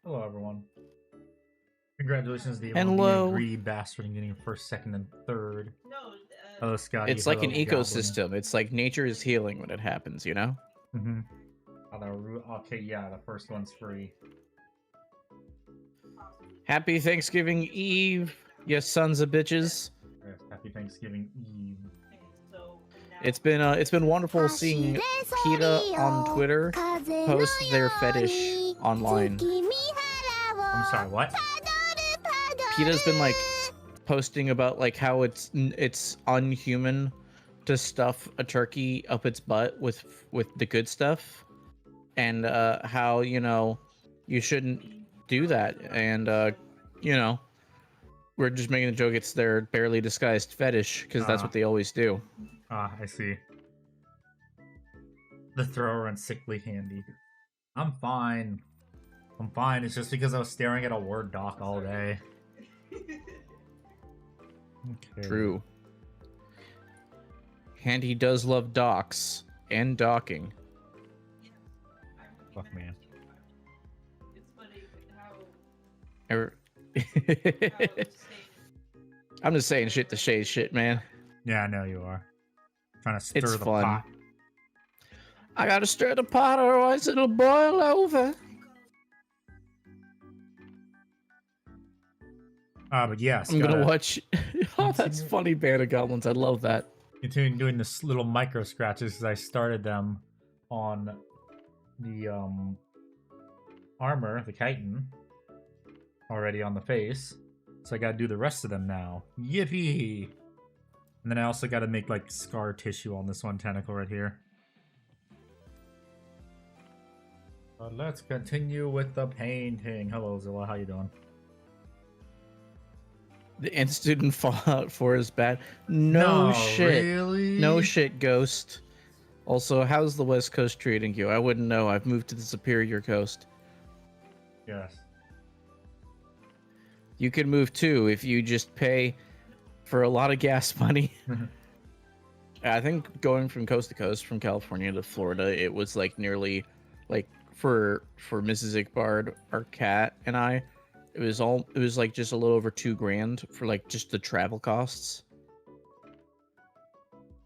Hello, everyone. Congratulations to the Hello. greedy bastard in getting first, second, and third. Hello, Scotty. It's like an Hello, Goblin. ecosystem. It's like nature is healing when it happens, you know? Mm-hmm. Okay, yeah, the first one's free. Happy Thanksgiving Eve, you sons of bitches. Yes, happy Thanksgiving Eve. It's been wonderful seeing PETA on Twitter post their fetish online. I'm sorry, what? PETA's been like posting about like how it's unhuman to stuff a turkey up its butt with the good stuff, and how, you know, you shouldn't do that, and you know, we're just making a joke it's their barely disguised fetish because that's what they always do. I see. The thrower and sickly handy. I'm fine. I'm fine. It's just because I was staring at a Word doc all day. Okay. True. Handy does love docks and docking. Fuck, man. I'm just saying shit to say shit, man. Yeah, I know you are. Trying to stir It's the fun. pot. I gotta stir the pot, otherwise it'll boil over. But yes, I'm gonna watch. Oh, that's funny, Band of Goblins. I love that. Continuing doing this little micro scratches because I started them on the armor, the chitin, already on the face. So I gotta do the rest of them now. Yippee! And then I also gotta make like scar tissue on this one tentacle right here. Let's continue with the painting. Hello, Zilla. How you doing? The instant in Fallout 4 is bad. No shit. Really? No shit, Ghost. Also, how's the West Coast treating you? I wouldn't know. I've moved to the Superior Coast. Yes. You can move too if you just pay for a lot of gas money. I think going from coast to coast, from California to Florida, it was like nearly, like, for Mrs. Igbard, our cat, and I, it was like just a little over $2,000 for like just the travel costs.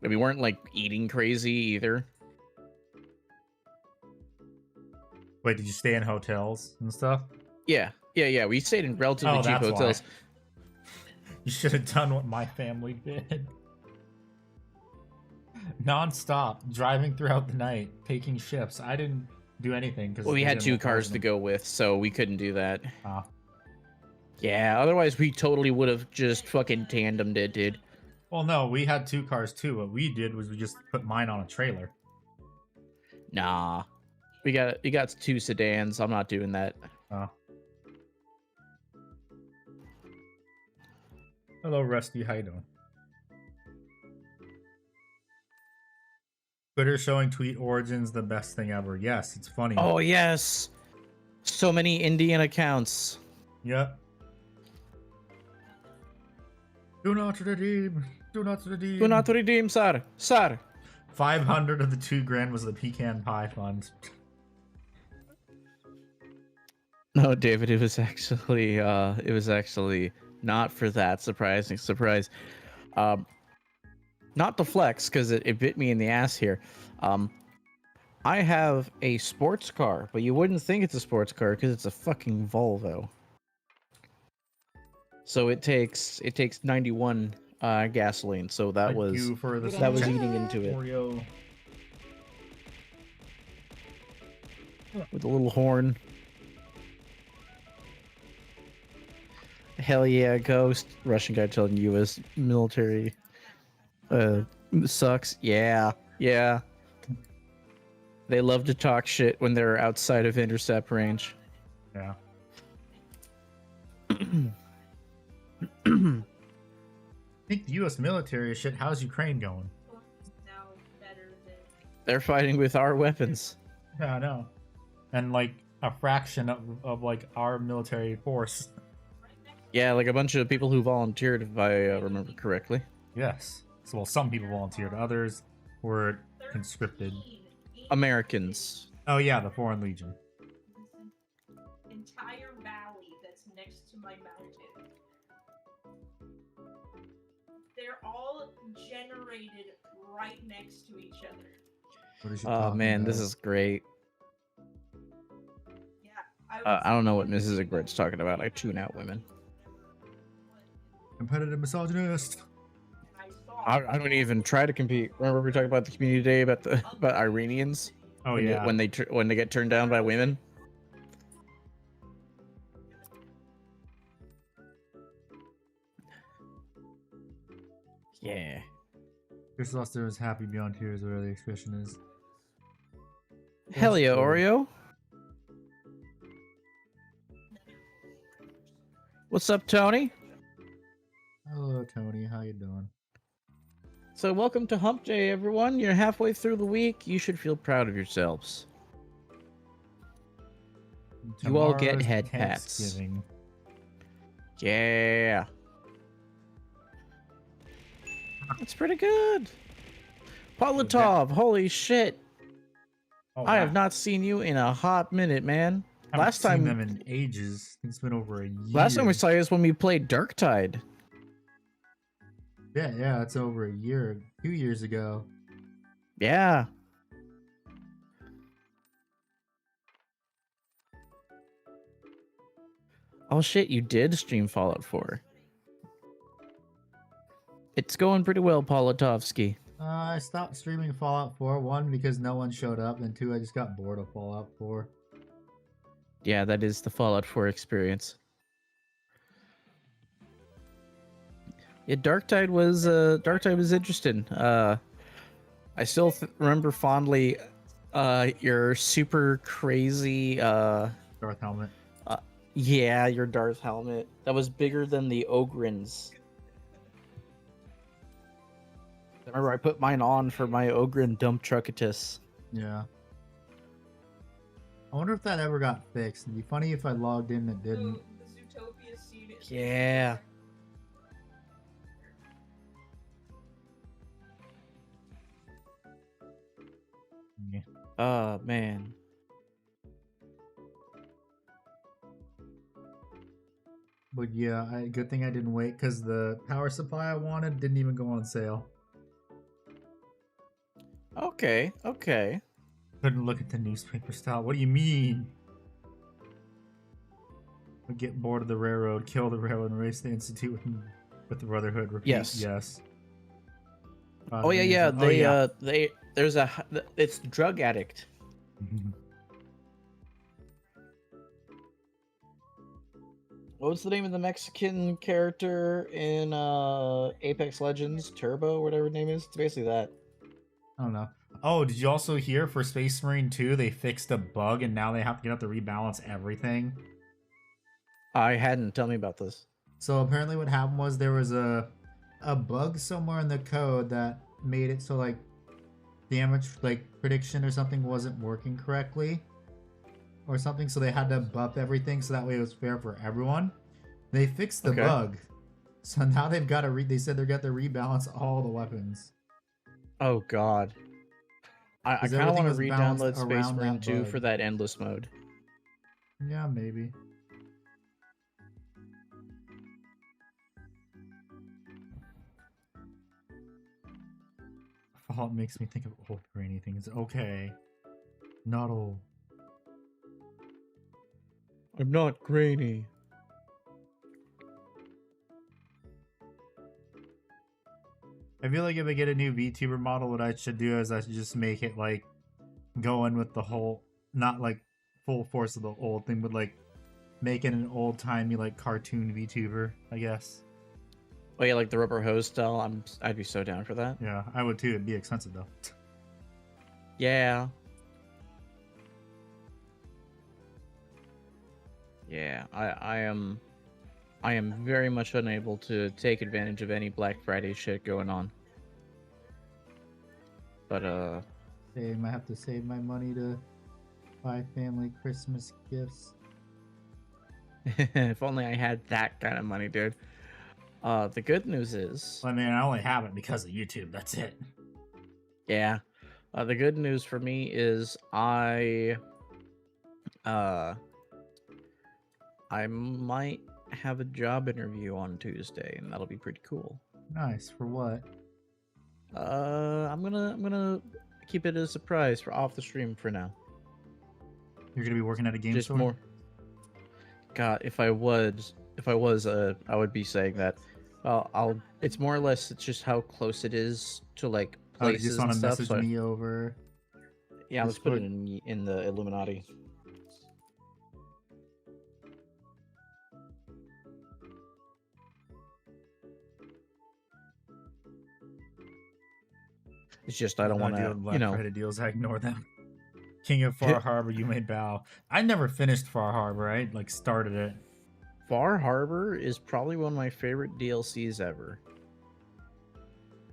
And we weren't like eating crazy either. Wait, did you stay in hotels and stuff? Yeah. We stayed in relatively cheap hotels. Why. You should have done what my family did. Non-stop, driving throughout the night, taking shifts. I didn't do anything because we had 2 cars to go with, so we couldn't do that. Ah. Yeah, otherwise we totally would have just fucking tandemed it, dude. Well, no, we had 2 cars too. What we did was we just put mine on a trailer. Nah. We got 2 sedans. I'm not doing that. Hello, Rusty. How you doing? Twitter showing tweet origins the best thing ever. Yes, it's funny. Oh, yes. So many Indian accounts. Yep. Do not redeem. Do not redeem. Do not redeem, sir. Sir. 500 of the $2,000 was the pecan pie fund. No, David, it was actually not for that. Surprising surprise. Not to flex, because it bit me in the ass here. I have a sports car, but you wouldn't think it's a sports car because it's a fucking Volvo. So it takes 91 gasoline. So that was eating into it. Oreo. With a little horn. Hell yeah, Ghost. Russian guy telling U.S. military sucks. Yeah. They love to talk shit when they're outside of intercept range. Yeah. I think the U.S. military is shit. How's Ukraine going? They're fighting with our weapons. Yeah, I know. And like a fraction of like our military force. Yeah, like a bunch of people who volunteered, if I remember correctly. Yes. So, well, some people volunteered. Others were conscripted. Americans. Oh, yeah, the Foreign Legion. Entire generated right next to each other. What is she Oh talking man, about? this is great. Yeah, I don't know what Mrs. Igbert's talking about. I tune out women. Competitive misogynist. I don't even try to compete. Remember we talked about the community day about Iranians? Oh when yeah. when they get turned down by women. Yeah. Chris Luster is happy beyond tears, whatever the expression is. Hell yeah, Oreo. What's up, Tony? Hello, Tony. How you doing? So welcome to Hump Day, everyone. You're halfway through the week. You should feel proud of yourselves. You all get Tomorrow's head pats. Thanksgiving. Yeah. That's pretty good. Politov, holy shit. Oh, I wow. have not seen you in a hot minute, man. I haven't Last seen time them in ages. I think it's been over a year. Last time we saw you is when we played Darktide. Yeah, it's over a year, 2 years ago. Yeah. Oh shit, you did stream Fallout 4. It's going pretty well, Politovsky. I stopped streaming Fallout 4, 1, because no one showed up, and 2, I just got bored of Fallout 4. Yeah, that is the Fallout 4 experience. Yeah, Darktide was interesting. I still remember fondly your super crazy Darth helmet. yeah, your Darth helmet. That was bigger than the Ogrins. I remember I put mine on for my Ogrin dump truckitus. Yeah. I wonder if that ever got fixed. It'd be funny if I logged in and it didn't. The Zootopia scene. Yeah. Yeah. Oh man. But yeah, good thing I didn't wait, because the power supply I wanted didn't even go on sale. Okay, okay. Couldn't look at the newspaper style. What do you mean? We get bored of the railroad, kill the railroad, and race the institute with the Brotherhood. Repeat, Yes. Yes. Oh yeah. There's it's drug addict. What was the name of the Mexican character in Apex Legends? Turbo, whatever his name is. It's basically that. I don't know. Oh, did you also hear for Space Marine 2 they fixed a bug and now they have to rebalance everything? I hadn't. Tell me about this. So apparently what happened was there was a bug somewhere in the code that made it so like damage prediction or something wasn't working correctly or something, so they had to buff everything so that way it was fair for everyone. They fixed the bug. So now they've got to they said they're got to rebalance all the weapons. Oh god. I kind of want to re-download Space Marine 2 for that endless mode. Yeah, maybe. Fallout makes me think of old grainy things. Okay. Not old. I'm not grainy. I feel like if I get a new VTuber model, what I should do is I should just make it like go in with the whole, not like full force of the old thing, but like make it an old timey like cartoon VTuber, I guess. Oh yeah, like the rubber hose style. I'd be so down for that. Yeah, I would too. It'd be expensive though. Yeah. Yeah, I am very much unable to take advantage of any Black Friday shit going on. But I might have to save my money to buy family Christmas gifts. if only I had that kind of money, dude. The good news is, I mean, I only have it because of YouTube. That's it. yeah. The good news for me is I might have a job interview on Tuesday, and that'll be pretty cool. Nice. For what? I'm gonna keep it a surprise for off the stream for now. You're gonna be working at a game Just store? more. God, if I was, I would be saying that. Well, I'll. It's more or less. It's just how close it is to like Oh, you just places want and to stuff. message So me over yeah, let's put it Discord? in the Illuminati. It's just I don't want Deal to, with you Black know. Friday deals. I ignore them. King of Far Harbor, you may bow. I never finished Far Harbor. I like started it. Far Harbor is probably one of my favorite DLCs ever.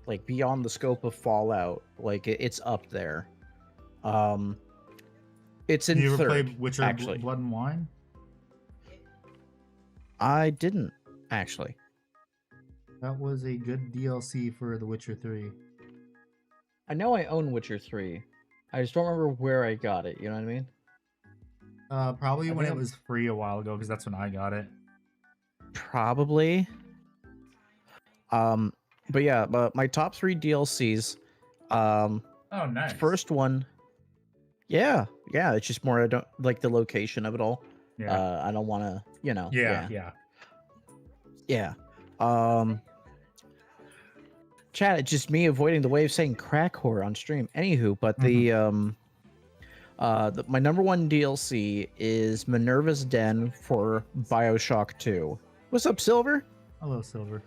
Like beyond the scope of Fallout, like it's up there. It's in Did you ever play third, Witcher actually. Blood and Wine? I didn't actually. That was a good DLC for The Witcher 3. I know I own Witcher 3. I just don't remember where I got it. You know what I mean? Probably I when think it was free a while ago, because that's when I got it. Probably. But yeah, but my top 3 DLCs. Oh, nice. First one. Yeah. It's just more I don't like the location of it all. Yeah. I don't want to, you know. Yeah. Chat, it's just me avoiding the way of saying crack whore on stream. Anywho, but my number 1 DLC is Minerva's Den for BioShock 2. What's up, Silver? Hello, Silver.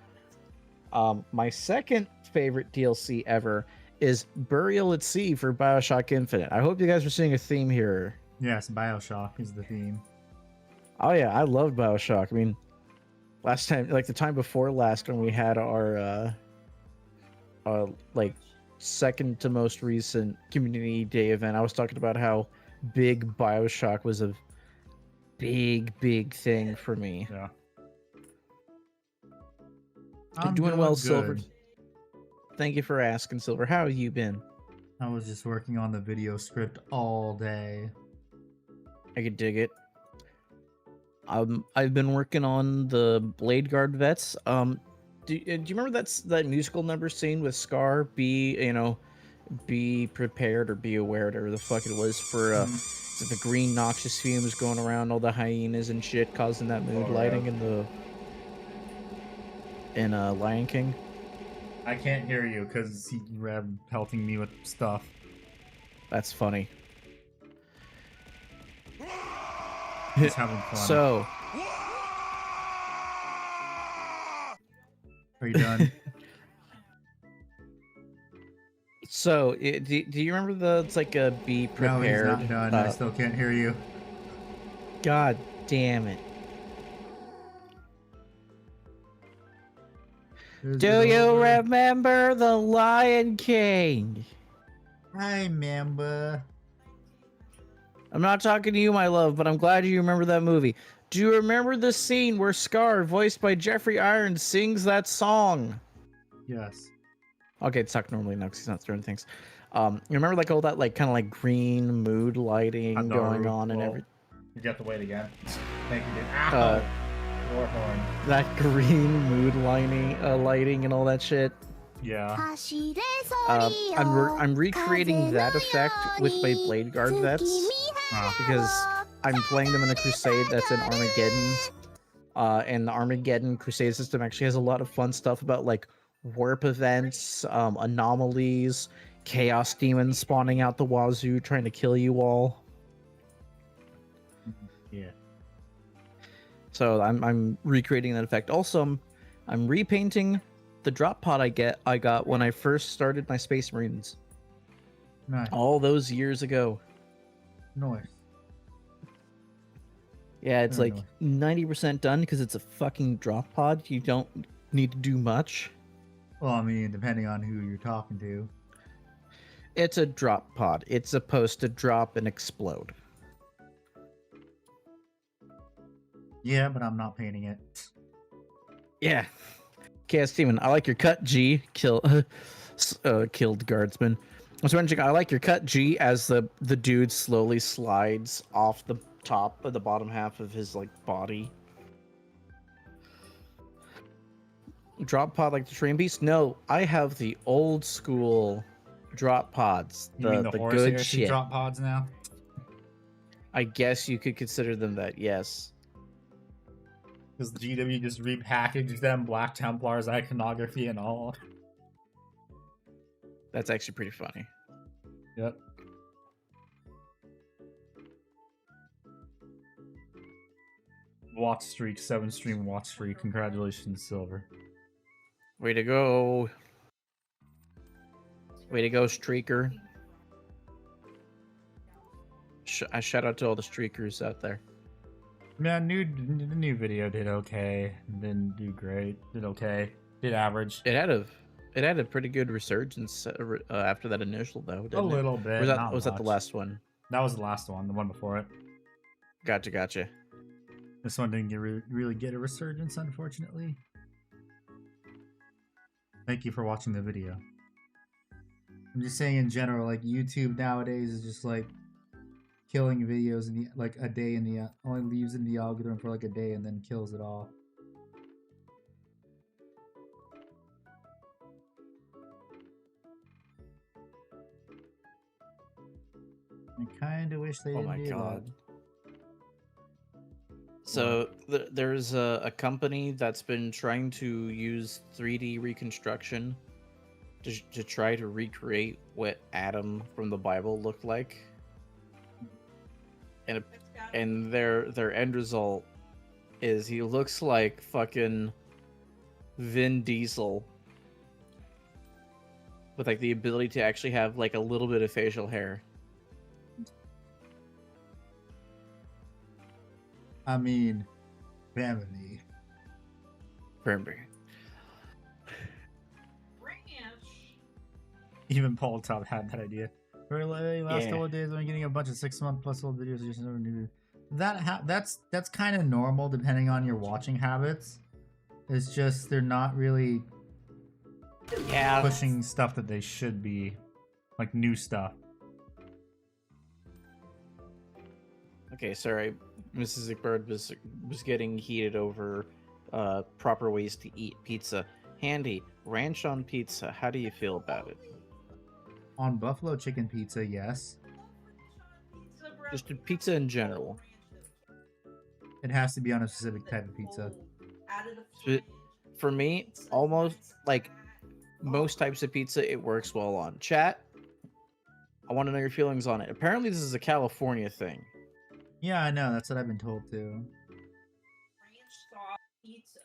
My second favorite DLC ever is Burial at Sea for BioShock Infinite. I hope you guys are seeing a theme here. Yes, Bioshock is the theme. Oh yeah, I love BioShock. I mean, last time, like the time before last, when we had our like second to most recent community day event, I was talking about how big BioShock was a big thing for me. Yeah. I'm doing well, Silver. Thank you for asking, Silver. How have you been? I was just working on the video script all day. I could dig it. I've been working on the Blade Guard vets. Do you remember that musical number scene with Scar? Be prepared or be aware, whatever the fuck it was for the green noxious fumes going around, all the hyenas and shit, causing that mood lighting in Lion King. I can't hear you because you're pelting me with stuff. That's funny. He's having fun. So, are you done? So, do you remember it's like a be prepared? No, he's not done. I still can't hear you. God damn it. Do you remember the Lion King? I remember. I'm not talking to you, my love, but I'm glad you remember that movie. Do you remember the scene where Scar, voiced by Jeffrey Irons, sings that song? Yes. Okay, it's talk normally now because he's not throwing things. You remember like all that like kind of like green mood lighting going on and everything? You have to wait again. Thank you, dude. Ow! Warhorn. That green mood lighting and all that shit. Yeah. I'm recreating that effect with my Blade Guard vets because I'm playing them in a crusade that's in Armageddon. And the Armageddon crusade system actually has a lot of fun stuff about like warp events, anomalies, chaos demons spawning out the wazoo trying to kill you all. Yeah. So I'm recreating that effect. Also, I'm repainting the drop pod I got when I first started my Space Marines. Nice. All those years ago. Nice. Yeah, it's Very like 90% done because it's a fucking drop pod. You don't need to do much. Well, I mean, depending on who you're talking to. It's a drop pod. It's supposed to drop and explode. Yeah, but I'm not painting it. Yeah. Chaos Demon, I like your cut, G. Killed guardsman. I was wondering, I like your cut, G, as the dude slowly slides off the top of the bottom half of his like body. drop pod like the train beast? No, I have the old school drop pods. You mean the The horse good heresy shit. drop pods now? I guess you could consider them that, yes. Because GW just repackaged them, Black Templars iconography and all. That's actually pretty funny. Yep. Watch streak, 7-stream watch streak. Congratulations, Silver. Way to go. Way to go, Streaker. I shout out to all the Streakers out there. Man, the new video did okay. Didn't do great. Did okay. Did average. It had a pretty good resurgence after that initial, though, didn't A little bit. Or not was that the much. last one? That was the last one. The one before it. Gotcha. This one didn't really get a resurgence, unfortunately. Thank you for watching the video. I'm just saying in general, like YouTube nowadays is just like killing videos in the like a day in the only leaves in the algorithm for like a day and then kills it all. I kind of wish they didn't. Oh my do god. that. So there's a company that's been trying to use 3D reconstruction to try to recreate what Adam from the Bible looked like, and their end result is he looks like fucking Vin Diesel with like the ability to actually have like a little bit of facial hair. I mean, family. Remember. Even Paul Top had that idea. For the last Yeah. couple of days, I'm getting a bunch of 6-month plus old videos. Just never knew that's kind of normal depending on your watching habits. It's just they're not really pushing stuff that they should be, like new stuff. Okay, sorry. Mrs. Zickbird was getting heated over proper ways to eat pizza. Handy, ranch on pizza. How do you feel about it? On buffalo chicken pizza, yes. Just pizza in general. It has to be on a specific type of pizza. For me, almost like most types of pizza, it works well on. Chat, I want to know your feelings on it. Apparently, this is a California thing. Yeah, I know. That's what I've been told too. Ranch sauce pizza.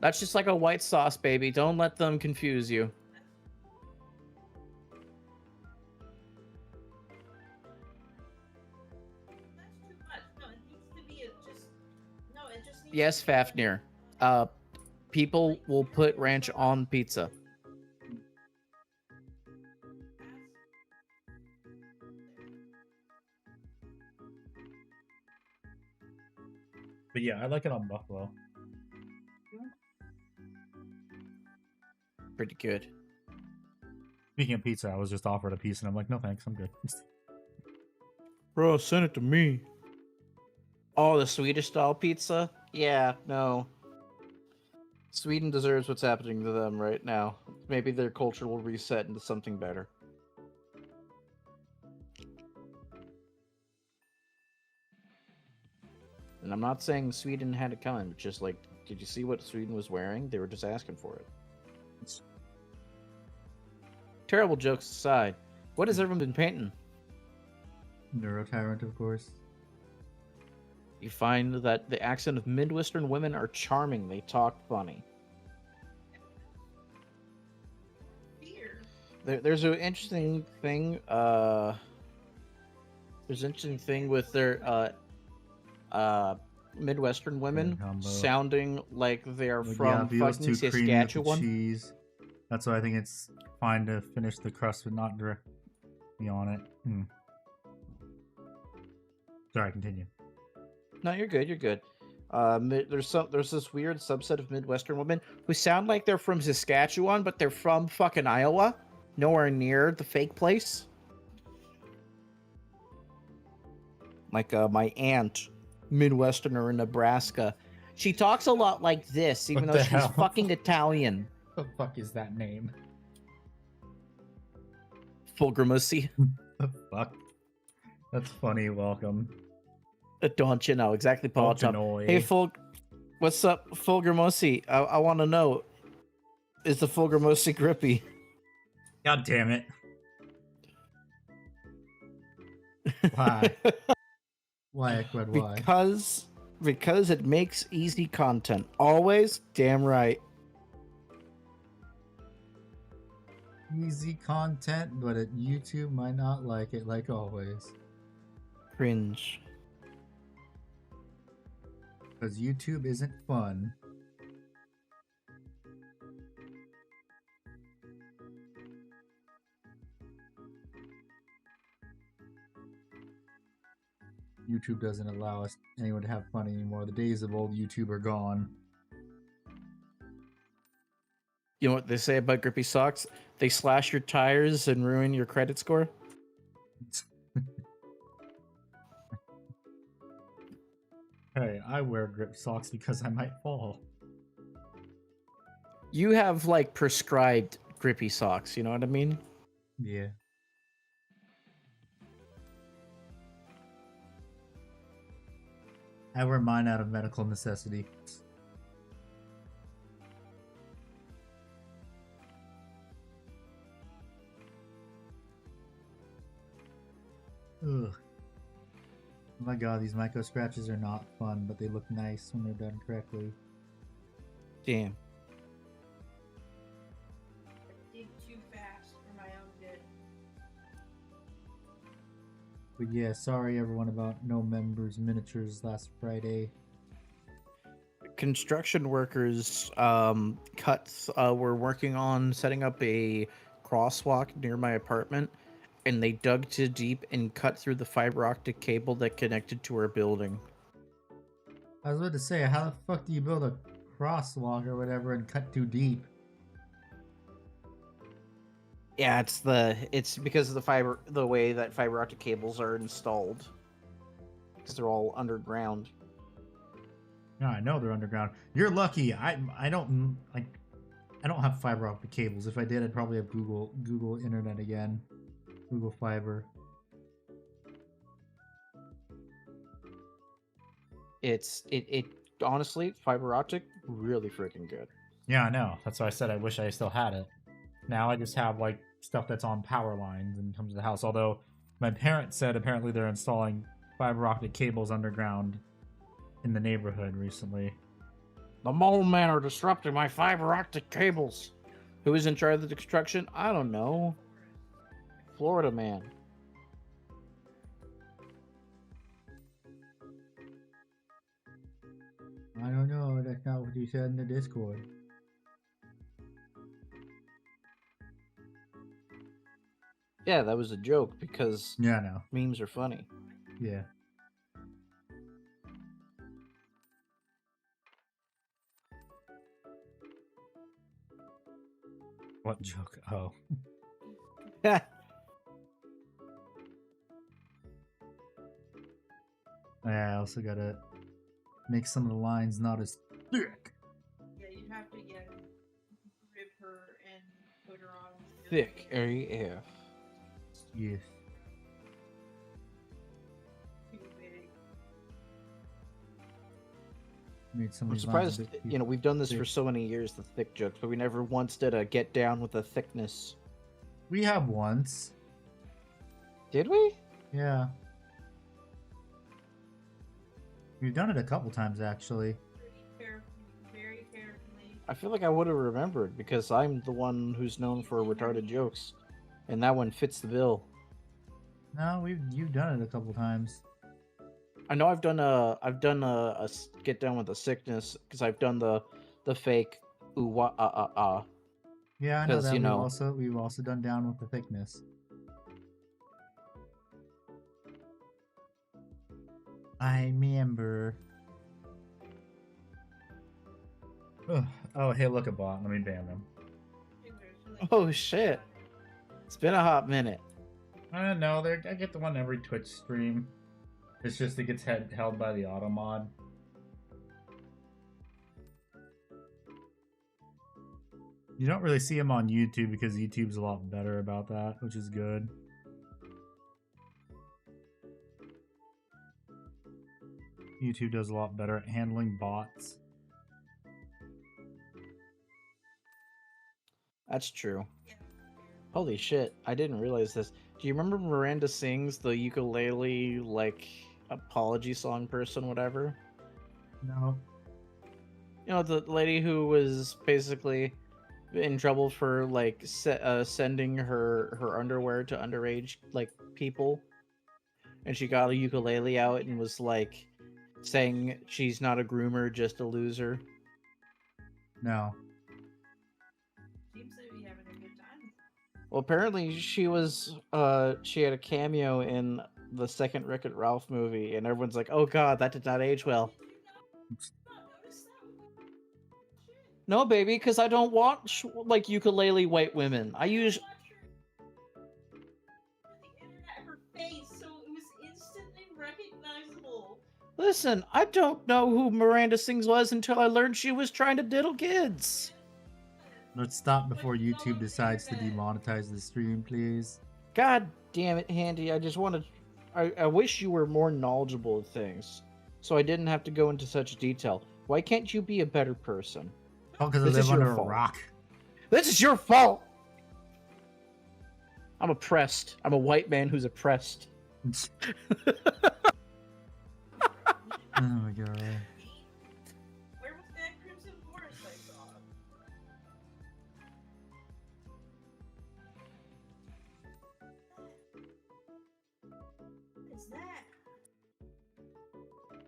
That's just like a white sauce, baby. Don't let them confuse you. That's too much. No, it needs to be it just needs Yes, to be Fafnir. People will put ranch on pizza. But yeah, I like it on buffalo. Pretty good. Speaking of pizza, I was just offered a piece and I'm like, no thanks, I'm good. Bro, send it to me. Oh, the Swedish style pizza? Yeah, no. Sweden deserves what's happening to them right now. Maybe their culture will reset into something better. And I'm not saying Sweden had it coming, but just like, did you see what Sweden was wearing? They were just asking for it. Terrible jokes aside, what has everyone been painting? Neurotyrant, of course. You find that the accent of Midwestern women are charming. They talk funny. beer. There's an interesting thing. There's an interesting thing with their Midwestern women combo. sounding like they're Like, from if it was fucking too creamy with the Saskatchewan. cheese. That's why I think it's fine to finish the crust but not directly on it. Sorry, continue. No, you're good. You're good. There's this weird subset of Midwestern women who sound like they're from Saskatchewan, but they're from fucking Iowa, nowhere near the fake place. Like my aunt, Midwesterner in Nebraska, She talks a lot like this, even What though the she's hell? fucking Italian. What the fuck is that name? Fulgrimusi. The fuck? That's funny. Welcome. Don't you know exactly, Paul? Vulcanoid. Hey, what's up, Fulgrimusi? I want to know, is the Fulgrimusi grippy? God damn it. Why? Why, Equid, why? Because it makes easy content. Always, damn right. Easy content, but YouTube might not like it, like always. Cringe. Because YouTube isn't fun. YouTube doesn't allow anyone to have fun anymore. The days of old YouTube are gone. You know what they say about grippy socks? They slash your tires and ruin your credit score. Hey, I wear grip socks because I might fall. You have like prescribed grippy socks, you know what I mean? Yeah. I wear mine out of medical necessity. Ugh. Oh my god, these micro scratches are not fun, but they look nice when they're done correctly. Damn. I dig too fast for my own good. But yeah, sorry everyone about no members miniatures last Friday. Construction workers were working on setting up a crosswalk near my apartment, and they dug too deep and cut through the fiber optic cable that connected to our building. I was about to say, how the fuck do you build a crosswalk or whatever and cut too deep? Yeah, it's because of the way that fiber optic cables are installed, because they're all underground. No, I know they're underground. You're lucky. I don't have fiber optic cables. If I did, I'd probably have Google Internet again. Google Fiber. It honestly, fiber optic, really freaking good. Yeah, I know. That's why I said I wish I still had it. Now I just have like stuff that's on power lines and comes to the house. Although my parents said apparently they're installing fiber optic cables underground in the neighborhood recently. The mole men are disrupting my fiber optic cables. Who is in charge of the construction? I don't know. Florida man. I don't know. That's not what you said in the Discord. Yeah, that was a joke because Yeah, I know. memes are funny. Yeah. What joke? Oh. Yeah. Yeah, I also gotta make some of the lines not as thick. Yeah, you have to rip her and put her on. Thick AF. Yes. Too big. Made some of I'm these lines a surprised, bit you know, we've done this thick. for so many years, the thick jokes, but we never once did a get down with the thickness. We have once. Did we? Yeah. We've done it a couple times actually. Very carefully. I feel like I would have remembered because I'm the one who's known for retarded jokes, and that one fits the bill. No, you've done it a couple times. I know I've done a get down with the sickness because I've done the fake ooh wah ah ah ah. Yeah, I know 'Cause, that. you know- We've also done down with the thickness. I remember. Ugh. Oh, hey, look a bot. Let me ban them. Oh shit! It's been a hot minute. I don't know. I get the one every Twitch stream. It's just it gets held by the auto mod. You don't really see him on YouTube because YouTube's a lot better about that, which is good. YouTube does a lot better at handling bots. That's true. Holy shit, I didn't realize this. Do you remember Miranda Sings, the ukulele, like, apology song person, whatever? No. You know, the lady who was basically in trouble for, like, sending her underwear to underage, like, people? And she got a ukulele out and was, like, saying she's not a groomer, just a loser. No. Seems to be having a good time. Well, apparently she had a cameo in the second Wreck-It Ralph movie, and everyone's like, "Oh God, that did not age well." Not notice that. Shit. No, baby, because I don't want like ukulele white women. I use. The internet, her face, so it was instantly recognizable. Listen, I don't know who Miranda Sings was until I learned she was trying to diddle kids. Let's stop before YouTube decides to demonetize the stream, please. God damn it, Handy! I just wanted. I wish you were more knowledgeable of things, so I didn't have to go into such detail. Why can't you be a better person? Oh, because I This is live under your a fault. rock. This is your fault. I'm oppressed. I'm a white man who's oppressed. Oh my god. Where was that Crimson Forest I saw? What is that?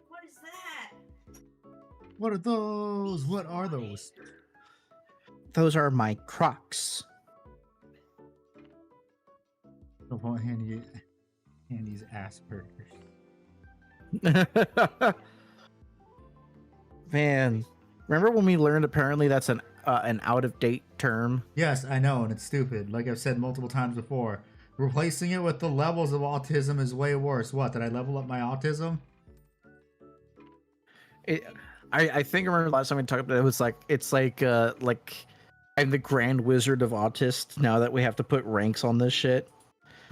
What is that? What are those? What are those? Those are my Crocs. Don't want Handy's Asperger's. Man, remember when we learned apparently that's an out of date term? Yes, I know, and it's stupid. Like I've said multiple times before. Replacing it with the levels of autism is way worse. What, did I level up my autism? I think I remember last time we talked about it, was like it's like I'm the Grand Wizard of Autist now that we have to put ranks on this shit.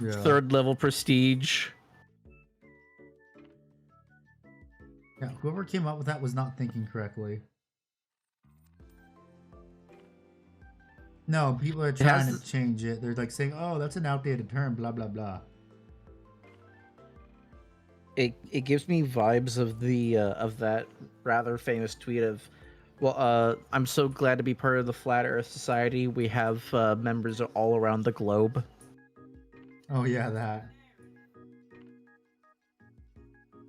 Yeah. Third level prestige. Yeah, whoever came up with that was not thinking correctly. No, people are trying to change it. They're like saying, "Oh, that's an outdated term." Blah blah blah. It gives me vibes of the of that rather famous tweet of, well, I'm so glad to be part of the Flat Earth Society. We have members all around the globe. Oh yeah, that.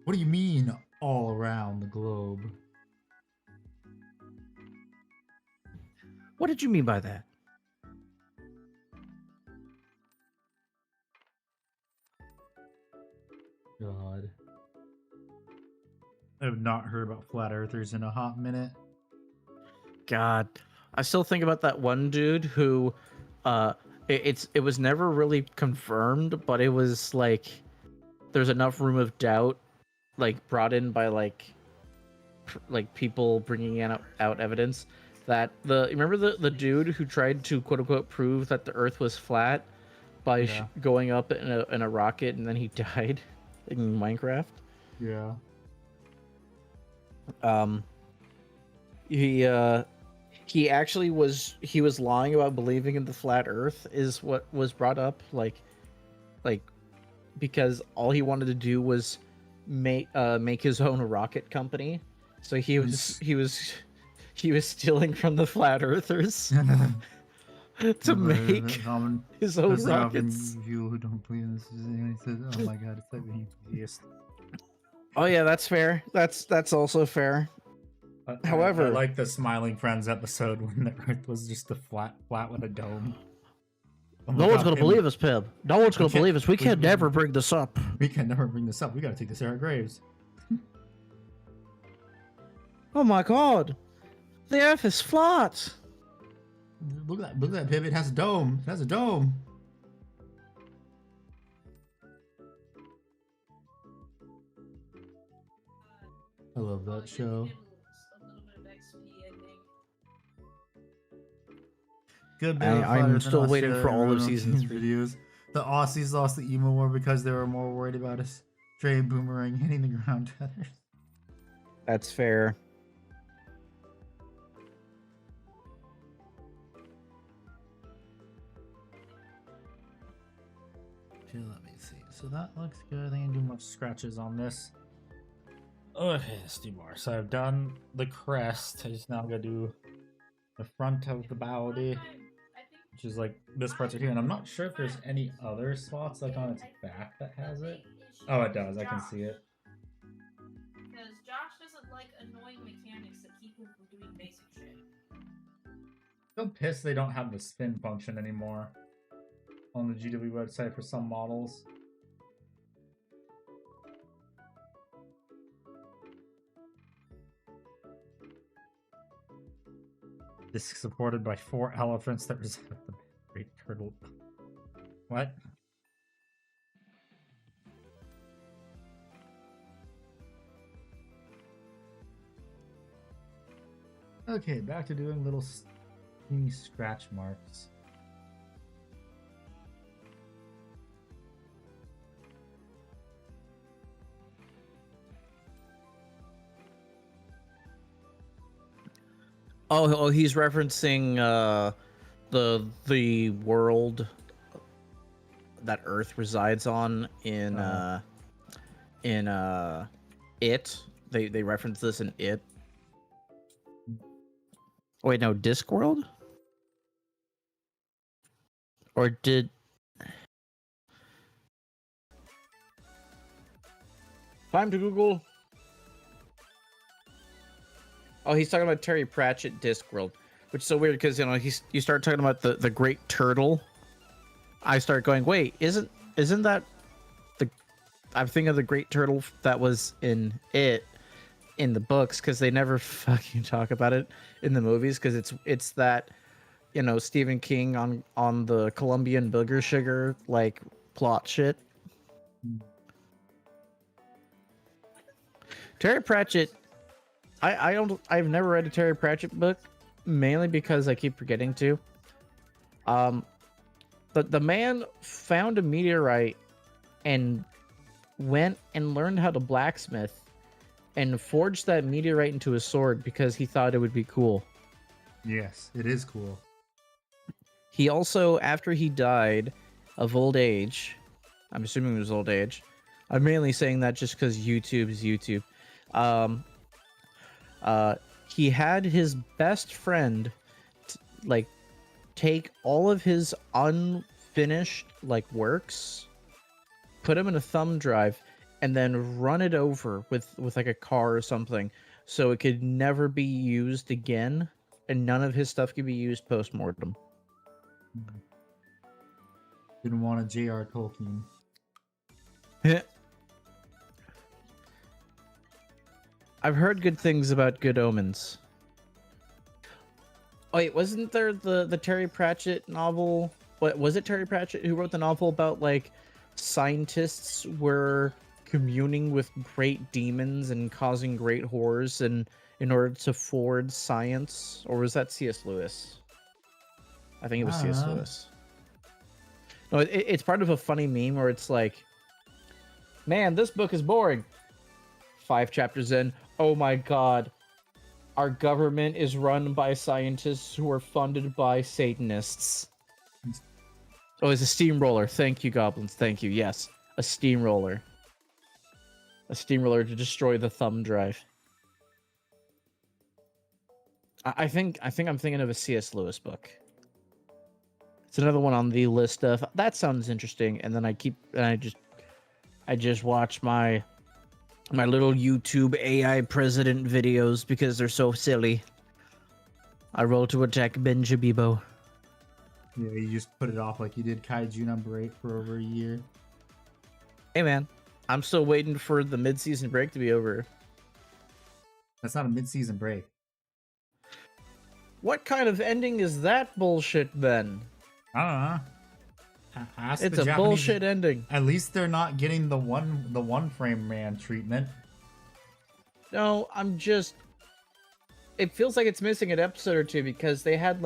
What do you mean all around the globe? What did you mean by that? God. I have not heard about flat earthers in a hot minute. God, I still think about that one dude who, it was never really confirmed, but it was like there's enough room of doubt, like brought in by like people bringing out evidence that remember the dude who tried to quote unquote prove that the Earth was flat by going up in a rocket and then he died in Minecraft. Yeah. He actually was lying about believing in the flat Earth is what was brought up, like because all he wanted to do was make his own rocket company. So he was stealing from the flat earthers to make his own rockets. People who don't believe in this, and he says, "Oh my god, it's like being atheist." Oh yeah, that's fair. That's also fair. However, I like the Smiling Friends episode when the Earth was just a flat with a dome. Oh no one's gonna believe us, Pib. No one's gonna believe us. We can never bring this up. We can never bring this up. We gotta take this to our graves. Oh my god, the Earth is flat. Look at that Pib. It has a dome. It has a dome. I love that show. Good bit of I'm better than still waiting for Australian all of Roto season Team 3. videos. The Aussies lost the emo war because they were more worried about a stray boomerang hitting the ground tethers. That's fair. Okay, let me see. So that looks good. I think I can do more scratches on this. Okay, let's do more. So I've done the crest. I just now gotta do the front of the body, which is like this part right here. And I'm not sure if there's any other spots like on its back that has it. Oh, it does. I can see it. Because Josh doesn't like annoying mechanics that keep him from doing basic shit. I'm pissed they don't have the spin function anymore on the GW website for some models. This is supported by 4 elephants that resemble the great turtle. What? Okay, back to doing little teeny scratch marks. Oh, he's referencing the world that Earth resides on in It. They reference this in It. Wait, no, Discworld? Or did... Time to Google. Oh, he's talking about Terry Pratchett Discworld, which is so weird because, you know, you start talking about the Great Turtle. I start going, wait, isn't that the... I'm thinking of the Great Turtle that was in It in the books, because they never fucking talk about it in the movies, because it's that, you know, Stephen King on the Colombian booger sugar like plot shit. Terry Pratchett, I've never read a Terry Pratchett book, mainly because I keep forgetting to. But the man found a meteorite and went and learned how to blacksmith and forged that meteorite into a sword because he thought it would be cool. Yes, it is cool. He also, after he died of old age, I'm assuming it was old age. I'm mainly saying that just because YouTube is YouTube. He had his best friend take all of his unfinished works, put them in a thumb drive, and then run it over with like a car or something, so it could never be used again, and none of his stuff could be used post-mortem. Didn't want a J.R. Tolkien. I've heard good things about Good Omens. Oh wait, wasn't there the Terry Pratchett novel? What was it? Terry Pratchett who wrote the novel about scientists were communing with great demons and causing great horrors, and in order to forward science? Or was that C.S. Lewis? I think it was C.S. Lewis. No, it's part of a funny meme where it's like, man, this book is boring. 5 chapters in, oh my god, our government is run by scientists who are funded by Satanists. Oh, it's a steamroller. Thank you, goblins. Thank you. Yes, a steamroller. A steamroller to destroy the thumb drive. I think I'm thinking of a C.S. Lewis book. It's another one on the list of that sounds interesting, and then I just watch my little YouTube AI president videos because they're so silly. I roll to attack Benjabibo. Yeah, you just put it off like you did Kaiju number 8 for over a year. Hey man, I'm still waiting for the mid-season break to be over. That's not a mid-season break. What kind of ending is that bullshit then? I don't know. Ask It's the a Japanese. bullshit ending. At least they're not getting the one frame man treatment. No, it feels like it's missing an episode or two because they had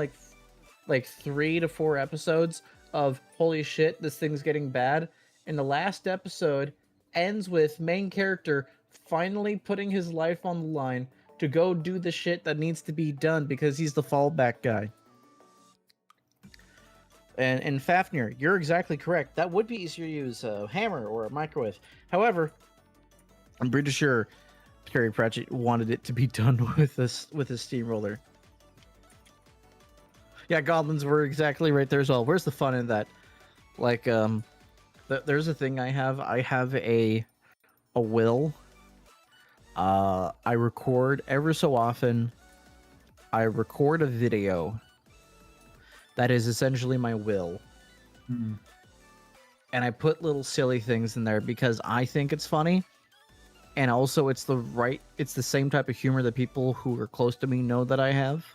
like 3 to 4 episodes of holy shit, this thing's getting bad. And the last episode ends with main character finally putting his life on the line to go do the shit that needs to be done because he's the fallback guy. And Fafnir, you're exactly correct. That would be easier to use a hammer or a microwave. However, I'm pretty sure Terry Pratchett wanted it to be done with a steamroller. Yeah, goblins were exactly right there as well. Where's the fun in that? Like, there's a thing I have. I have a will. I record ever so often. I record a video that is essentially my will. Mm-mm. And I put little silly things in there because I think it's funny. And also it's the same type of humor that people who are close to me know that I have.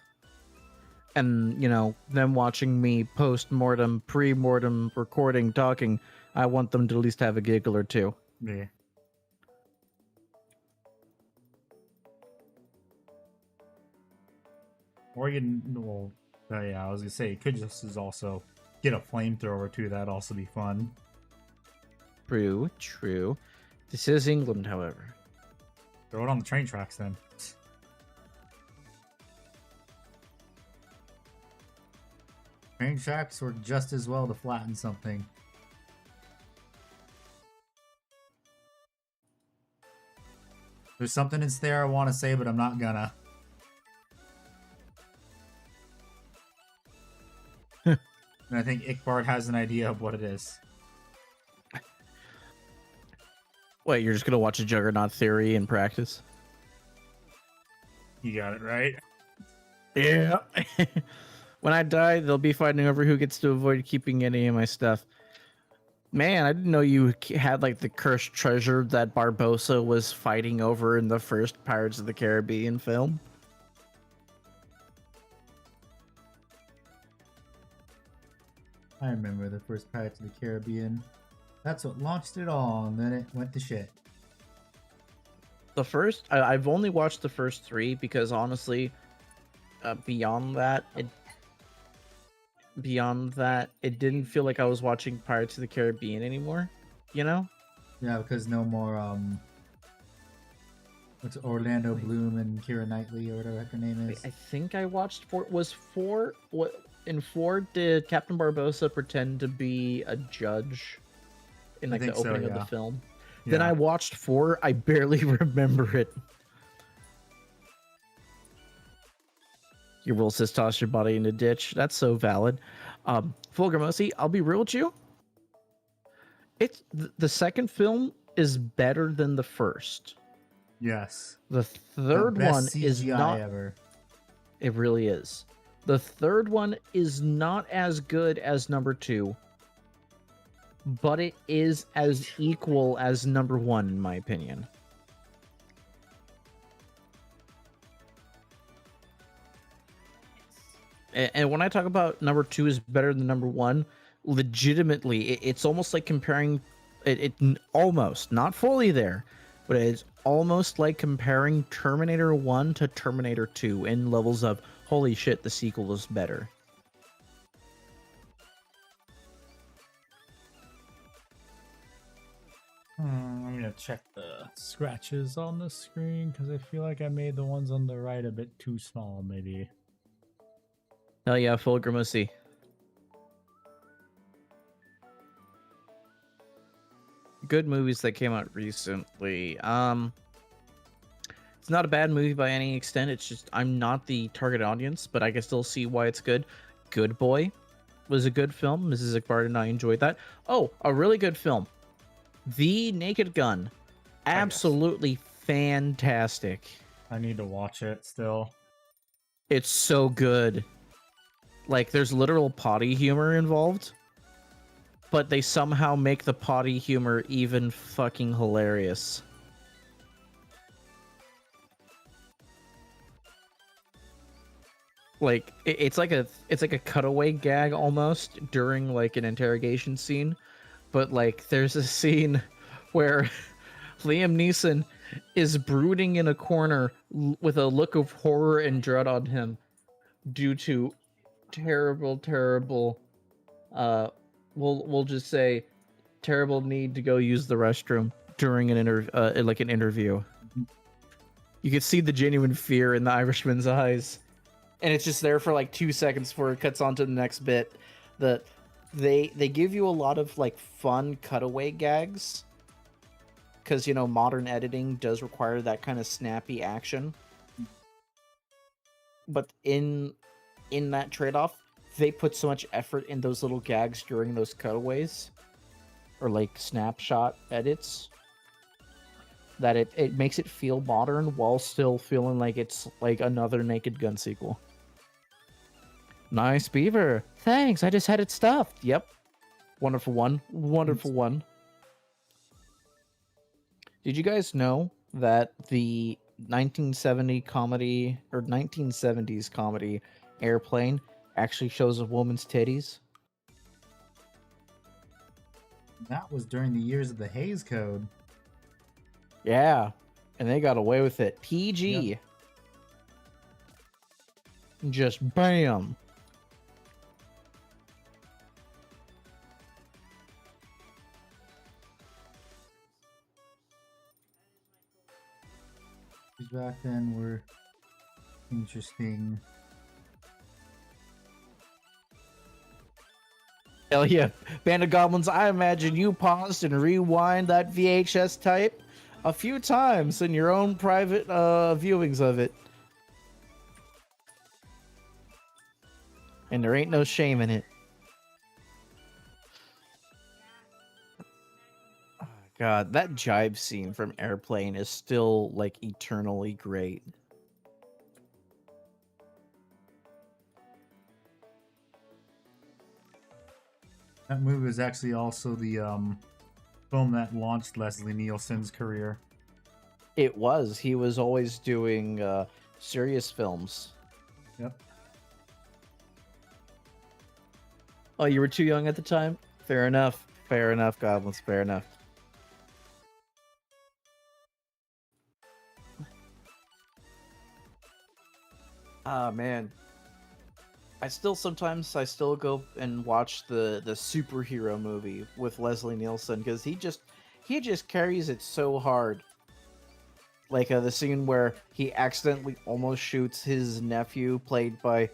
And, you know, them watching me post-mortem, pre-mortem, recording, talking, I want them to at least have a giggle or two. Yeah. Or you can, well, yeah, I was gonna say, you could just as also get a flamethrower too. That'd also be fun. True, true. This is England, however. Throw it on the train tracks then. Train tracks work just as well to flatten something. There's something in there I want to say, but I'm not gonna. And I think Ickbard has an idea of what it is. Wait, you're just gonna watch a Juggernaut theory in practice? You got it right. Yeah. When I die, they'll be fighting over who gets to avoid keeping any of my stuff. Man, I didn't know you had like the cursed treasure that Barbossa was fighting over in the first Pirates of the Caribbean film. I remember the first Pirates of the Caribbean. That's what launched it all, and then it went to shit. The first, I've only watched the first 3 because honestly, beyond that, it didn't feel like I was watching Pirates of the Caribbean anymore. You know? Yeah, because no more what's Orlando Bloom and Keira Knightley or whatever her name is. I think I watched 4. Was 4 what? In 4, did Captain Barbossa pretend to be a judge in like the opening of the film? Yeah. Then I watched 4. I barely remember it. Your rule says toss your body in a ditch. That's so valid. Fulgramosi, I'll be real with you. It's the second film is better than the first. Yes. The third the best one CGI is not ever. It really is. The third one is not as good as number 2, but it is as equal as number 1, in my opinion. And when I talk about number 2 is better than number 1, legitimately, it's almost like comparing it almost, not fully there, but it's almost like comparing Terminator 1 to Terminator 2 in levels of holy shit, the sequel is better. I'm gonna check the scratches on the screen because I feel like I made the ones on the right a bit too small, maybe. Oh yeah, Fulgramosi. Good movies that came out recently. It's not a bad movie by any extent. It's just I'm not the target audience, but I can still see why it's good. Good Boy was a good film. Mrs. Ickbard and I enjoyed that. Oh, a really good film. The Naked Gun. Absolutely fantastic. I need to watch it still. It's so good. Like, there's literal potty humor involved, but they somehow make the potty humor even fucking hilarious. Like it's like a cutaway gag almost during like an interrogation scene, but like there's a scene where Liam Neeson is brooding in a corner with a look of horror and dread on him due to terrible. We'll just say terrible need to go use the restroom during an interview. You could see the genuine fear in the Irishman's eyes, and it's just there for like 2 seconds before it cuts on to the next bit. They give you a lot of like fun cutaway gags, because modern editing does require that kind of snappy action. But in that trade-off, they put so much effort in those little gags during those cutaways, or like snapshot edits, that it makes it feel modern while still feeling like it's like another Naked Gun sequel. Nice beaver. Thanks, I just had it stuffed. Yep. Wonderful one. Wonderful one. Did you guys know that the 1970 comedy, or 1970s comedy, Airplane, actually shows a woman's titties? That was during the years of the Hays Code. Yeah, and they got away with it. PG. Yep. Just bam. Back then were interesting. Hell yeah. Band of Goblins, I imagine you paused and rewind that VHS tape a few times in your own private viewings of it. And there ain't no shame in it. Oh, God, that jibe scene from Airplane is still like eternally great. That movie was actually also the film that launched Leslie Nielsen's career. It was. He was always doing serious films. Yep. Oh, you were too young at the time? Fair enough. Fair enough, Goblins. Fair enough. Ah, man. I still go and watch the superhero movie with Leslie Nielsen, because he just carries it so hard. Like the scene where he accidentally almost shoots his nephew, played by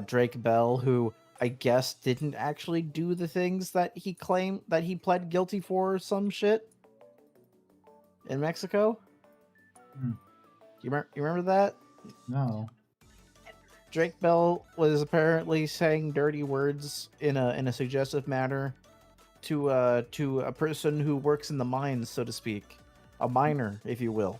Drake Bell, who I guess didn't actually do the things that he claimed that he pled guilty for, or some shit in Mexico. You remember that? No. Drake Bell was apparently saying dirty words in a suggestive manner to a person who works in the mines, so to speak, a miner, if you will.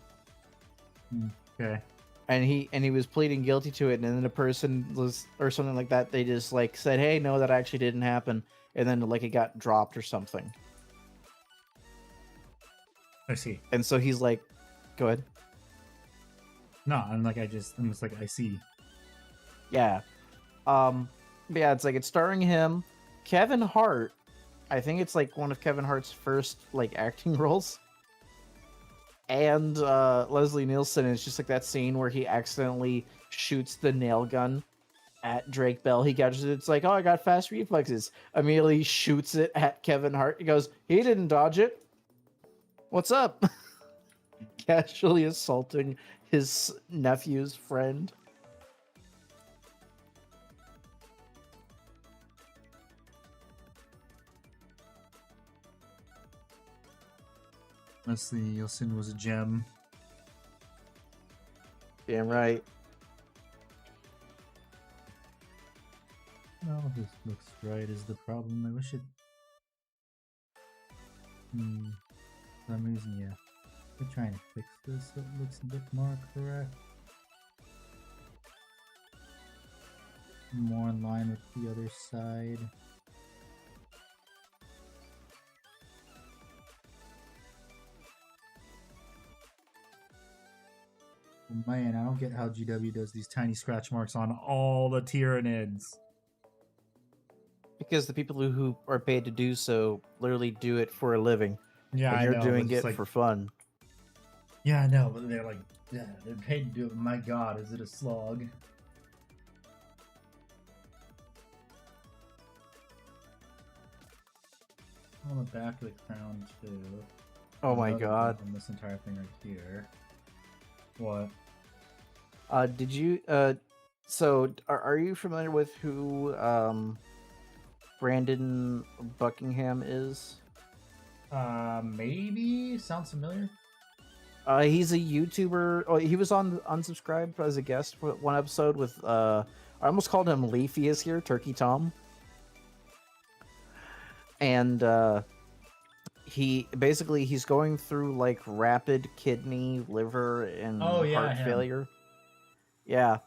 Okay. And he was pleading guilty to it, and then the person was, or something like that, they just like said, "Hey, no, that actually didn't happen," and then like it got dropped or something. I see. And so he's like, "Go ahead." No, I'm just like I see. Yeah. But yeah, it's like it's starring him, Kevin Hart. I think it's like one of Kevin Hart's first like acting roles. And Leslie Nielsen is just like that scene where he accidentally shoots the nail gun at Drake Bell. He catches it. It's like, oh, I got fast reflexes. Immediately shoots it at Kevin Hart. He goes, he didn't dodge it. What's up? Casually assaulting his nephew's friend. Leslie Nielsen was a gem. Damn right. No, this looks right is the problem. I wish it... For some reason, yeah. We're trying to fix this so it looks a bit more correct. More in line with the other side. Man, I don't get how GW does these tiny scratch marks on all the Tyranids. Because the people who are paid to do so literally do it for a living. Yeah, and I you're know, doing but it's it like, for fun. Yeah, I know, but they're like, yeah, they're paid to do it. My God, is it a slog? on the back of the crown too. Oh my Another god. bug on this entire thing right here. What? Did you so are you familiar with who Brandon Buckingham is? Maybe sounds familiar. He's a YouTuber. Oh, he was on Unsubscribed as a guest for one episode with I almost called him Leafy is here, Turkey Tom. And he's going through like rapid kidney, liver, and heart him. failure. Yeah.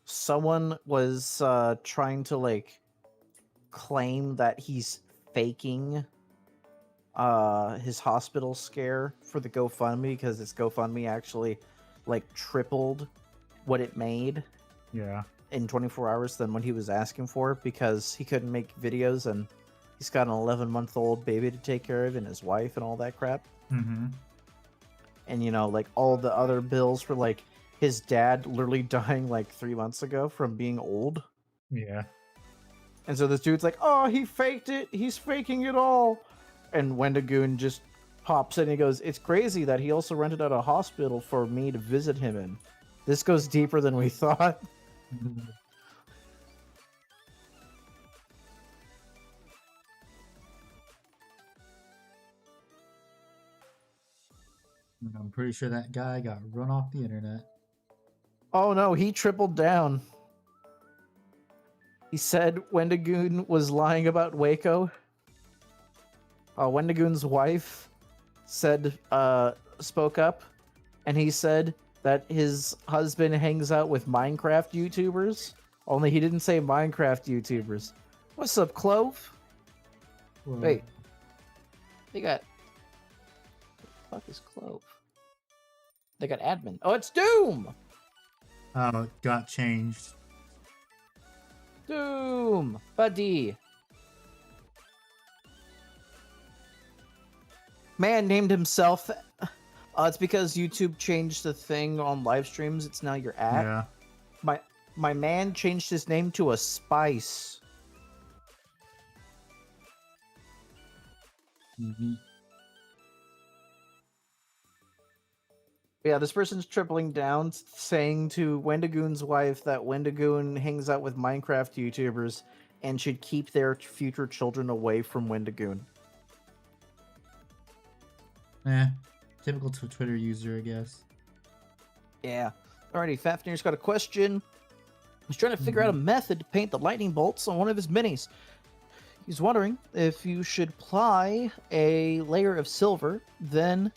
Someone was trying to like claim that he's faking his hospital scare for the GoFundMe because his GoFundMe actually like tripled what it made Yeah. in 24 hours than what he was asking for because he couldn't make videos and he's got an 11-month-old baby to take care of and his wife and all that crap. Mm-hmm. And you know, like all the other bills for like his dad literally dying like 3 months ago from being old. Yeah. And so this dude's like, oh, he faked it. He's faking it all. And Wendigoon just pops in and he goes, it's crazy that he also rented out a hospital for me to visit him in. This goes deeper than we thought. I'm pretty sure that guy got run off the internet. Oh no, he tripled down. He said Wendigoon was lying about Waco. Wendigoon's wife spoke up, and he said that his husband hangs out with Minecraft YouTubers. Only he didn't say Minecraft YouTubers. What's up, Clove? Well, Wait, they got. What the fuck is Clove? They got admin. Oh, it's Doom. Oh, it got changed. Doom, buddy. Man named himself. It's because YouTube changed the thing on live streams. It's now your at. Yeah. My man changed his name to a Spice. Mm-hmm. Yeah, this person's tripling down, saying to Wendigoon's wife that Wendigoon hangs out with Minecraft YouTubers and should keep their future children away from Wendigoon. Typical Twitter user, I guess. Yeah. Alrighty, Fafnir's got a question. He's trying to figure out a method to paint the lightning bolts on one of his minis. He's wondering if you should apply a layer of silver, then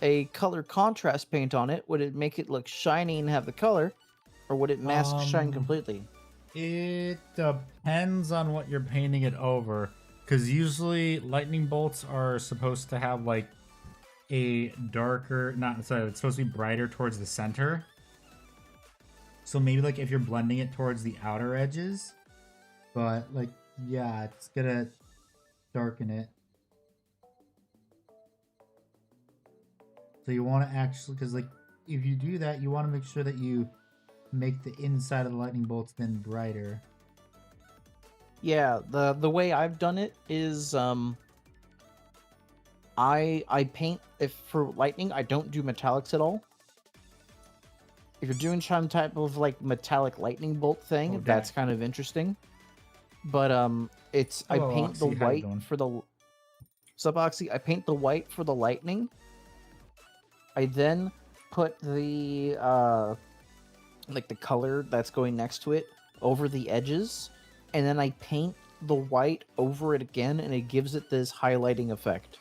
a color contrast paint on it. Would it make it look shiny and have the color, or would it mask shine completely? It depends on what you're painting it over, because usually lightning bolts are supposed to have like a darker, not sorry, it's supposed to be brighter towards the center. So maybe like if you're blending it towards the outer edges, but like yeah, it's gonna darken it. So you want to actually, because like if you do that, you want to make sure that you make the inside of the lightning bolts then brighter. Yeah, the way I've done it is I paint, if for lightning I don't do metallics at all. If you're doing some type of like metallic lightning bolt thing, that's kind of interesting. But it's I paint the white for the Suboxy. I paint the white for the lightning. I then put the like the color that's going next to it over the edges, and then I paint the white over it again, and it gives it this highlighting effect.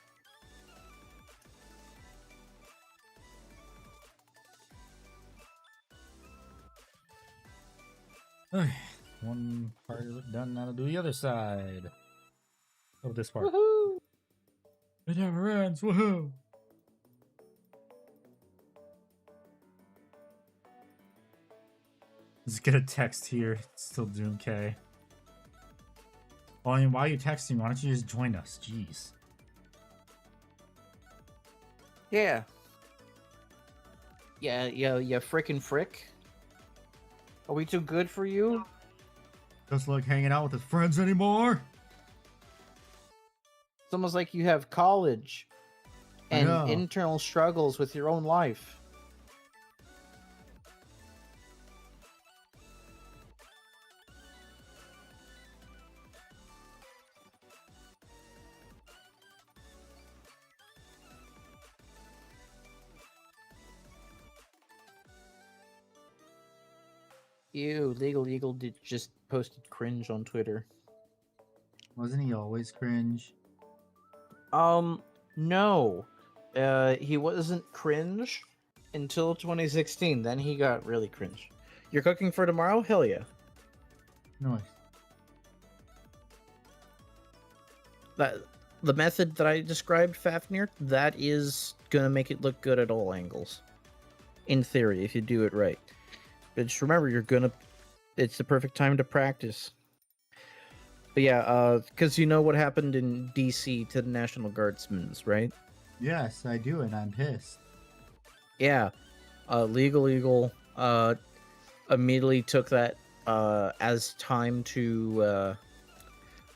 Okay, one part of it done. Now to do the other side of this part. Woohoo! It never ends. Woohoo! Just get a text here. It's still doing okay. Well, I mean, why are you texting? Why don't you just join us? Jeez. Yeah. Yeah, frickin' frick. Are we too good for you? Just like hanging out with his friends anymore? almost like you have college I and know. internal struggles with your own life. Ew, Legal Eagle just posted cringe on Twitter. Wasn't he always cringe? No. He wasn't cringe until 2016. Then he got really cringe. You're cooking for tomorrow? Hell yeah. Nice. That the method that I described, Fafnir, that is gonna make it look good at all angles. In theory, if you do it right. But just remember, it's the perfect time to practice. But yeah, because you know what happened in DC to the National Guardsmen's, right? Yes, I do, and I'm pissed. Yeah. Legal Eagle immediately took that as time to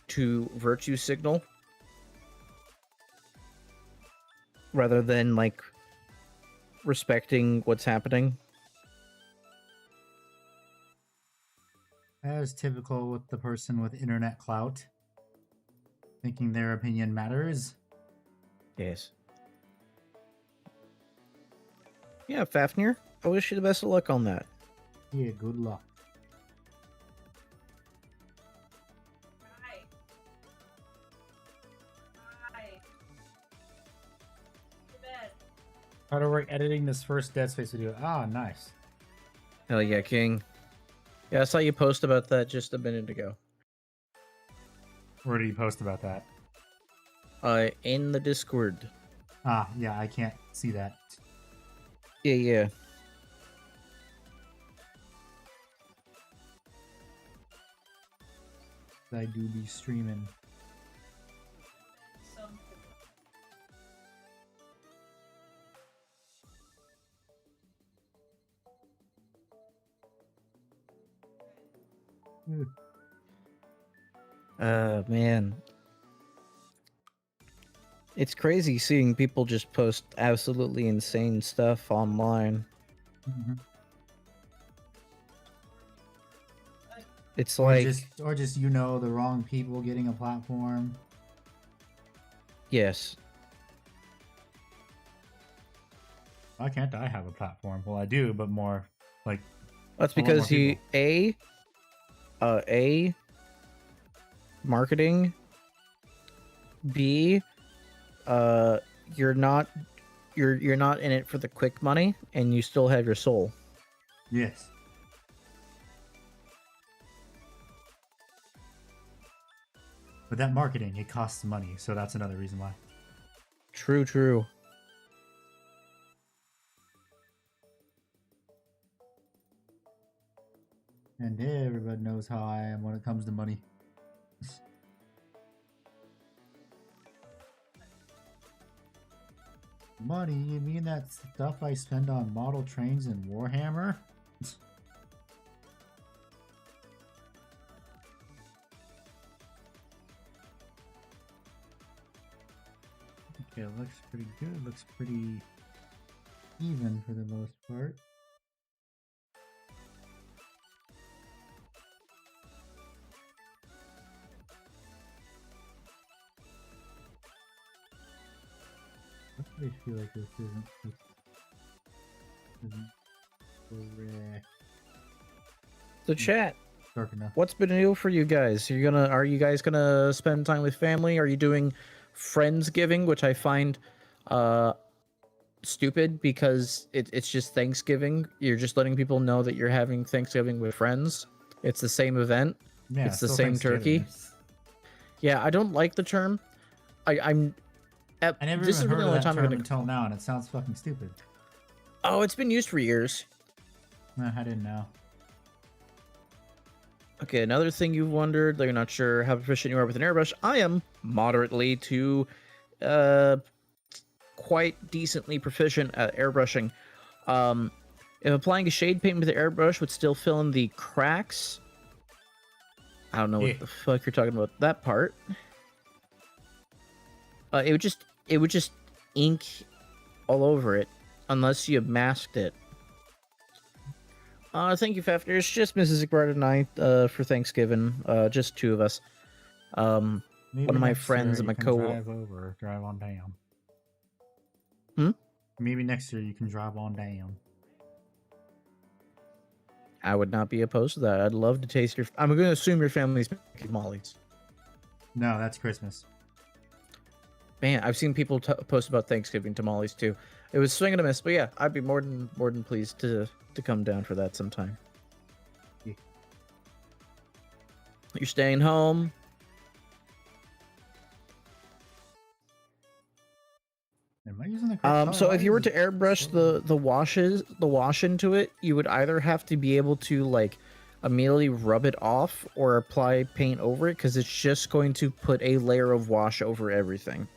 virtue signal. Rather than, like, respecting what's happening. As typical with the person with internet clout, thinking their opinion matters. Yes. Yeah, Fafnir, I wish you the best of luck on that. Yeah, good luck. Hi. Hi. To bed. How to work editing this first Dead Space video. Ah, nice. Hell yeah, King. Yeah, I saw you post about that just a minute ago. Where did you post about that? In the Discord. Ah, yeah, I can't see that. Yeah. I do be streaming. Something. Man. It's crazy seeing people just post absolutely insane stuff online. Mm-hmm. It's Or like, just you know the wrong people getting a platform. yes. Why can't I have a platform? Well, I do, but more like That's a lot more because you people. A marketing, B you're not in it for the quick money, and you still have your soul. Yes. But that marketing, it costs money, so that's another reason why. True. And everybody knows how I am when it comes to money. Money? You mean that stuff I spend on model trains in Warhammer? Okay, it looks pretty good. Looks pretty even for the most part. I feel like this isn't correct. So chat, Dark enough. what's been new for you guys? Are you guys gonna spend time with family? Are you doing Friendsgiving, which I find stupid because it's just Thanksgiving. You're just letting people know that you're having Thanksgiving with friends. It's the same event. Yeah, It's the still same turkey. Thanksgiving. Yeah, I don't like the term. I never this even is heard the of only that time I'm term gonna. until now, and it sounds fucking stupid. Oh, it's been used for years. I didn't know. Okay, another thing you've wondered, that you're not sure how proficient you are with an airbrush. I am moderately to quite decently proficient at airbrushing. If applying a shade paint with the airbrush would still fill in the cracks. I don't know Yeah. what the fuck you're talking about that part. it would just ink all over it unless you masked it. Thank you, Fafnir. It's just Mrs. Igbard and I for Thanksgiving. Just two of us. Maybe One of my next friends year and my you can drive on down. Maybe next year you can drive on down. I would not be opposed to that. I'd love to taste your. I'm going to assume your family's making tamales. No, that's Christmas. Man, I've seen people post about Thanksgiving tamales too. It was swing and a miss, but yeah, I'd be more than pleased to come down for that sometime. Yeah. You're staying home. Am I using the correct color? So Why if you were is to it airbrush so- the wash into it, you would either have to be able to like immediately rub it off or apply paint over it, because it's just going to put a layer of wash over everything.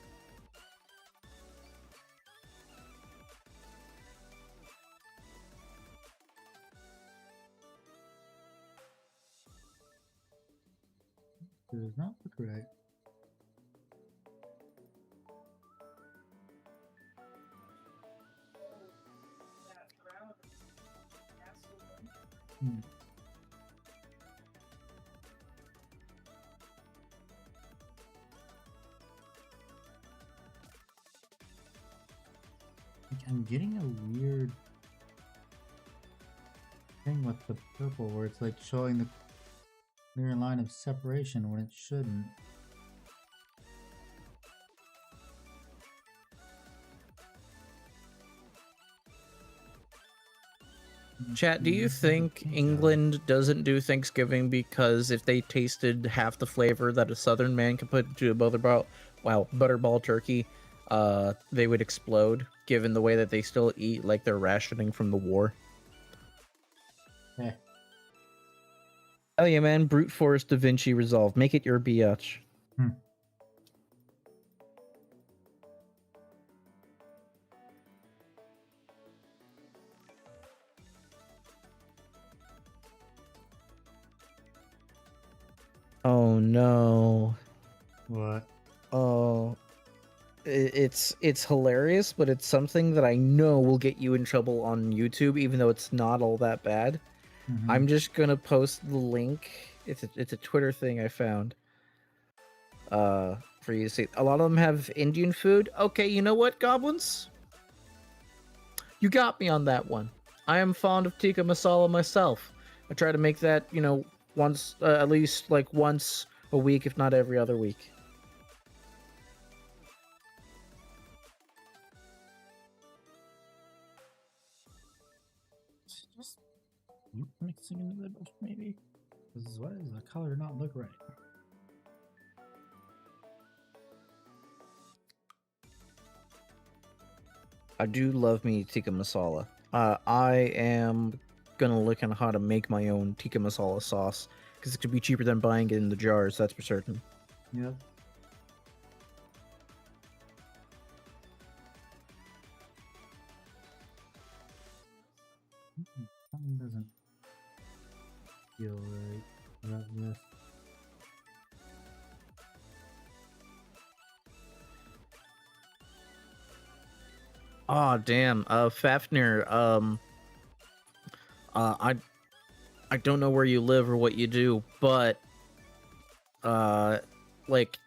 It does not look right. Hmm. Like, I'm getting a weird thing with the purple where it's like showing the clear line of separation when it shouldn't. Chat, do you This is a think pink eye. England doesn't do Thanksgiving because if they tasted half the flavor that a Southern man could put into a butterball turkey, they would explode, given the way that they still eat like they're rationing from the war? Eh. Oh yeah, man, brute force Da Vinci Resolve. Make it your biatch. Oh no. What? Oh. It's hilarious, but it's something that I know will get you in trouble on YouTube, even though it's not all that bad. Mhm. I'm just gonna post the link. It's a Twitter thing I found. For you to see. A lot of them have Indian food. Okay, you know what, goblins? You got me on that one. I am fond of tikka masala myself. I try to make that, once, at least like once a week, if not every other week. Just mixing in the middle, maybe. Why does the color not look right? I do love me tikka masala. I am gonna look into how to make my own tikka masala sauce, because it could be cheaper than buying it in the jars, that's for certain. Yep. Something doesn't feel right about this. Oh damn, Fafnir, I don't know where you live or what you do, but like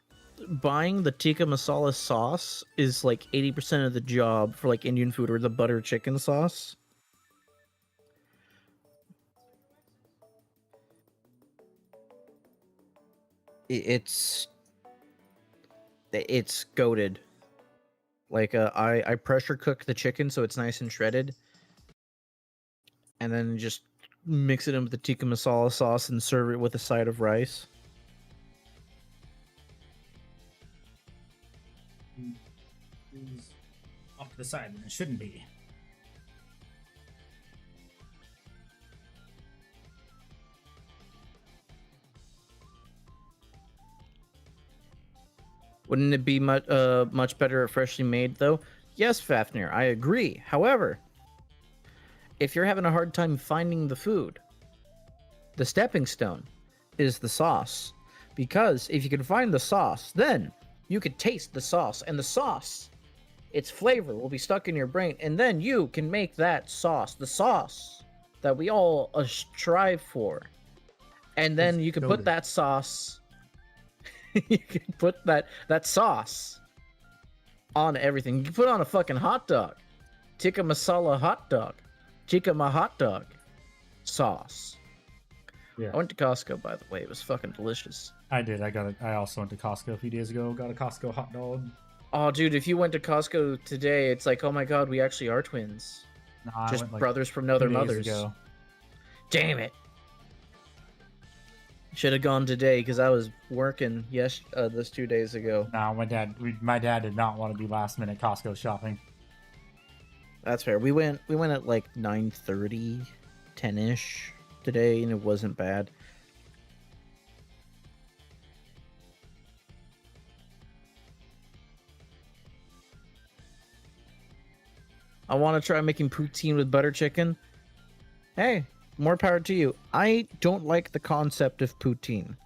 buying the tikka masala sauce is like 80% of the job for like Indian food, or the butter chicken sauce. It's goated. Like I pressure cook the chicken so it's nice and shredded, and then just mix it in with the tikka masala sauce and serve it with a side of rice. Is off to the side and it shouldn't be. Wouldn't it be much better if freshly made, though? Yes, Fafnir, I agree. However, if you're having a hard time finding the food, the stepping stone is the sauce. Because if you can find the sauce, then you could taste the sauce, and the sauce, its flavor will be stuck in your brain, and then you can make that sauce, the sauce that we all strive for. And then It's you can goated. put that sauce, you can put that sauce on everything. You can put on a fucking hot dog. Tikka masala hot dog. Tikka ma hot dog sauce. Yeah, I went to Costco, by the way. It was fucking delicious. I did. I also went to Costco a few days ago. Got a Costco hot dog. Oh, dude, if you went to Costco today, it's like, oh my god, we actually are twins. No, I Just went, like, brothers from 2 other days mothers. ago. Damn it. Should have gone today because I was working this 2 days ago. No, my dad did not want to do last minute Costco shopping. That's fair. We went at like 9:30, 10-ish today, and it wasn't bad. I want to try making poutine with butter chicken. Hey, more power to you. I don't like the concept of poutine.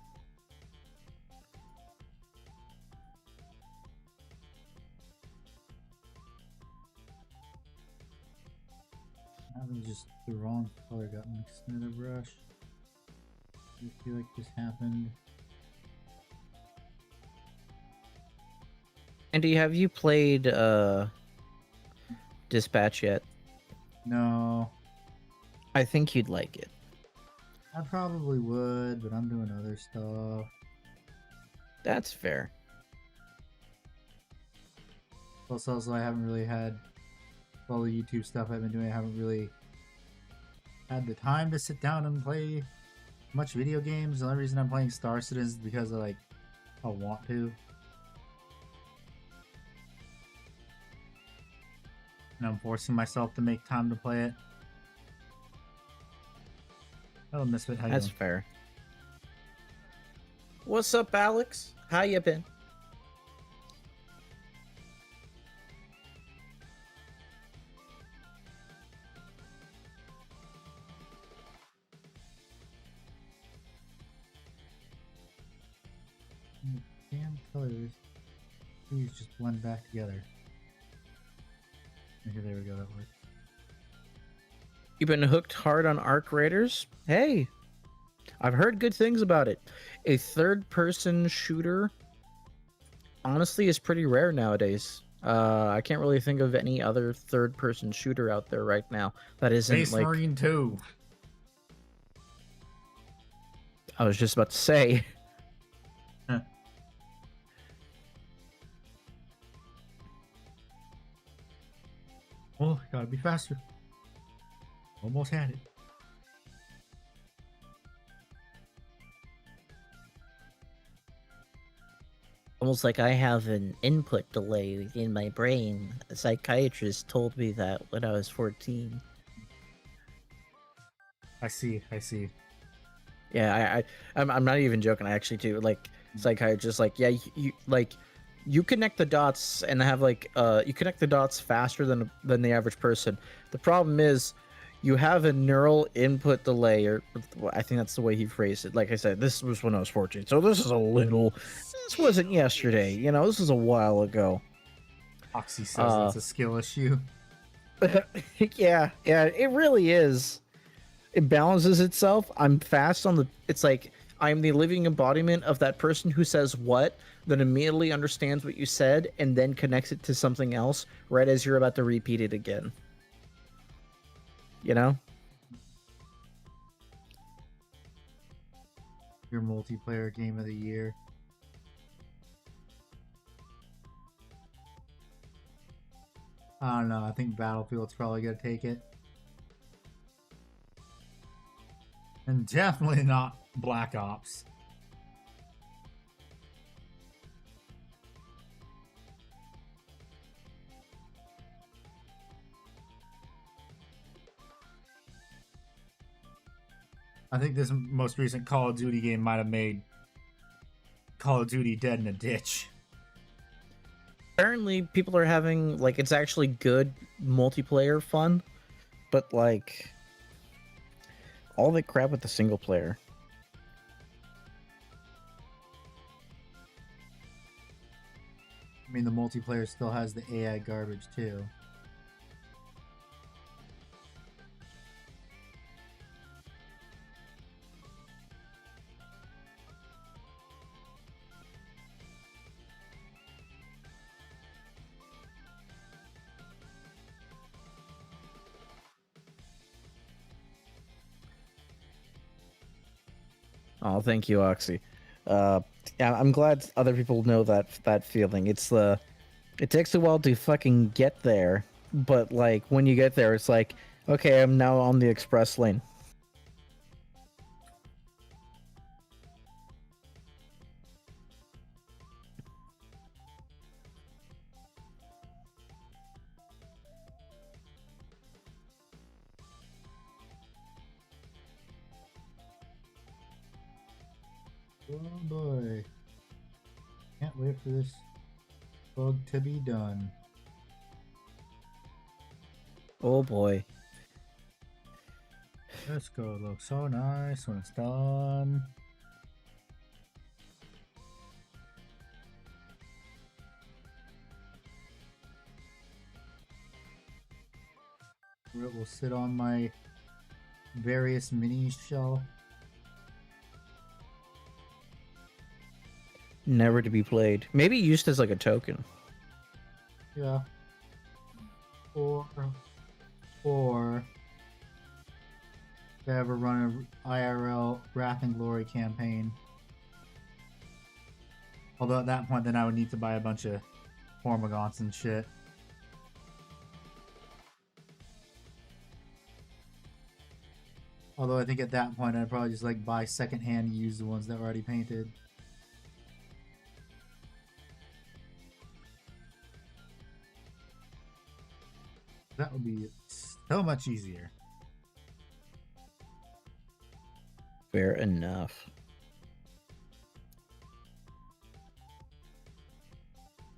That was just the wrong color got mixed in the brush. I feel like this happened. Andy, have you played Dispatch yet? No, I think you'd like it. I probably would, but I'm doing other stuff. That's fair. Plus, also, I haven't really had all the YouTube stuff I've been doing. I haven't really had the time to sit down and play much video games. The only reason I'm playing Star Citizen is because I want to. And I'm forcing myself to make time to play it. Hello, Misfit. How you That's doing? fair. What's up, Alex? How you been? Damn colors. These just blend back together. Okay, there we go. That worked. You've been hooked hard on Arc Raiders? Hey, I've heard good things about it. A third-person shooter, honestly, is pretty rare nowadays. I can't really think of any other third-person shooter out there right now that isn't Space like. Marine 2. I was just about to say. Oh, gotta be faster. Almost had it. Almost like I have an input delay in my brain. A psychiatrist told me that when I was 14. I see. Yeah, I'm not even joking. I actually do. Like, psychiatrists, like, yeah, you connect the dots and have you connect the dots faster than the average person. The problem is you have a neural input delay, or I think that's the way he phrased it. Like I said, this was when I was 14, so this wasn't yesterday. This was a while ago. Oxy says that's a skill issue. yeah, it really is. It balances itself. I'm fast on the. It's like I'm the living embodiment of that person who says what, then immediately understands what you said, and then connects it to something else right as you're about to repeat it again. Your multiplayer game of the year. I don't know. I think Battlefield's probably gonna take it. And definitely not Black Ops. I think this most recent Call of Duty game might have made Call of Duty dead in a ditch. Apparently, people are having it's actually good multiplayer fun, but all the crap with the single player. I mean, the multiplayer still has the AI garbage too. Oh, thank you, Oxy. Yeah, I'm glad other people know that feeling. It takes a while to fucking get there, but like when you get there, it's like, okay, I'm now on the express lane. Oh boy. Can't wait for this bug to be done. Oh boy. Let's go. It looks so nice when it's done. It will sit on my various mini shelf. Never to be played. Maybe used as like a token. Yeah. Or to ever run an IRL Wrath and Glory campaign. Although at that point, then I would need to buy a bunch of Formagants and shit. Although I think at that point, I'd probably just like buy secondhand used ones that were already painted. That would be so much easier. Fair enough.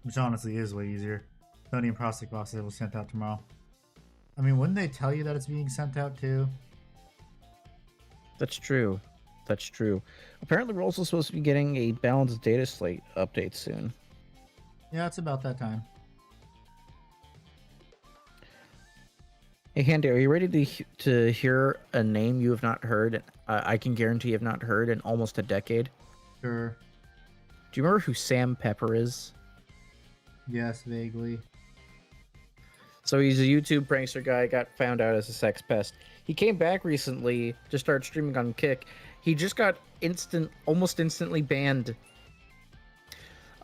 Which honestly is way easier. Sony and Prospect Box was sent out tomorrow. I mean, wouldn't they tell you that it's being sent out too? That's true. That's true. Apparently, we're also supposed to be getting a balanced data slate update soon. Yeah, it's about that time. Hey, Handy, are you ready to hear a name you have not heard? I can guarantee you have not heard in almost a decade. Sure. Do you remember who Sam Pepper is? Yes, vaguely. So he's a YouTube prankster guy, got found out as a sex pest. He came back recently to start streaming on Kick. He just got almost instantly banned.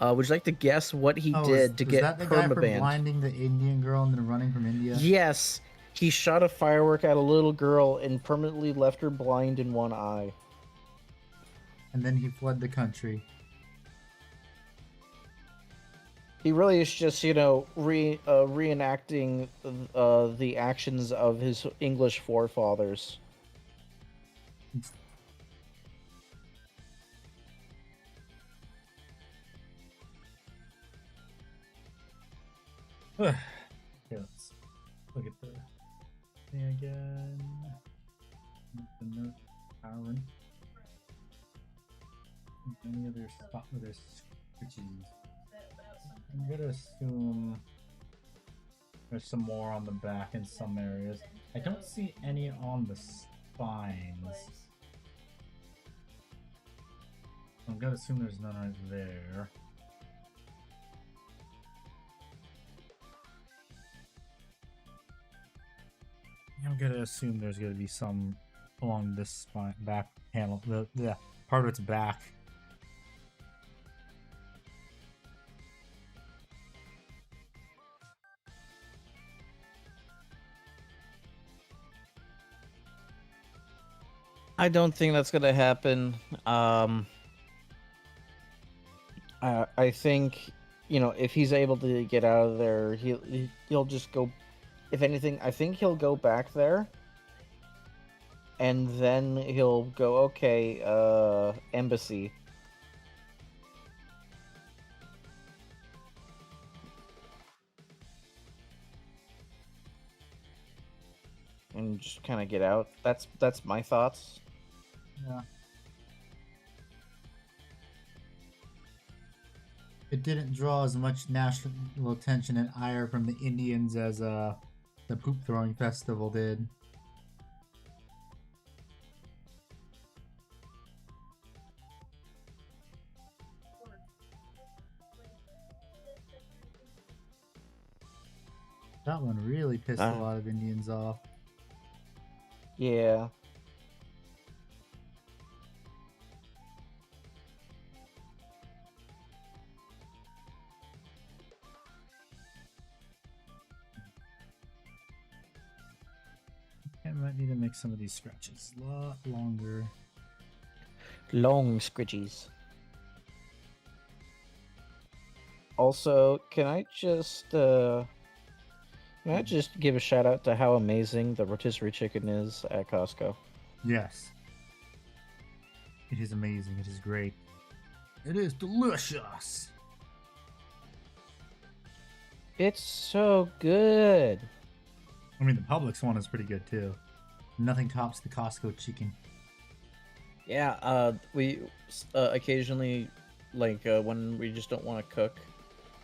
Would you like to guess what he did to get that the guy for permabanned? blinding the Indian girl and then running from India? Yes, he shot a firework at a little girl and permanently left her blind in one eye. And then he fled the country. He really is just, you know, reenacting the actions of his English forefathers. Okay, let's look at the thing again. The Neurotyrant. Any other spot where there's scritches? I'm gonna assume there's some more on the back in some areas. I don't see any on the spines. I'm gonna assume there's none right there. I'm gonna assume there's gonna be some along this spine, back panel, the part of its back. I don't think that's gonna happen. I think, you know, if he's able to get out of there, he'll just go. If anything, I think he'll go back there, and then he'll go, okay, embassy. And just kind of get out. That's my thoughts. Yeah. It didn't draw as much national attention and ire from the Indians as the poop throwing festival did. That one really pissed a lot of Indians off. Yeah. I might need to make some of these scratches a lot longer. Long scritchies. Also, can I just give a shout out to how amazing the rotisserie chicken is at Costco? Yes. It is amazing. It is great. It is delicious. It's so good. I mean, the Publix one is pretty good too. Nothing tops the Costco chicken. Yeah, we occasionally, like, when we just don't want to cook,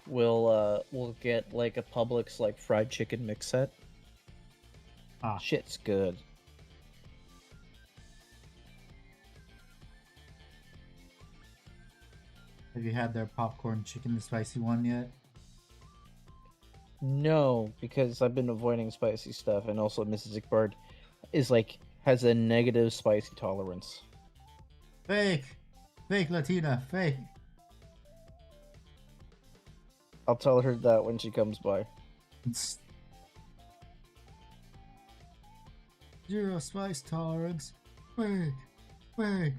we'll get like a Publix like fried chicken mix set. Ah. Shit's good. Have you had their popcorn chicken, the spicy one yet? No, because I've been avoiding spicy stuff, and also Mrs. Ickbard is like has a negative spicy tolerance. Fake! Fake Latina, fake! I'll tell her that when she comes by. It's... Zero spice tolerance. Fake! Fake!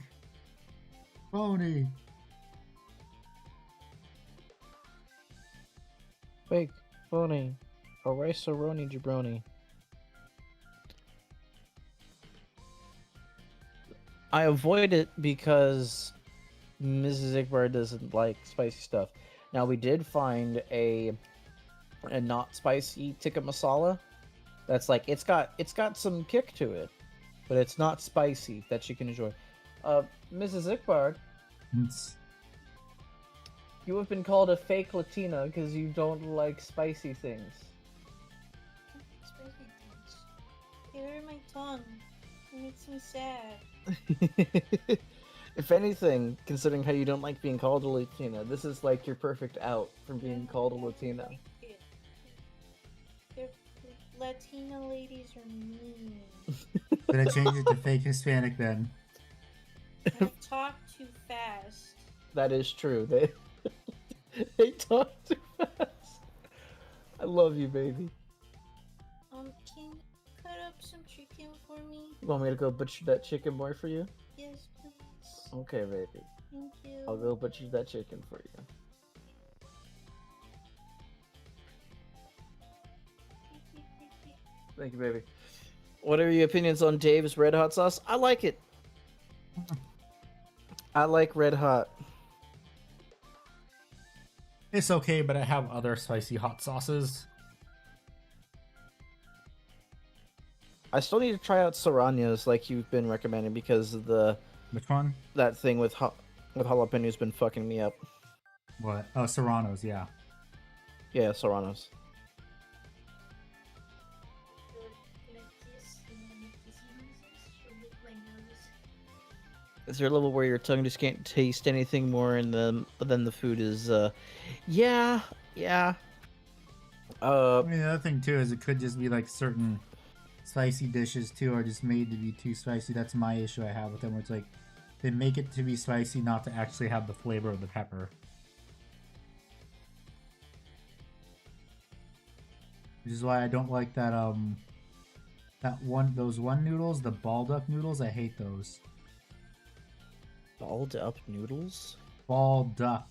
Phony! Fake, phony, rice-a-roni jabroni. I avoid it because Mrs. Ickbard doesn't like spicy stuff. Now we did find a not spicy tikka masala. That's like it's got some kick to it, but it's not spicy that she can enjoy. Mrs. Ickbard, It's... you have been called a fake Latina because you don't like spicy things. Spicy things. They hurt my tongue. It makes me sad. If anything, considering how you don't like being called a Latina, this is like your perfect out from being called a Latina. The Latina ladies are mean. Gonna change it to fake Hispanic then. I talk too fast. That is true. They talk too fast. I love you, baby. Can you cut up some chicken for me? You want me to go butcher that chicken boy for you? Yes, please. Okay, baby. Thank you. I'll go butcher that chicken for you. Thank you, baby. What are your opinions on Dave's Red Hot sauce? I like it. I like Red Hot. It's okay, but I have other spicy hot sauces. I still need to try out Serrano's like you've been recommending because of the Which one? that thing with jalapenos been fucking me up. What? Oh, Serrano's, yeah. Yeah, Serrano's. Is there a level where your tongue just can't taste anything more and then the food is yeah. I mean, the other thing too is it could just be like certain spicy dishes too are just made to be too spicy. That's my issue I have with them, where it's like they make it to be spicy, not to actually have the flavor of the pepper. Which is why I don't like that those one noodles, the ball duck noodles. I hate those. Balled up noodles? Ball duck.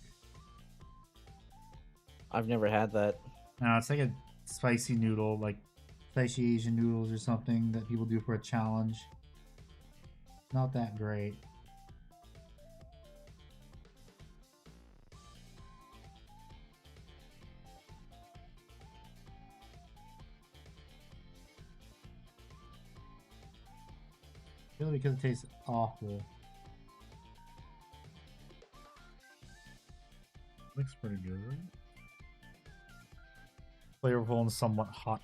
I've never had that. No, it's like a spicy noodle, like spicy Asian noodles or something that people do for a challenge. Not that great. Really, because it tastes awful. Looks pretty good. Flavorful and somewhat hot.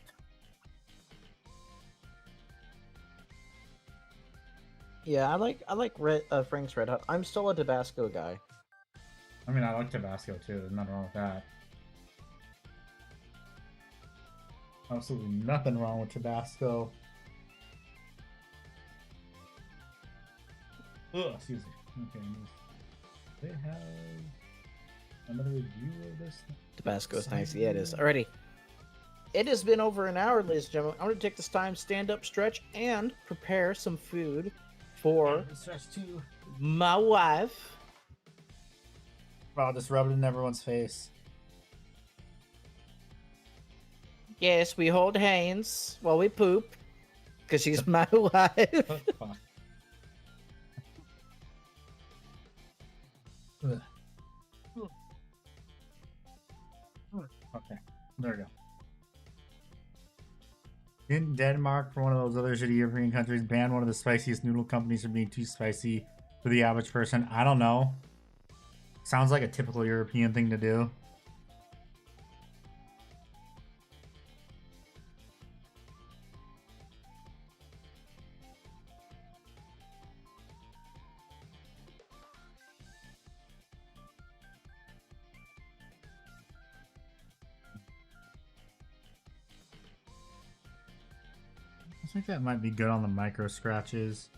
Yeah, I like red Frank's Red Hot. I'm still a Tabasco guy. I mean, I like Tabasco too. There's nothing wrong with that. Absolutely nothing wrong with Tabasco. Ugh, excuse me. Okay, they have another review of this. Tabasco's nice. Yeah, it is. Alrighty. It has been over an hour, ladies and gentlemen. I'm going to take this time, stand up, stretch, and prepare some food for Stretch too. my wife. Wow, just rub it in everyone's face. Yes, we hold hands while we poop, because she's my wife. Okay, there we go. Didn't Denmark, for one of those other shitty European countries, ban one of the spiciest noodle companies for being too spicy for the average person? I don't know. Sounds like a typical European thing to do. I think that might be good on the micro scratches.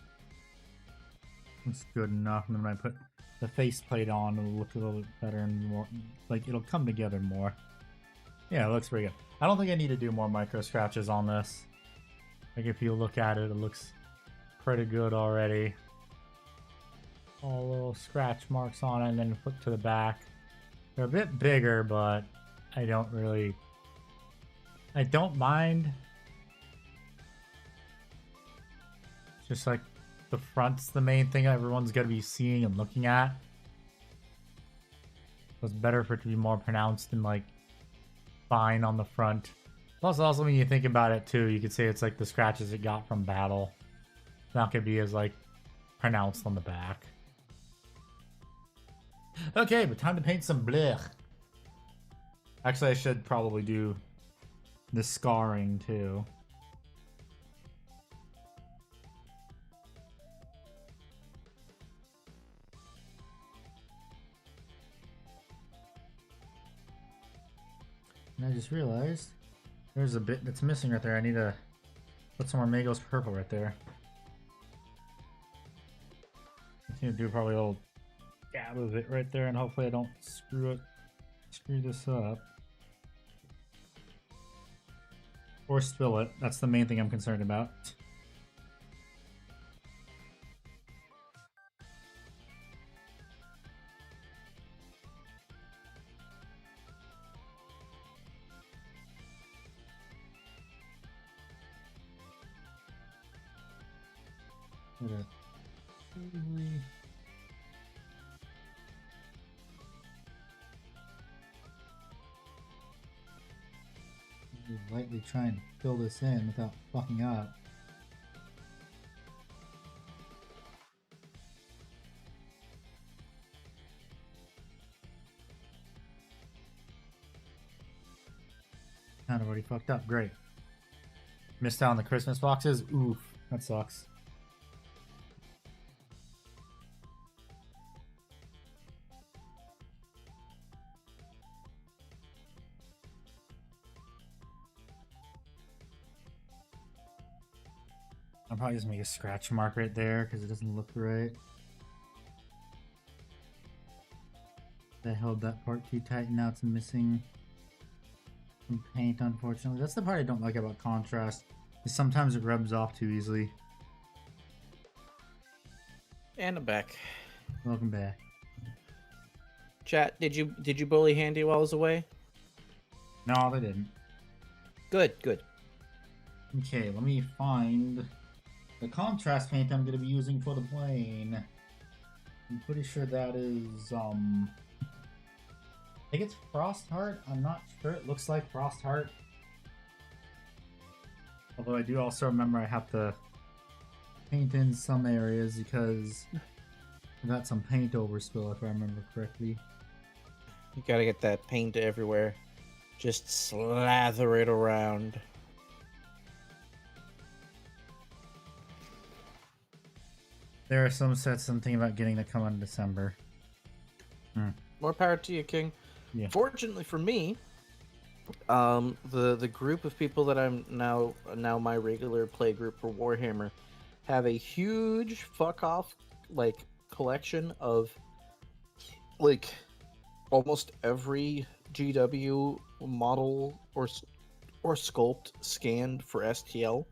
It's good enough, and then when I put the faceplate on, it'll look a little bit better and more, like, it'll come together more. Yeah, it looks pretty good. I don't think I need to do more micro scratches on this. Like, if you look at it, it looks pretty good already. All little scratch marks on it, and then flip to the back. They're a bit bigger, but I don't mind. Just like the front's the main thing everyone's going to be seeing and looking at. So it's better for it to be more pronounced and like fine on the front. Plus, also when you think about it too, you could say it's like the scratches it got from battle. It's not going to be as like pronounced on the back. Okay, but time to paint some blech. Actually, I should probably do the scarring too. And I just realized there's a bit that's missing right there. I need to put some more Magos purple right there. I need to do probably a little dab of it right there, and hopefully I don't screw this up. Or spill it. That's the main thing I'm concerned about. Lightly try and fill this in without fucking up. I've already fucked up. Great. Missed out on the Christmas boxes. Oof, that sucks. I'll probably just make a scratch mark right there because it doesn't look right. I held that part too tight and now it's missing some paint, unfortunately. That's the part I don't like about contrast, is sometimes it rubs off too easily. And I'm back. Welcome back. Chat, did you bully Handy while I was away? No, they didn't. Good, good. Okay, let me find the contrast paint I'm going to be using for the plane. I'm pretty sure that is, I think it's Frost Heart. I'm not sure. It looks like Frost Heart. Although I do also remember I have to paint in some areas because I got some paint overspill, if I remember correctly. You gotta get that paint everywhere. Just slather it around. There are some sets I'm thinking about getting that come out in December. More power to you, King. Yeah. Fortunately for me, the group of people that I'm now my regular play group for Warhammer have a huge fuck off like collection of like almost every GW model or sculpt scanned for STL.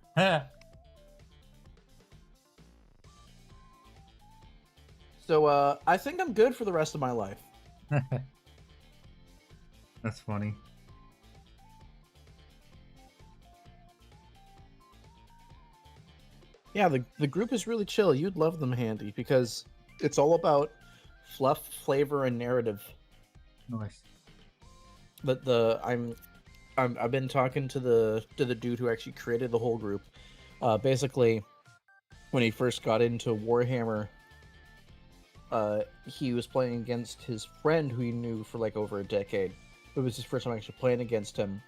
So I think I'm good for the rest of my life. That's funny. Yeah, the group is really chill. You'd love them, Handy, because it's all about fluff, flavor, and narrative. Nice. But I've been talking to the dude who actually created the whole group. Basically, when he first got into Warhammer, he was playing against his friend who he knew for like over a decade. It was his first time actually playing against him,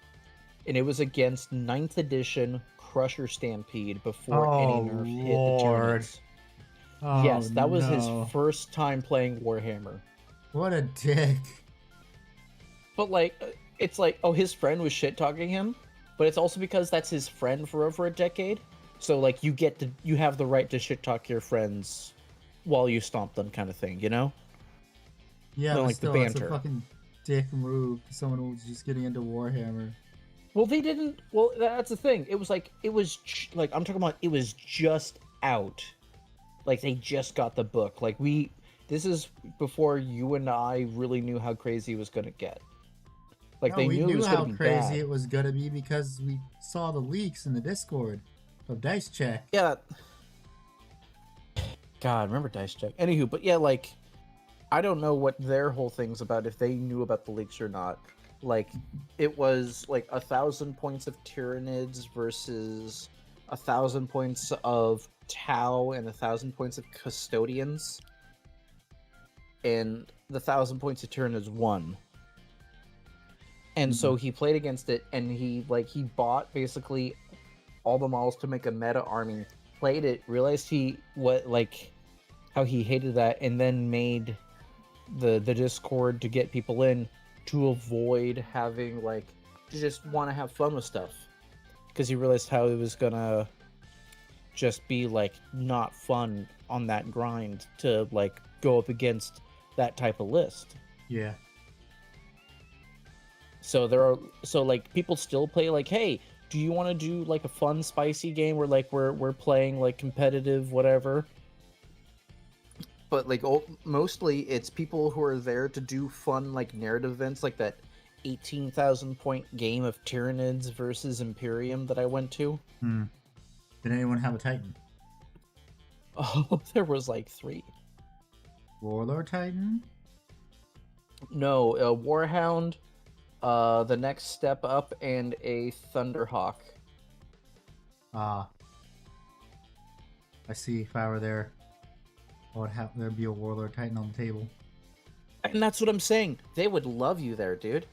and it was against 9th edition Crusher Stampede before any nerf hit the Tyranids. Oh, Yes, that was his no. first time playing Warhammer. What a dick. But like, it's like, oh, his friend was shit talking him, but it's also because that's his friend for over a decade. So like, you have the right to shit talk your friends while you stomp them, kind of thing, you know? Yeah, Not but like the still, it's a banter. fucking dick move. Someone who's just getting into Warhammer. Well, they didn't. Well, that's the thing. It was like I'm talking about. It was just out. Like they just got the book. Like this is before you and I really knew how crazy it was gonna get. Like No, they we knew it knew was how gonna be crazy bad. it was gonna be because we saw the leaks in the Discord of Dice Check. Yeah. God, remember Dice Check. Anywho, but yeah, like I don't know what their whole thing's about, if they knew about the leaks or not. Like it was like 1,000 points of Tyranids versus 1,000 points of Tau and 1,000 points of Custodians, and the 1,000 points of Tyranids won. And so he played against it, and he bought basically all the models to make a meta army. Played it, realized how he hated that, and then made the Discord to get people in to avoid having to just want to have fun with stuff, because he realized how it was gonna just be not fun on that grind to go up against that type of list. Yeah. So people still play hey, do you want to do a fun spicy game where we're playing competitive whatever? But mostly it's people who are there to do fun narrative events, like that 18,000 point game of Tyranids versus Imperium that I went to. Did anyone have a Titan? Oh, there was 3. Warlord Titan? No, a Warhound, the next step up, and a Thunderhawk. Ah. I see. If I were there, there'd be a Warlord Titan on the table. And that's what I'm saying. They would love you there, dude.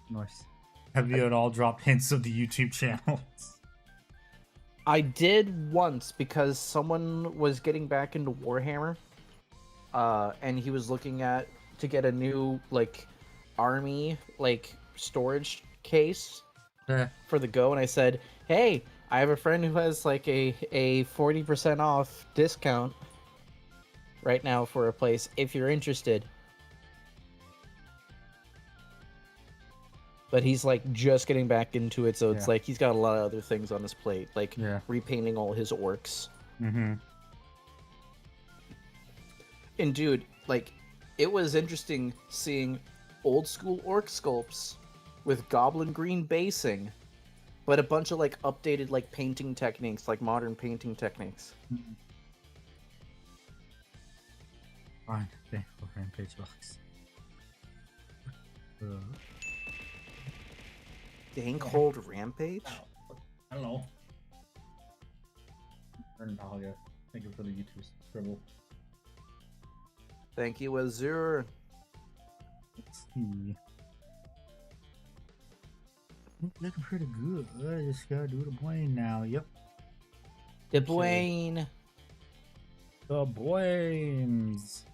Nice. Have you at all dropped hints of the YouTube channels? I did once, because someone was getting back into Warhammer, and he was looking to get a new army storage case for the Go, and I said, hey, I have a friend who has a 40% off discount right now for a place if you're interested. But he's just getting back into it, so it's he's got a lot of other things on his plate, repainting all his orcs. Mm-hmm. And dude, it was interesting seeing old school orc sculpts with goblin green basing, but a bunch of updated painting techniques, modern painting techniques. Mm-hmm. Fine. Okay. Rampage box. Dang cold rampage? I don't know. Thank you for the YouTube scribble. Thank you, Azure. Let's see. Looking pretty good. I just gotta do the plane now. Yep. De Blayne. The Blames.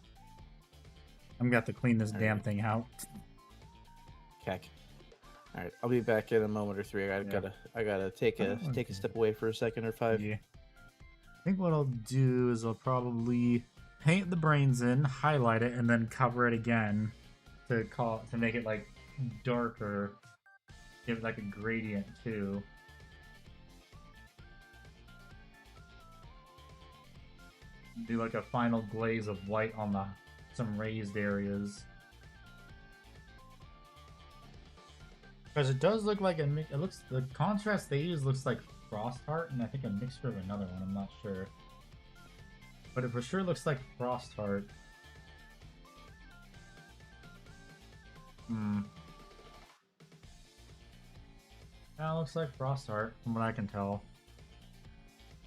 I'm gonna have to clean this damn thing out. Heck. All right, I'll be back in a moment or three. I gotta take a step away for a second or 5. Yeah. I think what I'll do is I'll probably paint the brains in, highlight it, and then cover it again to make it like darker. Give it like a gradient too. Do like a final glaze of white on some raised areas. Because it does look like the contrast they use looks like Frostheart, and I think a mixture of another one, I'm not sure. But it for sure looks like Frostheart. Yeah, it looks like Frostheart, from what I can tell.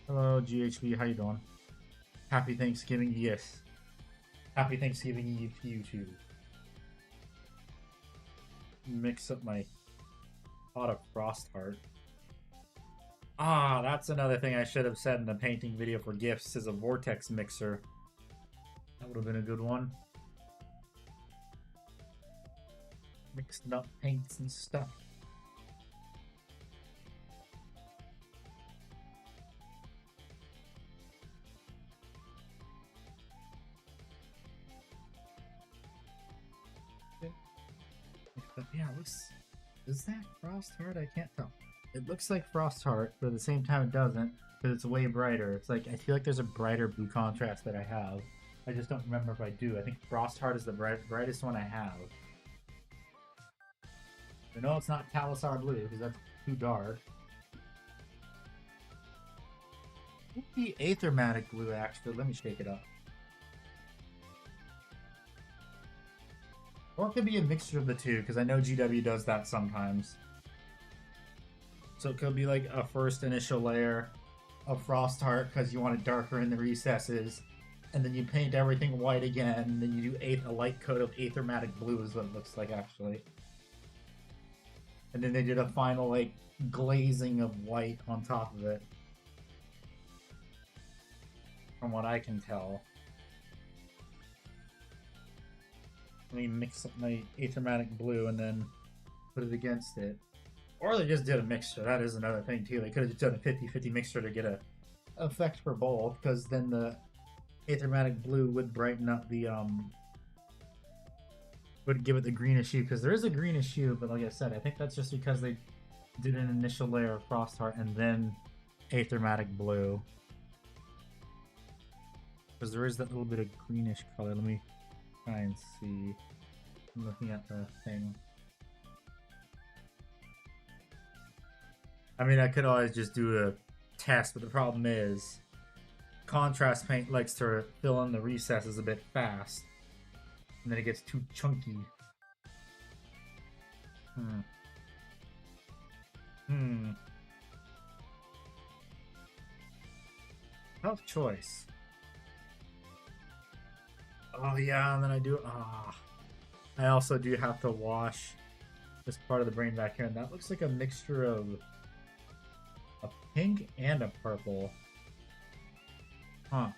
Hello, GHB, how you doing? Happy Thanksgiving, yes. Happy Thanksgiving Eve to you too. Mix up my pot of Frostheart. Ah, that's another thing I should have said in the painting video for gifts is a vortex mixer. That would have been a good one. Mixing up paints and stuff. But yeah, it looks... Is that Frostheart? I can't tell. It looks like Frostheart, but at the same time it doesn't, because it's way brighter. It's like, I feel like there's a brighter blue contrast that I have. I just don't remember if I do. I think Frostheart is the brightest one I have. I know it's not Talisar Blue, because that's too dark. It could be Aethermatic Blue, actually. Let me shake it up. Or it could be a mixture of the two, because I know GW does that sometimes. So it could be like a first initial layer of Frostheart, because you want it darker in the recesses, and then you paint everything white again, and then you do a light coat of Aethermatic Blue is what it looks like, actually. And then they did a final, like, glazing of white on top of it. From what I can tell. Let me mix up my Aethermatic Blue and then put it against it. Or they just did a mixture. That is another thing, too. They could have just done a 50-50 mixture to get a effect for both, because then the Aethermatic Blue would brighten up the, would give it the greenish hue, because there is a greenish hue, but like I said, I think that's just because they did an initial layer of Frostheart and then Aethermatic Blue. Because there is that little bit of greenish color. Let me try and see. I'm looking at the thing. I mean, I could always just do a test, but the problem is contrast paint likes to fill in the recesses a bit fast. And then it gets too chunky. Tough choice. Oh yeah, and then I do... I also do have to wash this part of the brain back here, and that looks like a mixture of a pink and a purple. Huh.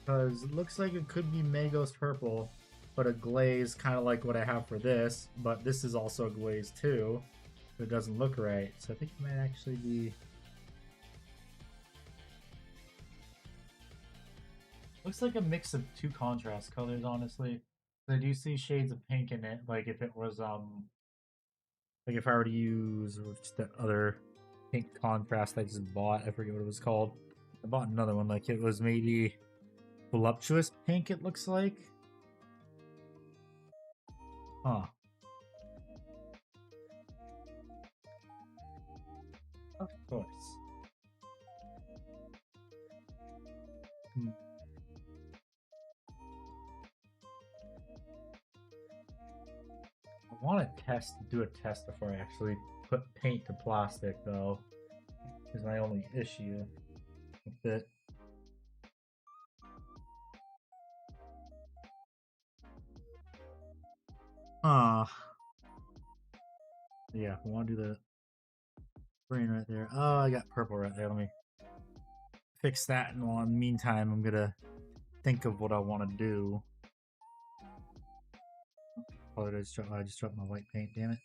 Because it looks like it could be Magos purple, but a glaze kind of like what I have for this, but this is also a glaze too, but it doesn't look right. So I think it might actually be... Looks like a mix of two contrast colors, honestly. I do see shades of pink in it, like if it was, like if I were to use just that other pink contrast I just bought, I forget what it was called. I bought another one, like it was maybe voluptuous pink, it looks like. Huh. Of course. I want to do a test before I actually put paint to plastic, though. Is my only issue with it. Yeah, I want to do the green right there. Oh, I got purple right there. Let me fix that. And while in the meantime, I'm gonna think of what I want to do. Oh, I just dropped my white paint. Damn it.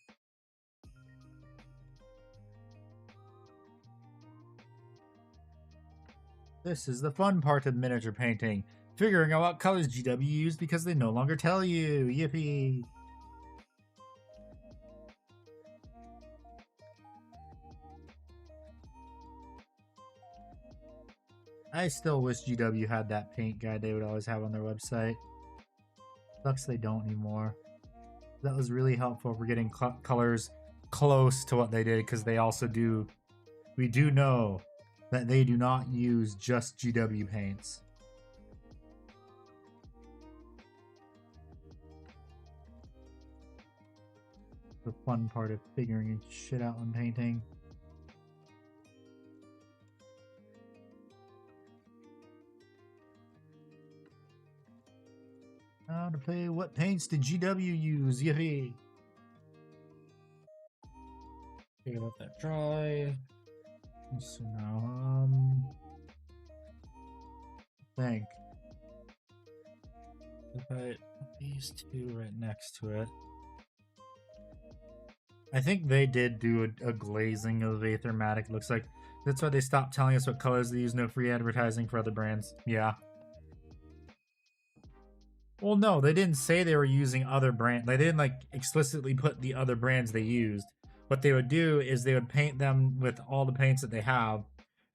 This is the fun part of miniature painting. Figuring out what colors GW used because they no longer tell you. Yippee! I still wish GW had that paint guide they would always have on their website. Sucks they don't anymore. That was really helpful for getting colors close to what they did, because they also do... We do know that they do not use just GW paints. The fun part of figuring shit out when painting. How to play. What paints did GW use? Yippee! Okay, let that dry. So now, I think if I put these two right next to it, I think they did do a glazing of Aethermatic. Looks like that's why they stopped telling us what colors they use. No free advertising for other brands. Yeah. Well, no, they didn't say they were using other brands. They didn't like explicitly put the other brands they used. What they would do is they would paint them with all the paints that they have,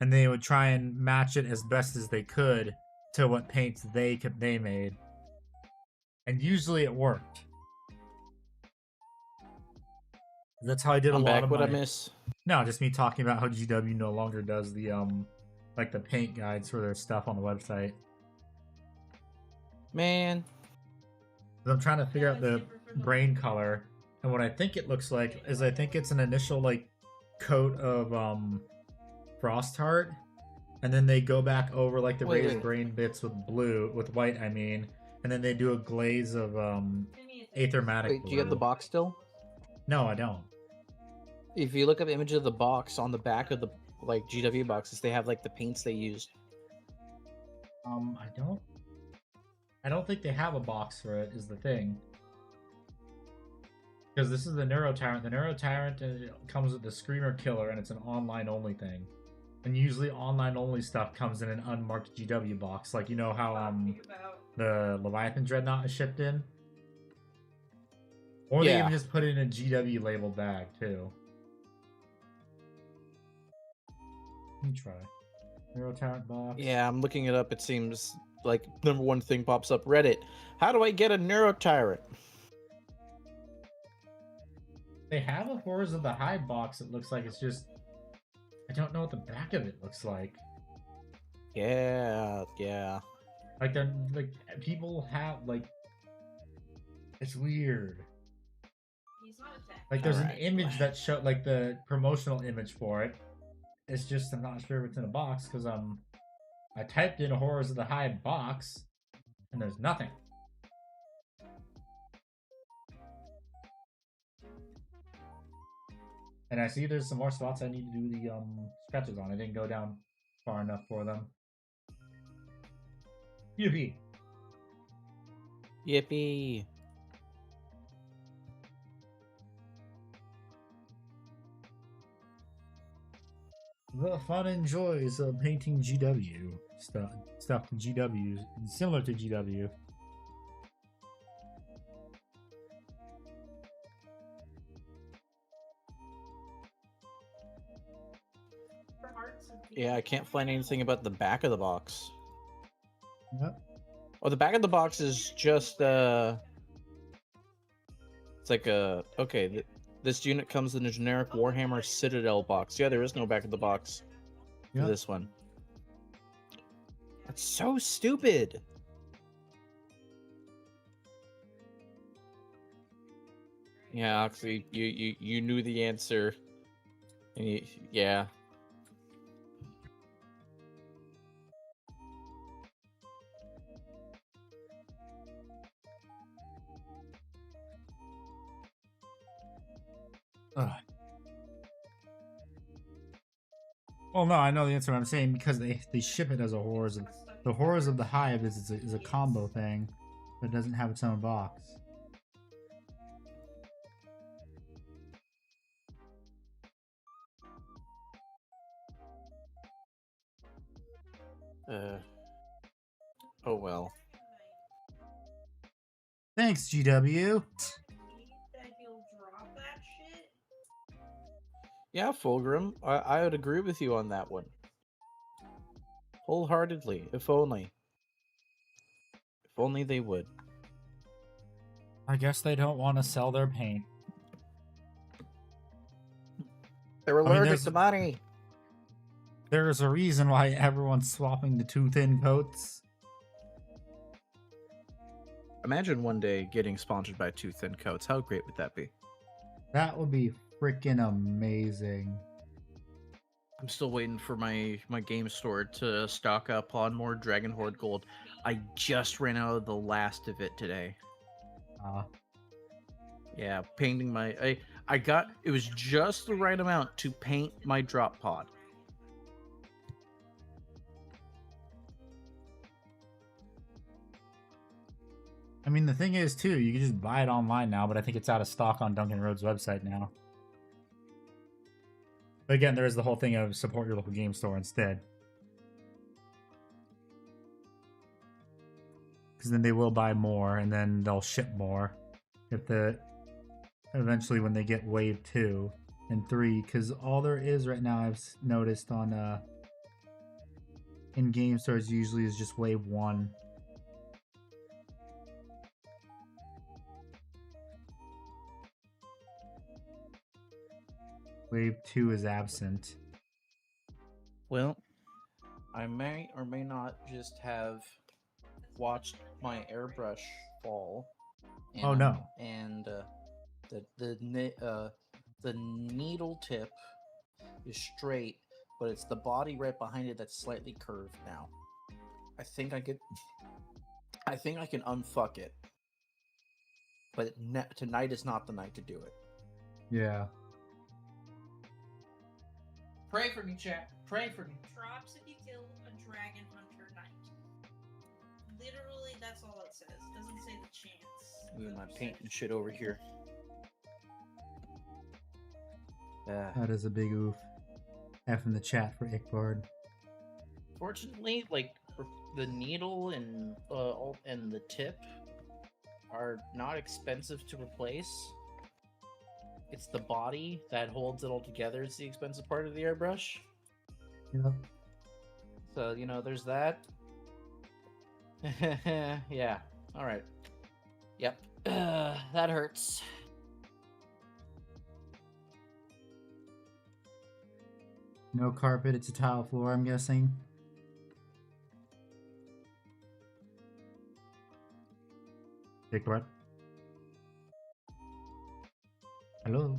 and they would try and match it as best as they could to what paints they made. And usually it worked. That's how I did a I'm lot back. of What I my... miss? No, just me talking about how GW no longer does the like the paint guides for their stuff on the website. Man. I'm trying to figure Yeah, out it's the different for the- brain color, and what I think it looks like is I think it's an initial like coat of frost heart, and then they go back over like the raised brain bits with white, I mean, and then they do a glaze of Aethermatic Wait, blue. do you have the box still? No, I don't. If you look up the image of the box on the back of the like GW boxes, they have like the paints they used. I don't think they have a box for it, is the thing. Because this is the Neurotyrant. The Neurotyrant comes with the Screamer Killer, and it's an online-only thing. And usually online-only stuff comes in an unmarked GW box. Like, you know how the Leviathan Dreadnought is shipped in? Or they even just put it in a GW labeled bag, too. Let me try. Neurotyrant box. Yeah, I'm looking it up. It seems like #1 thing pops up. Reddit. How do I get a Neurotyrant? They have a Horrors of the Hive box. It looks like it's just... I don't know what the back of it looks like. Yeah. Like, people have, like... It's weird. Like, there's an image that showed, like, the promotional image for it. It's just, I'm not sure if it's in a box, because, I typed in Horrors of the Hive box, and there's nothing. And I see there's some more spots I need to do the, sketches on. I didn't go down far enough for them. Yippee! Yippee. The fun and joys of painting GW stuff to GW, similar to GW. Yeah, I can't find anything about the back of the box. Yep. Oh, the back of the box is just it's like a this unit comes in a generic Warhammer Citadel box. Yeah, there is no back of the box for this one. That's so stupid. Yeah, actually, you knew the answer. And yeah. Ugh. Well, no, I know the answer. I'm saying because they ship it as a Horrors of the Horrors of the Hive is a combo thing, but it doesn't have its own box. Oh well. Thanks, GW. That he'll drop that shit. Yeah, Fulgrim, I would agree with you on that one. Wholeheartedly, if only. If only they would. I guess they don't want to sell their paint. They're mean, allergic there's- to money. There's a reason why everyone's swapping the too thin coats. Imagine one day getting sponsored by Two Thin Coats. How great would that be? That would be freaking amazing. I'm still waiting for my game store to stock up on more Dragon Horde gold. I just ran out of the last of it today. Yeah, painting my I got it was just the right amount to paint my drop pod. I mean, the thing is, too, you can just buy it online now, but I think it's out of stock on Duncan Road's website now. But again, there is the whole thing of support your local game store instead. Because then they will buy more, and then they'll ship more. Eventually when they get wave 2 and 3, because all there is right now, I've noticed on in game stores usually is just wave 1. Wave 2 is absent. Well, I may or may not just have watched my airbrush fall. Oh, no. And the needle tip is straight, but it's the body right behind it that's slightly curved now. I think I can unfuck it, but tonight is not the night to do it. Yeah. Pray for me, chat. Pray for me. Drops if you kill a dragon hunter knight. Literally, that's all it says. It doesn't say the chance. Move my paint and shit over here. That is a big oof. F in the chat for Ickbard. Fortunately, like the needle and the tip are not expensive to replace. It's the body that holds it all together is the expensive part of the airbrush. Yep. So, there's that. Yeah. All right. Yep. That hurts. No carpet, it's a tile floor, I'm guessing. Ickbard? Hello?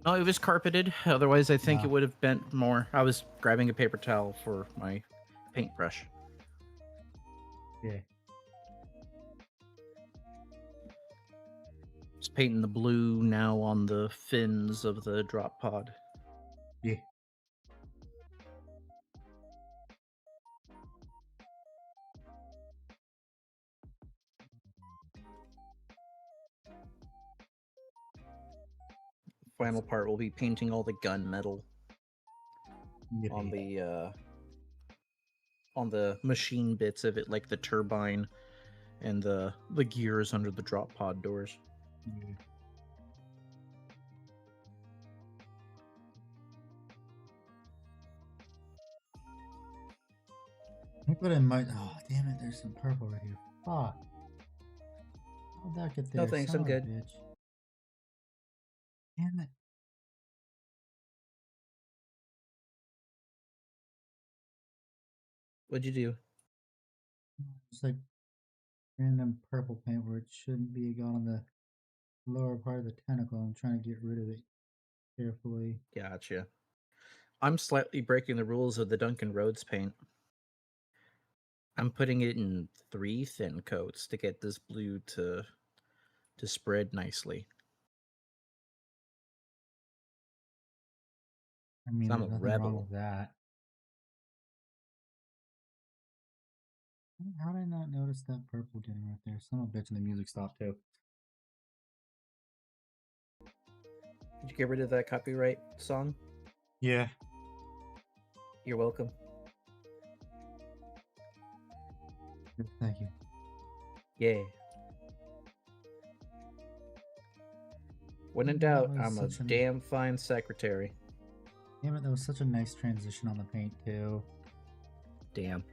Oh, it was carpeted. Otherwise, I think Ah. it would have bent more. I was grabbing a paper towel for my paintbrush. Yeah. Just painting the blue now on the fins of the drop pod. Yeah. Final part will be painting all the gun metal on Yippee. the machine bits of it, like the turbine and the gears under the drop pod doors. Yeah. I think what I might. Oh, damn it! There's some purple right here. Fuck. How'd that get there? No thanks, Son I'm of a good. Bitch. Damn it. What'd you do? It's like random purple paint where it shouldn't be gone on the lower part of the tentacle. I'm trying to get rid of it carefully. Gotcha. I'm slightly breaking the rules of the Duncan Roads paint. I'm putting it in 3 thin coats to get this blue to spread nicely. I mean, I'm there's a nothing wrong rebel. with that. How did I not notice that purple getting right there? Son of a bitch, and the music stopped too. Did you get rid of that copyright song? Yeah. You're welcome. Thank you. Yeah. When in That doubt, was I'm a such a- damn fine secretary. Damn it, that was such a nice transition on the paint too. Damn.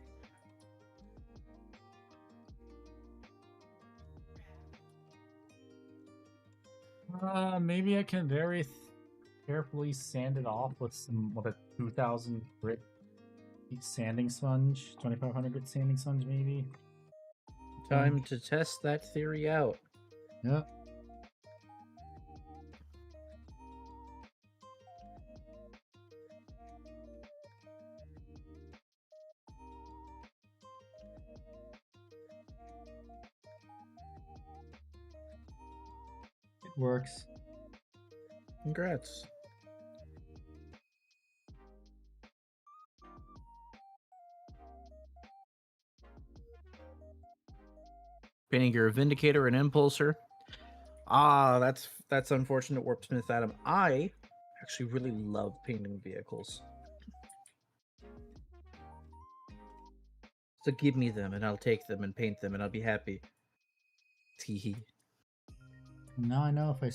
Maybe I can very carefully sand it off with a 2000 grit sanding sponge, 2500 grit sanding sponge maybe. Time to test that theory out. Yep. It works. Congrats. Painting your Vindicator and Impulsor. Ah, that's unfortunate, Warpsmith Adam. I actually really love painting vehicles. So give me them and I'll take them and paint them and I'll be happy. Teehee. Now I know if I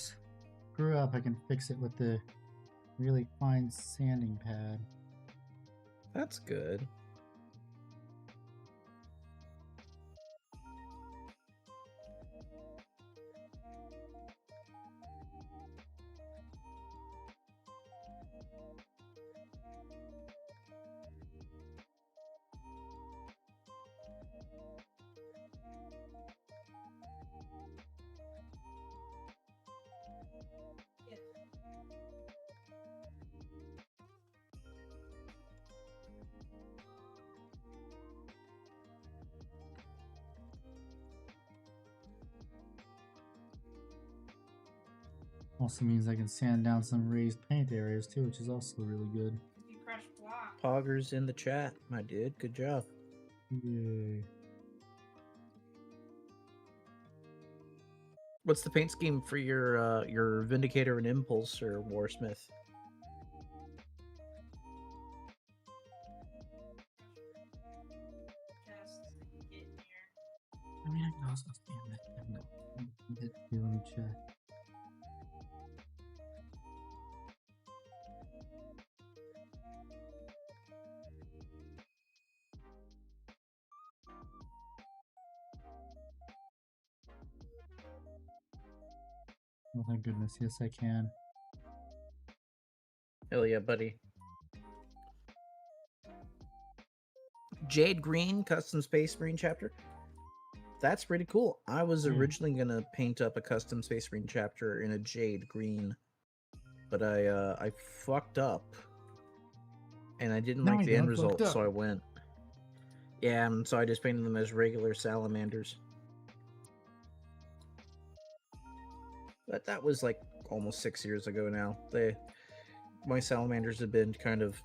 screw up, I can fix it with the really fine sanding pad. That's good. Yeah. Also means I can sand down some raised paint areas too, which is also really good. You crush block. Poggers in the chat, my dude. Good job. Yay. What's the paint scheme for your Vindicator and Impulsor, Warsmith? Just get here. I mean, I can also stand that. Let me check. Oh, thank goodness. Yes, I can. Hell yeah, buddy. Jade Green Custom Space Marine chapter. That's pretty cool. I was originally gonna paint up a custom Space Marine chapter in a Jade Green, but I fucked up, and I didn't No, like you the end done result, fucked up. so I went. Yeah, and so I just painted them as regular salamanders. But that was like almost 6 years ago now. My salamanders have been kind of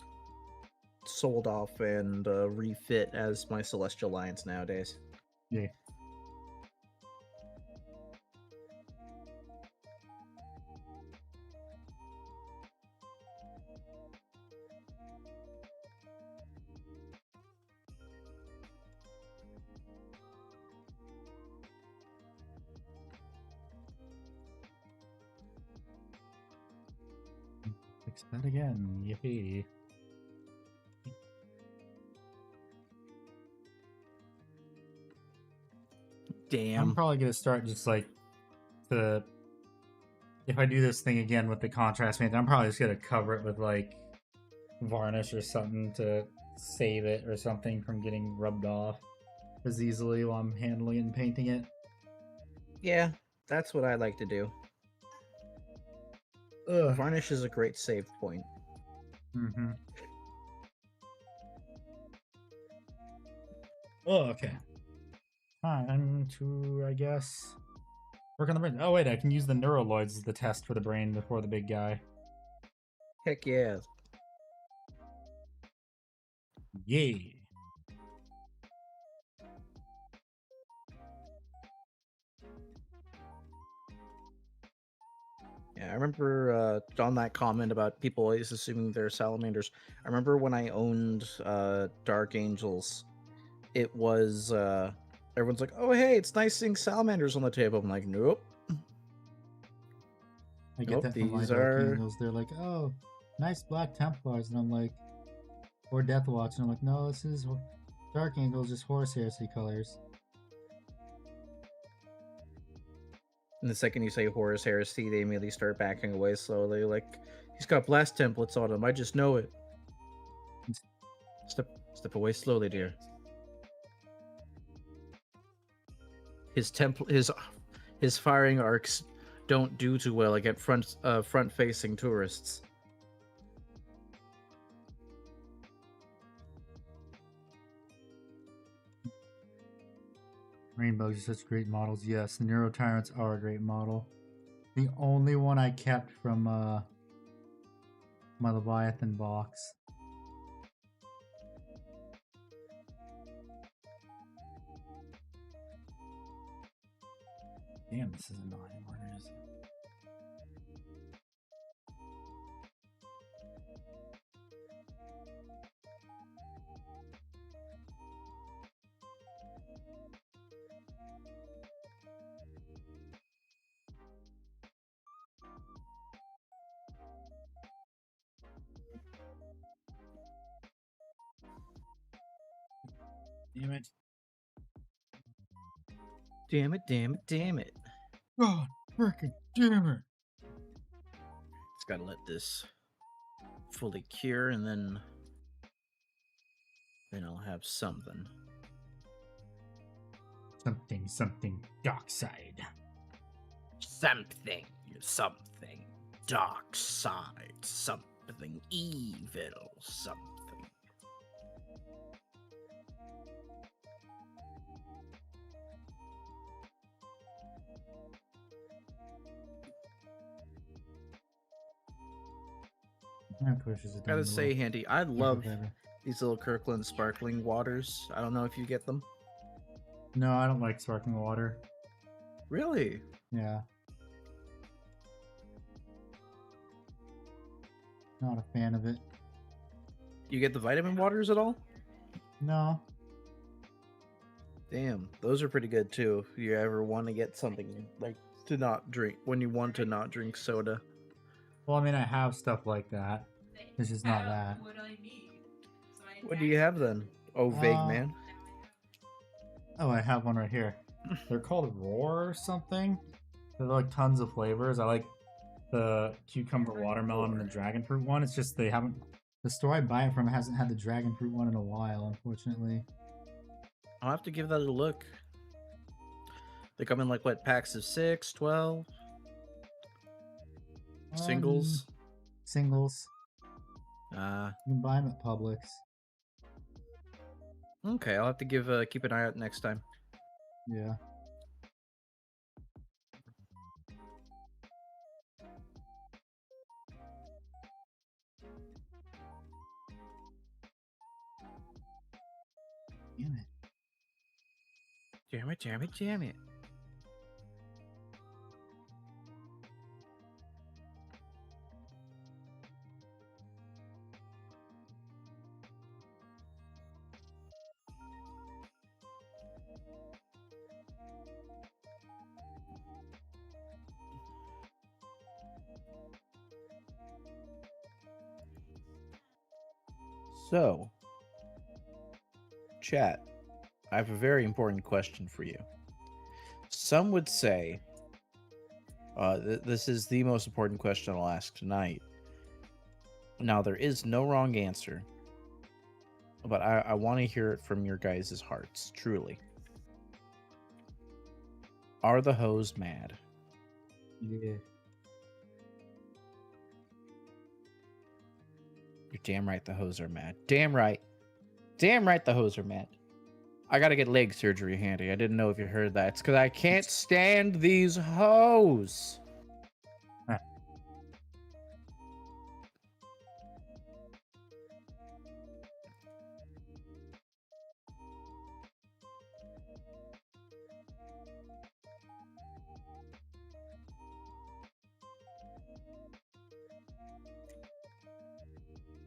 sold off and refit as my Celestial Lions nowadays. Yeah. Fix that again. Yippee. Damn. I'm probably gonna start just like if I do this thing again with the contrast paint, I'm probably just gonna cover it with like varnish or something to save it or something from getting rubbed off as easily while I'm handling it and painting it. Yeah, that's what I like to do. Ugh. Varnish is a great save point. Mm-hmm. Oh, okay. Time to, I guess, work on the brain. Oh, wait, I can use the neuroloids as the test for the brain before the big guy. Heck yeah. Yay. Yeah, I remember on that comment about people always assuming they're salamanders. I remember when I owned Dark Angels, it was everyone's like, "Oh, hey, it's nice seeing salamanders on the table." I'm like, "Nope, I get nope, that from my these Dark are." Angels. They're like, oh, nice Black Templars. And I'm like, or Death Watch. And I'm like, no, this is Dark Angels, just Horus Heresy colors. And the second you say Horus Heresy, they immediately start backing away slowly. Like, he's got blast templates on him. I just know it. Step away slowly, dear. His firing arcs don't do too well against front facing tourists. Rainbows are such great models. Yes, the Neurotyrants are a great model. The only one I kept from my Leviathan box. Damn, this is annoying. Where is it? Damn it. Damn it, damn it, damn it. God, freaking damn it. Just gotta let this fully cure and then I'll have something. Something dark side. Something dark side, something evil, something. Of course, it's a Gotta say, Handy, I love baby. these little Kirkland sparkling waters. I don't know if you get them. No, I don't like sparkling water. Really? Yeah. Not a fan of it. You get the vitamin waters at all? No. Damn, those are pretty good too. If you ever want to get something like to not drink when you want to not drink soda. Well, I mean, I have stuff like that. It's just not that. What I need. So I What do you have then? Oh, vague Uh, man. Oh, I have one right here. They're called Roar or something. They're like tons of flavors. I like the cucumber watermelon and the dragon fruit one. It's just they haven't. The store I buy it from hasn't had the dragon fruit one in a while, unfortunately. I'll have to give that a look. They come in like what, packs of 6, 12? Singles? Singles. You can buy them at Publix. Okay, I'll have to keep an eye out next time. Yeah. Damn it. Damn it, damn it, damn it. So, chat, I have a very important question for you. Some would say, this is the most important question I'll ask tonight. Now, there is no wrong answer, but I want to hear it from your guys' hearts, truly. Are the hoes mad? Yeah. You're damn right the hoes are mad. Damn right. Damn right the hoes are mad. I gotta get leg surgery handy. I didn't know if you heard that. It's because I can't stand these hoes.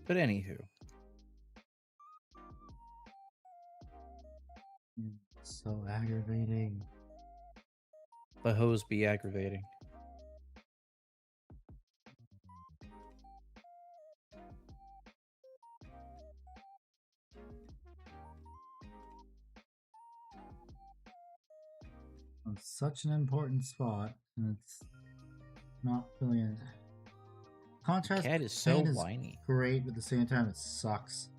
But anywho, So aggravating. the hoes be aggravating. On such an important spot, and it's not filling it. Contrast Cat is so paint is whiny. great, but at the same time, it sucks.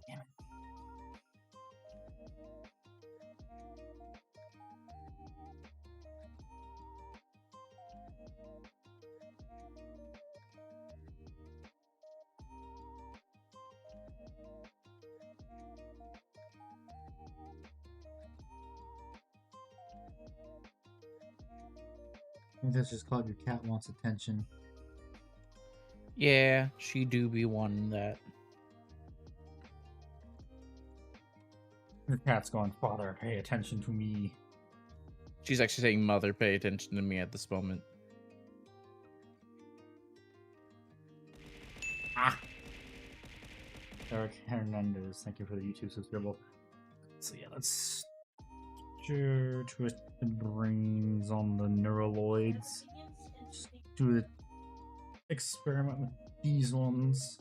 Damn it. I think that's just called your cat wants attention. Yeah, she do be wanting that. Your cat's going, Father, pay attention to me. She's actually saying, "Mother, pay attention to me" at this moment. Ah! Eric Hernandez, thank you for the YouTube subscribe. So yeah, let's twist the brains on the neuroloids. Just do the experiment with these ones.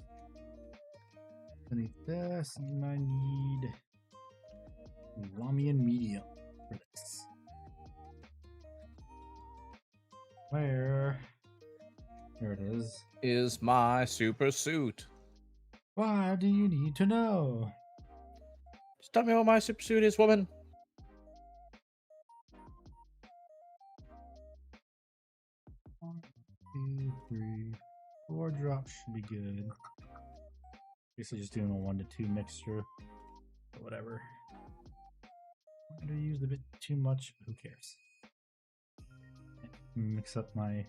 Beneath this, and I need Lamian medium for this. Where? There it is. Is my super suit. Why do you need to know? Just tell me what my super suit is, woman. 1, 2, 3, 4 drops should be good. Basically just doing a 1 to 2 mixture. But whatever. I used a bit too much. Who cares? Mix up my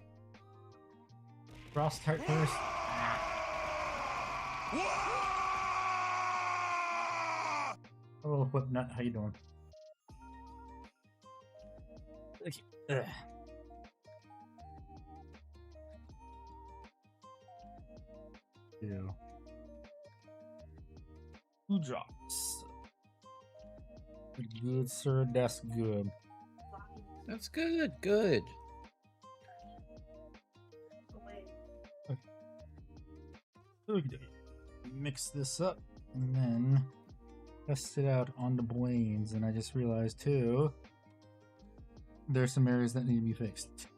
frost heart first. Hello, Whip Nut. How you doing? Ugh. Ew. 2 drops. Good, sir. That's good. That's good. Good. Okay. Mix this up and then test it out on the blains. And I just realized too, there's some areas that need to be fixed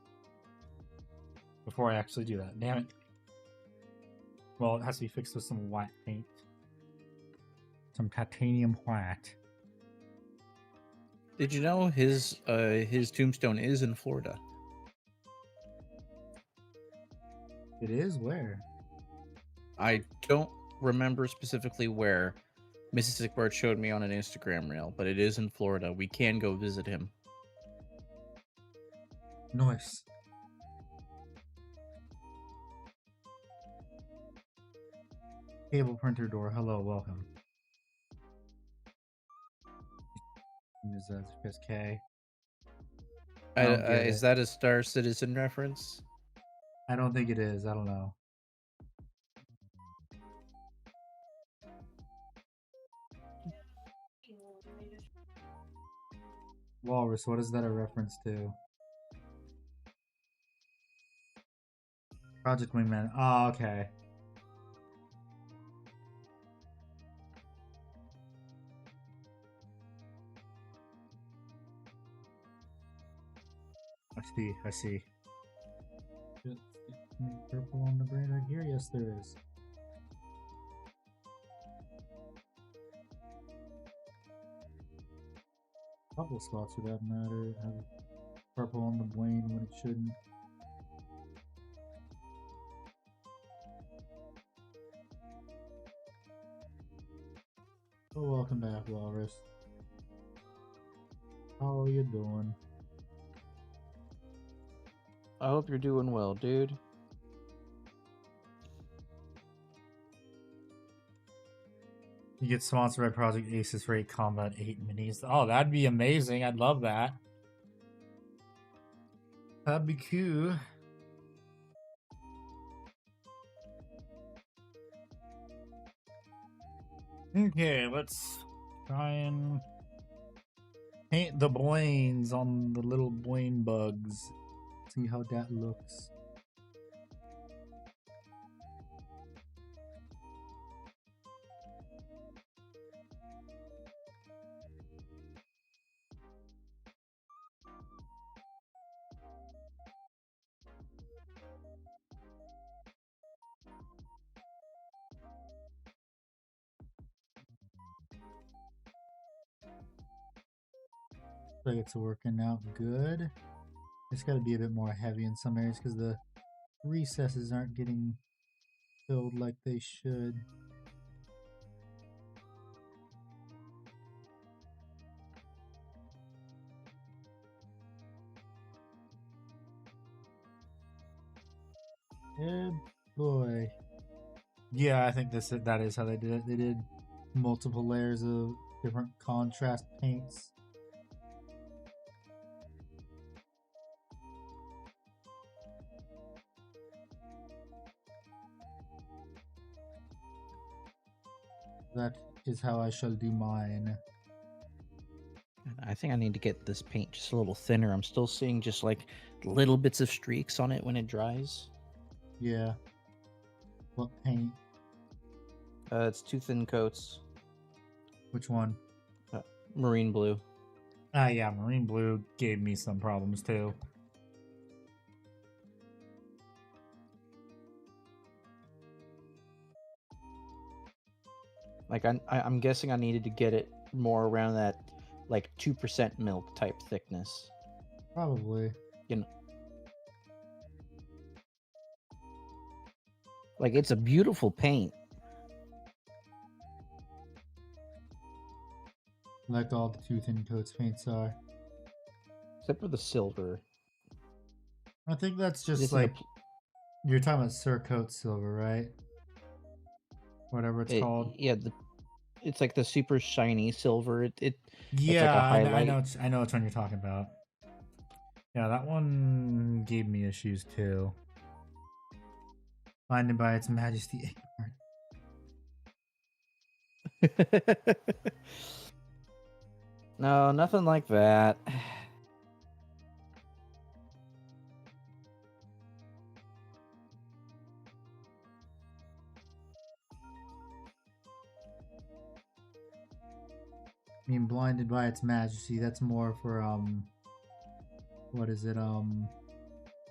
before I actually do that. Damn it. Well, it has to be fixed with some white paint. Some titanium white. Did you know his tombstone is in Florida? It is where? I don't remember specifically where. Mrs. Sickbird showed me on an Instagram reel, but it is in Florida. We can go visit him. Nice. Cable printer door. Hello, welcome. Is that Chris K? I don't get Is it. that a Star Citizen reference? I don't think it is. I don't know. Walrus, what is that a reference to? Project Wingman. Oh, okay. I see. Purple on the brain right here? Yes, there is. Couple spots for that matter have purple on the brain when it shouldn't. Oh, welcome back, Walrus. How are you doing? I hope you're doing well, dude. You get sponsored by Project Aces for 8 Combat 8 minis. Oh, that'd be amazing. I'd love that. That'd be cool. Okay, let's try and paint the blains on the little blain bugs. See how that looks. Like it's working out good. It's got to be a bit more heavy in some areas because the recesses aren't getting filled like they should. Good boy. Yeah, I think that is how they did it. They did multiple layers of different contrast paints. That is how I shall do mine. I think I need to get this paint just a little thinner. I'm still seeing just like little bits of streaks on it when it dries. Yeah. What paint? It's 2 thin coats. Which one? Marine blue. Ah, yeah, marine blue gave me some problems too. Like I'm guessing I needed to get it more around that like 2% milk type thickness. Probably. You know. Like it's a beautiful paint. Like all the 2 thin coats paints are. Except for the silver. I think that's just This is like you're talking about Surcoat silver, right? Whatever it's called. Yeah, it's like the super shiny silver. It's like Yeah, a I highlight. know which one you're talking about. Yeah, that one gave me issues too. Blinded by its majesty. No, nothing like that. I mean, blinded by its majesty. That's more for what is it?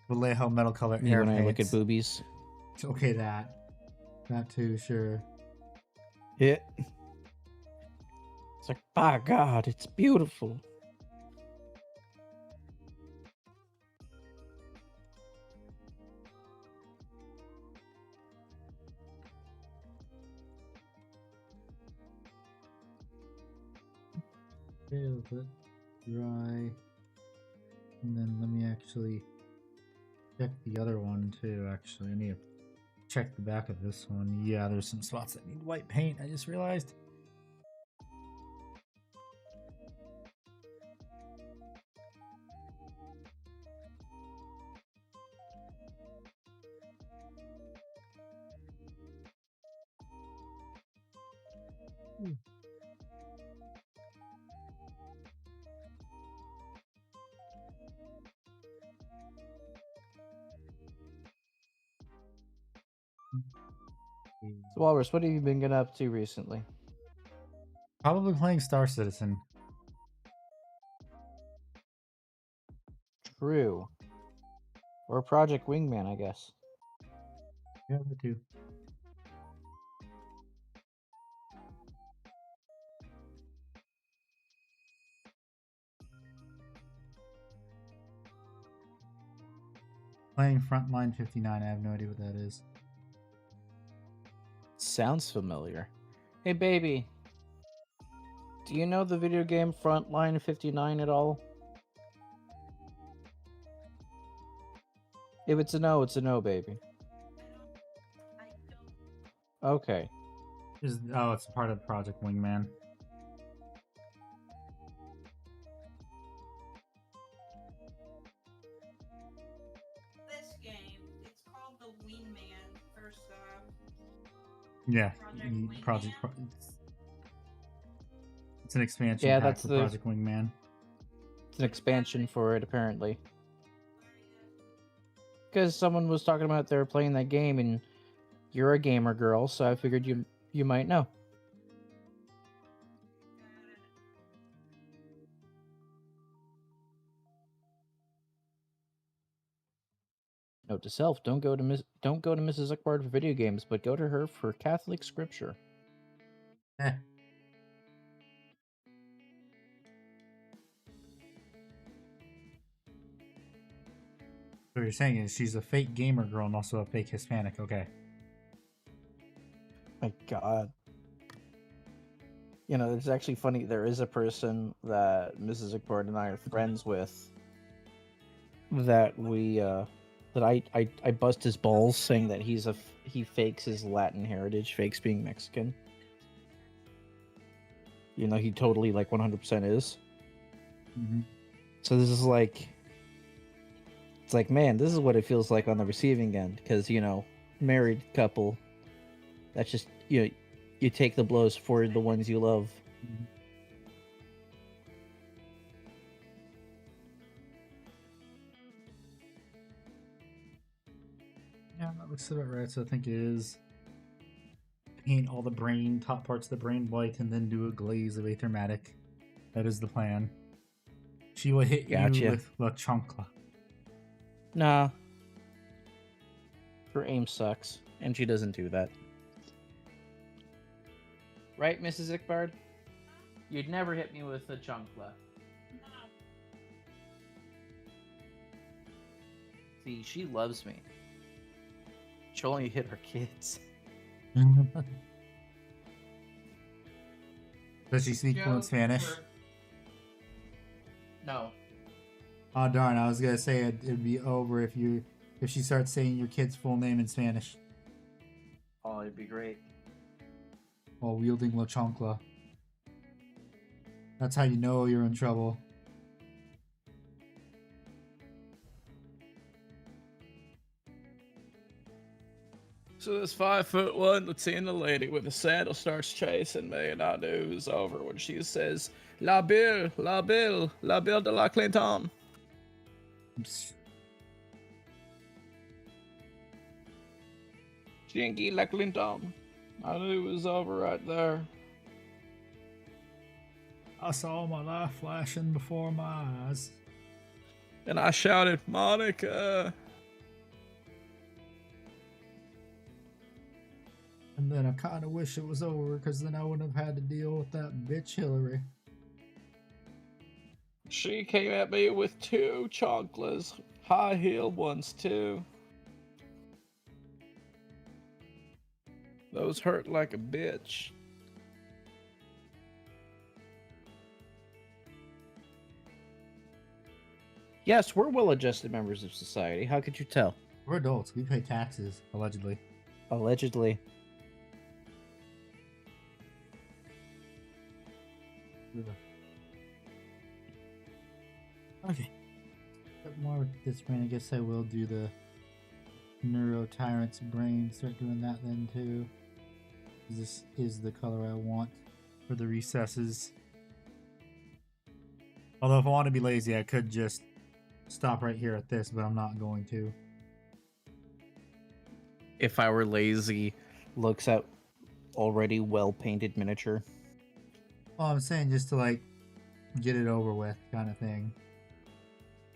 Vallejo metal color Me air when I look at paints. boobies. Okay, that too, sure. Yeah. It's like, by God, it's beautiful. Okay, let it dry. And then let me actually check the other one too. Actually, I need to check the back of this one. Yeah, there's some spots that need white paint. I just realized. So, Walrus, what have you been getting up to recently? Probably playing Star Citizen. True. Or Project Wingman, I guess. Yeah, me too. Playing Frontline 59. I have no idea what that is. Sounds familiar. Hey, baby. Do you know the video game Frontline 59 at all? If it's a no, baby. I don't. Okay. Oh, it's a part of Project Wingman. This game, it's called the Wingman. First off, Yeah, Project Wingman. It's an expansion Yeah, pack that's for the- Project Wingman. It's an expansion for it, apparently. Because someone was talking about they were playing that game, and you're a gamer girl, so I figured you might know. Note to self: don't go to Mrs. Zuckbard for video games, but go to her for Catholic scripture. Eh. So what you're saying is she's a fake gamer girl and also a fake Hispanic. Okay. My God. You know, it's actually funny. There is a person that Mrs. Zuckbard and I are friends with that I bust his balls saying that he fakes his Latin heritage, fakes being Mexican. You know, he totally like 100% is. Mm-hmm. So this is like, it's like, man, this is what it feels like on the receiving end, because, you know, married couple, that's just, you know, you take the blows for the ones you love. Mm-hmm. Yeah, that looks about right. So I think it is paint all the top parts of the brain white and then do a glaze of Aethermatic. That is the plan. She will hit Gotcha. you with La Chancla. Nah. Her aim sucks, and she doesn't do that. Right, Mrs. Ickbard? You'd never hit me with a chunkla. See, she loves me. She'll only hit her kids. Does she speak fluent Spanish? No. Oh darn! I was gonna say it'd be over if she starts saying your kid's full name in Spanish Oh, it'd be great. while wielding La Chancla. That's how you know you're in trouble. So this 5'1" Latina lady with a sandal starts chasing me, and I knew it was over when she says, La Bill, La Bill, La Bill de la Clinton. Chingy la Clinton. I knew it was over right there. I saw my life flashing before my eyes. And I shouted, Monica. And then I kind of wish it was over, because then I wouldn't have had to deal with that bitch Hillary. She came at me with 2 chanclas, high-heeled ones too. Those hurt like a bitch. Yes, we're well-adjusted members of society. How could you tell? We're adults. We pay taxes, allegedly. Allegedly. Okay. But more with this brain, I guess I will do the Neurotyrant's brain. Start doing that then too. This is the color I want for the recesses. Although if I want to be lazy, I could just stop right here at this, but I'm not going to. If I were lazy, looks at already well-painted miniature. Well, I'm saying just to like get it over with kind of thing.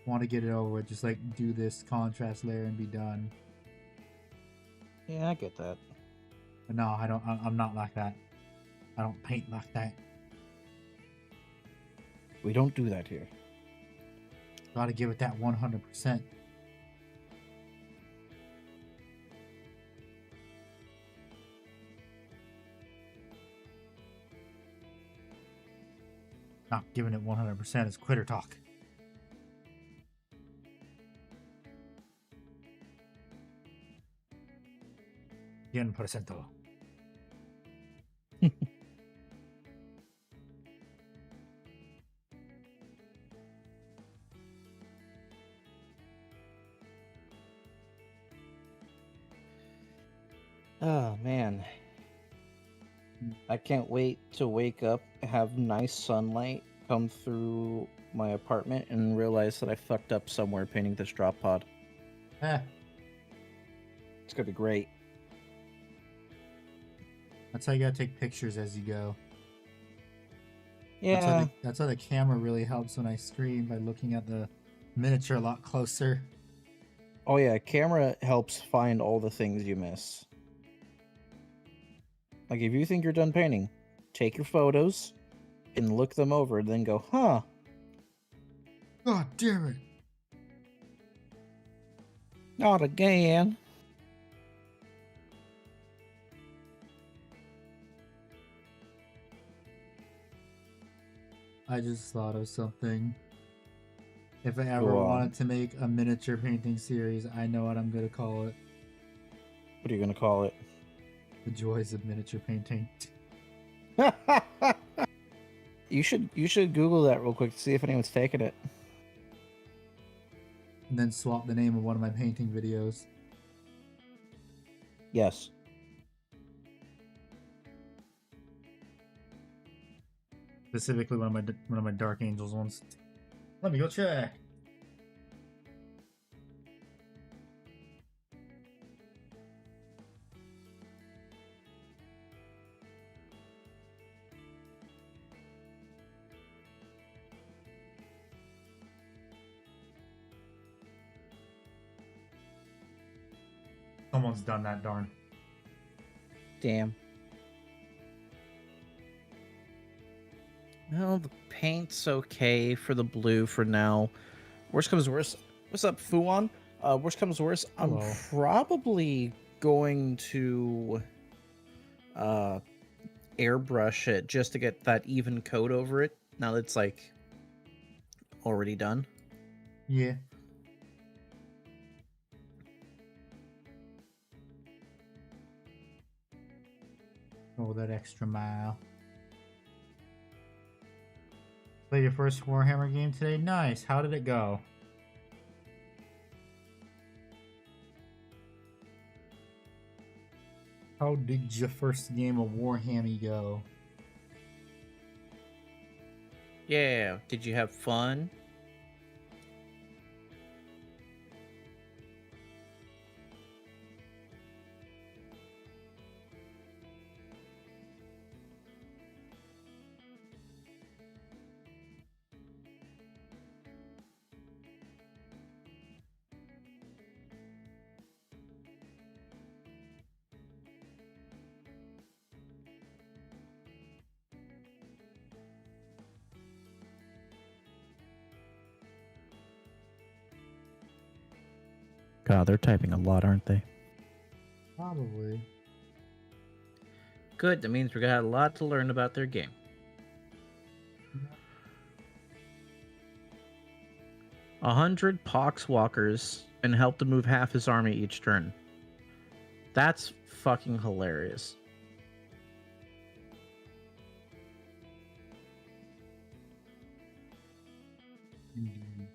Want to get it over with, just like do this contrast layer and be done. Yeah, I get that. But no, I don't. I'm not like that. I don't paint like that. We don't do that here. Gotta give it that 100%. Not giving it 100% is quitter talk. Yen porcento. Oh man. I can't wait to wake up, have nice sunlight come through my apartment, and realize that I fucked up somewhere painting this drop pod. Eh, It's gonna be great. that's how you gotta take pictures as you go. Yeah. That's how the camera really helps when I stream, by looking at the miniature a lot closer. Oh yeah, camera helps find all the things you miss. Like if you think you're done painting, take your photos and look them over, and then go, huh? God damn it. Not again. I just thought of something. If I ever Go on. wanted to make a miniature painting series, I know what I'm gonna call it. What are you gonna call it? The Joys of Miniature Painting. You should Google that real quick to see if anyone's taken it. And then swap the name of one of my painting videos. Yes. Specifically one of my Dark Angels ones. Let me go check. Someone's done that, darn. Damn. Well, the paint's okay for the blue for now. Worst comes worst. What's up, Fuan? Worst comes worst. Hello. I'm probably going to airbrush it just to get that even coat over it. Now that it's like already done. Yeah. Oh, that extra mile. Play your first Warhammer game today? Nice. How did it go? How did your first game of Warhammer go? Yeah. Did you have fun? God, they're typing a lot, aren't they? Probably. Good. That means we got a lot to learn about their game. 100 poxwalkers and help to move half his army each turn. That's fucking hilarious. Indeed.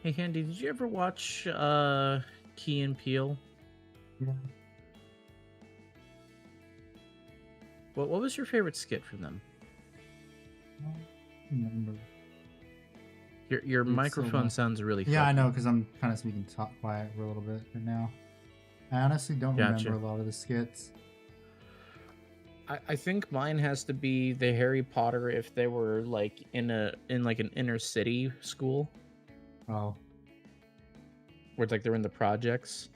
Hey, Handy, did you ever watch Key and Peele? Yeah. What was your favorite skit from them? I don't remember. Your It's so microphone long. sounds really Yeah, I fuzzy. know, because I'm kind of speaking top quiet for a little bit right now. I honestly don't Gotcha. remember a lot of the skits. I think mine has to be the Harry Potter if they were like in like an inner city school Oh. where it's like they're in the projects.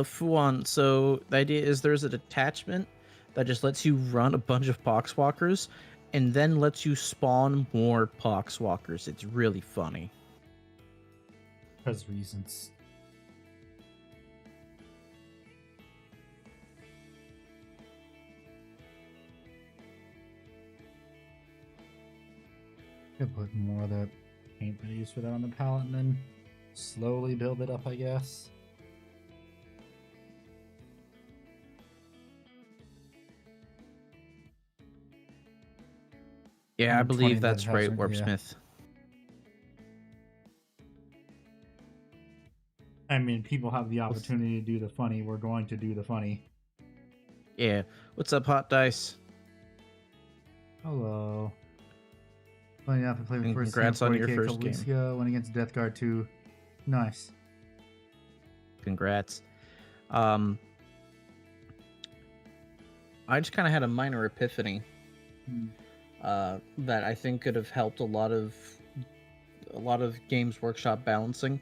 Fuan, so the idea is there's a detachment that just lets you run a bunch of poxwalkers and then lets you spawn more poxwalkers. It's really funny. Because reasons. Could put more of the paint that I used for that on the palette and then slowly build it up, I guess. Yeah, I 20 believe that that's right, hasn't- yeah. Warpsmith. I mean, people have the opportunity to do the funny. We're going to do the funny. Yeah. What's up, Hot Dice? Hello. Funny enough, I played my And first congrats on your 40K a first couple weeks game. ago. Went against Death Guard 2. Nice. Congrats. I just kind of had a minor epiphany that I think could have helped a lot of Games Workshop balancing.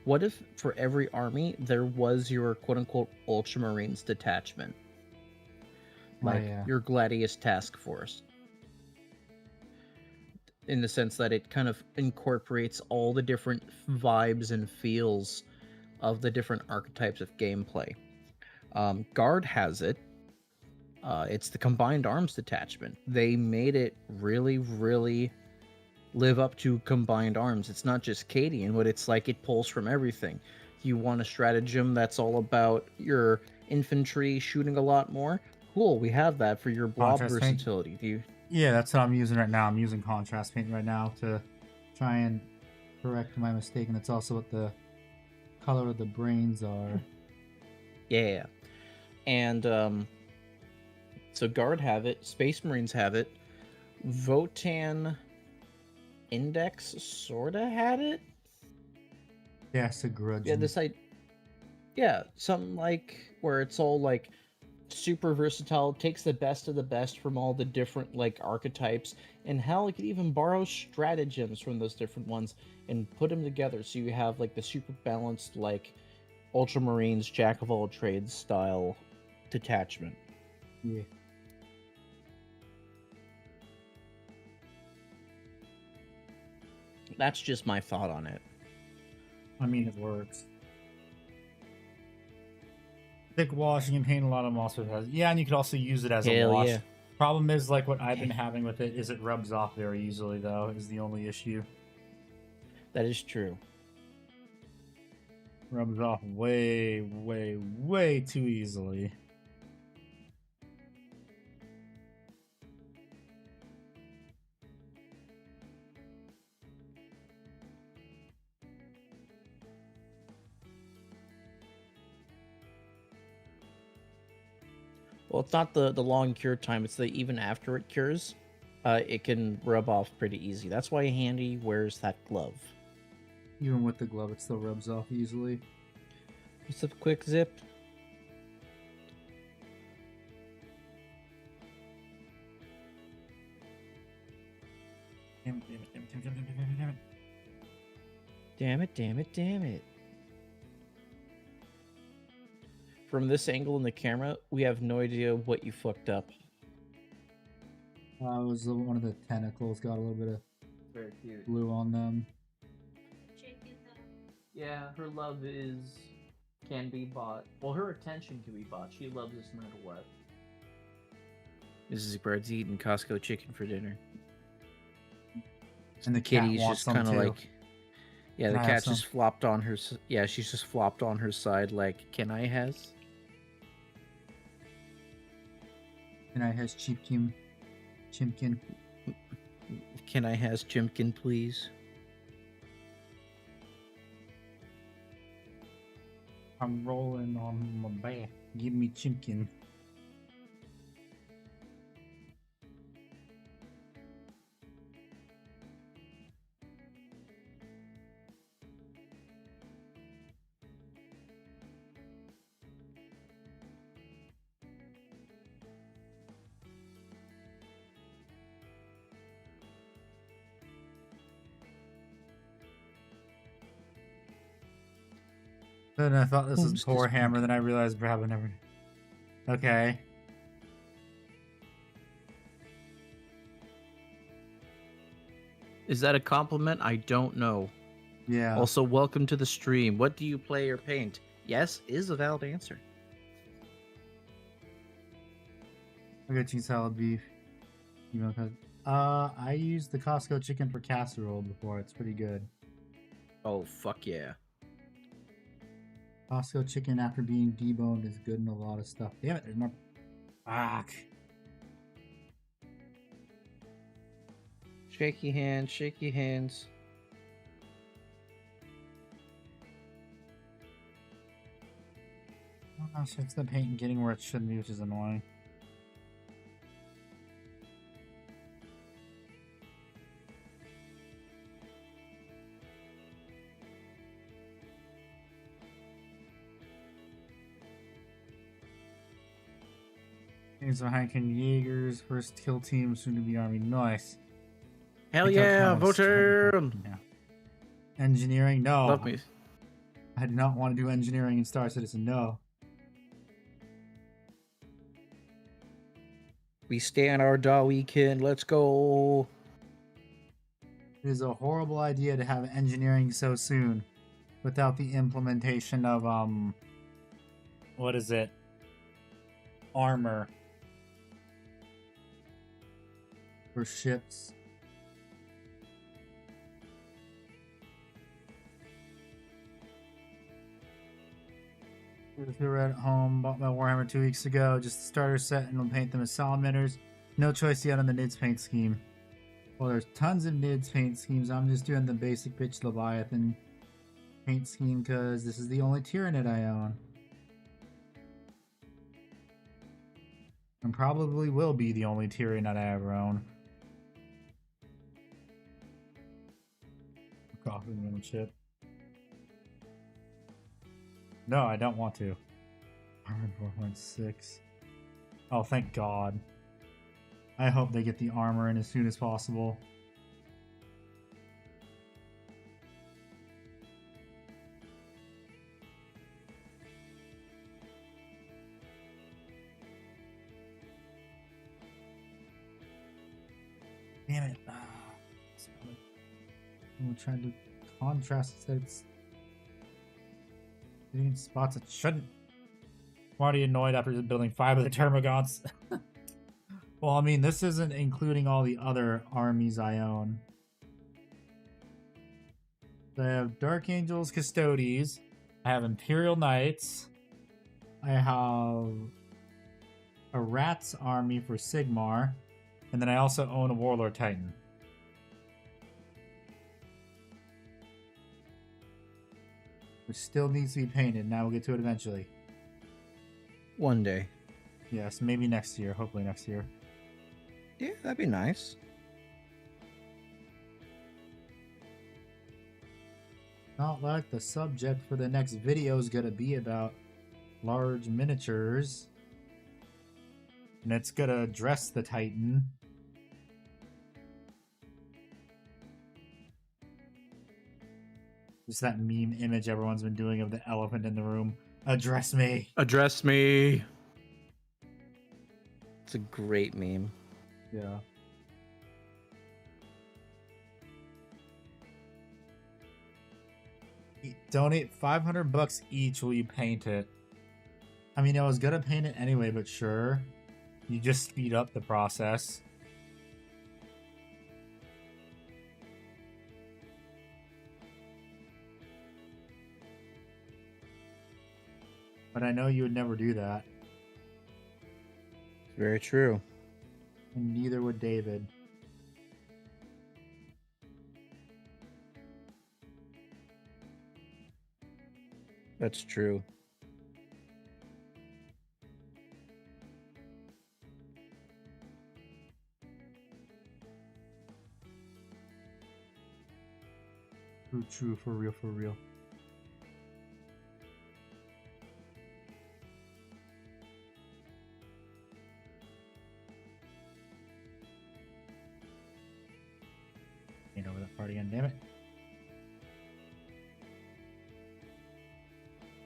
What if for every army there was your quote-unquote Ultramarines detachment? Like yeah. your Gladius task force. In the sense that it kind of incorporates all the different vibes and feels of the different archetypes of gameplay. Guard has it. It's the Combined Arms detachment. They made it really, really live up to Combined Arms. It's not just Cadian, but it's like it pulls from everything. You want a stratagem that's all about your infantry shooting a lot more? Cool, we have that for your blob Contrast paint? versatility. Do you... Yeah, that's what I'm using right now. I'm using contrast paint right now to try and correct my mistake, and it's also what the color of the brains are. Yeah. And so Guard have it, Space Marines have it, Votan Index sorta had it. Yeah, it's a grudge. Yeah, something like where it's all like super versatile, takes the best of the best from all the different like archetypes, and hell, it could even borrow stratagems from those different ones and put them together so you have like the super balanced like Ultramarines Jack of all trades style detachment. Yeah. That's just my thought on it. I mean, it works. Thick wash, you can paint a lot of them also has. Yeah, and you could also use it as a Hell wash. yeah. Problem is, like what I've been having with it, is it rubs off very easily, though, is the only issue. That is true. Rubs off way, way, way too easily. Well, it's not the long cure time, it's the even after it cures, it can rub off pretty easy. That's why Handy wears that glove. Even with the glove, it still rubs off easily. What's up, Quick Zip? Damn it, damn it, damn it, damn it, damn it, damn it. Damn it, damn it, damn it. From this angle in the camera, we have no idea what you fucked up. It was one of the tentacles, got a little bit of Very cute. blue on them. Yeah, her love can be bought. Well, her attention can be bought. She loves us no matter what. Mrs. Bird's eating Costco chicken for dinner. And the cat Kitty's wants just some kind of too. like, yeah, Can the I have cat's some? just flopped on her. Yeah, she's just flopped on her side. Like, can I has? And I has Chimkin. Can I has Chimkin, please? I'm rolling on my back. Give me Chimkin. Then I thought this was Who's poor this hammer, punk? then I realized probably never. Okay. Is that a compliment? I don't know. Yeah. Also, welcome to the stream. What do you play or paint? Yes is a valid answer. I got cheese salad beef. You know, I used the Costco chicken for casserole before. It's pretty good. Oh, fuck yeah. Costco chicken after being deboned is good in a lot of stuff. Damn it, there's more. Fuck. Shaky hands, shaky hands. Oh gosh, it's the paint getting where it shouldn't be, which is annoying. These are Heineken Jaegers, first kill team, soon to be army. Nice. Hell Picked up yeah, Alex voter! Trenton. Yeah. Engineering? No. Love me. I do not want to do engineering in Star Citizen. No. We stand our DAW weekend. Let's go. It is a horrible idea to have engineering so soon without the implementation of, what is it? Armor. For ships. If you're at home, bought my Warhammer 2 weeks ago, just the starter set, and we'll paint them as salamanders. No choice yet on the NIDS paint scheme. Well, there's tons of NIDS paint schemes. I'm just doing the basic pitch Leviathan paint scheme because this is the only Tyranid I own. And probably will be the only Tyranid I ever own. Coffee and chip. No, I don't want to. Armored 4.6. Oh, thank God. I hope they get the armor in as soon as possible. Damn it. I'm trying to contrast that it's in spots it shouldn't. I'm already annoyed after building 5 of the Termagants. Well, I mean, this isn't including all the other armies I own. So I have Dark Angels, Custodes. I have Imperial Knights. I have a Rats army for Sigmar. And then I also own a Warlord Titan. Which still needs to be painted. Now we'll get to it eventually. One day. Yes, maybe next year. Hopefully next year. Yeah, that'd be nice. Not like the subject for the next video is going to be about large miniatures. And it's going to address the Titan. Just that meme image everyone's been doing of the elephant in the room. Address me. Address me. It's a great meme. Yeah. Donate $500 each will you paint it. I mean, I was gonna paint it anyway, but sure. You just speed up the process. But I know you would never do that. Very true. And neither would David. That's true. True, for real, for real. Ain't over that part again, damn it.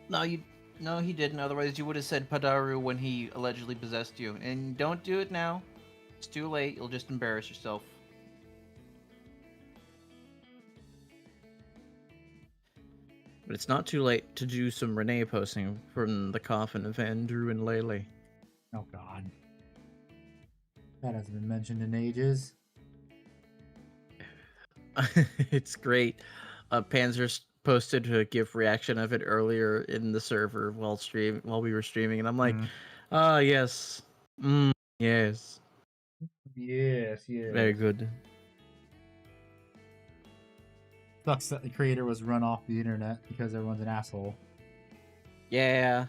No, he didn't. Otherwise, you would have said Padaru when he allegedly possessed you. And don't do it now. It's too late. You'll just embarrass yourself. But it's not too late to do some Renee posting from the coffin of Andrew and Lele. Oh God, that hasn't been mentioned in ages. It's great. Panzer posted a GIF reaction of it earlier in the server while we were streaming, and I'm like, yes, yes, Yes, very good. Sucks that the creator was run off the internet because everyone's an asshole. Yeah.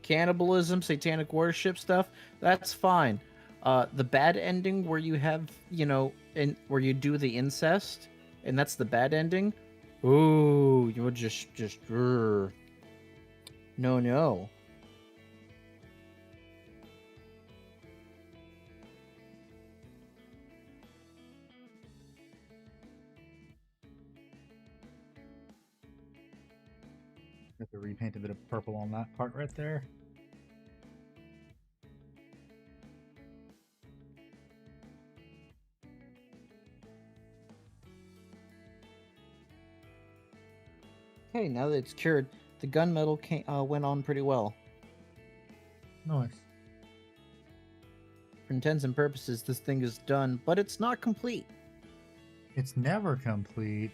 Cannibalism, satanic worship stuff, that's fine. The bad ending where you have, where you do the incest, and that's the bad ending. Ooh, you would just no. Have to repaint a bit of purple on that part right there. Okay, now that it's cured, the gunmetal went on pretty well. Nice. For intents and purposes, this thing is done, but it's not complete. It's never complete.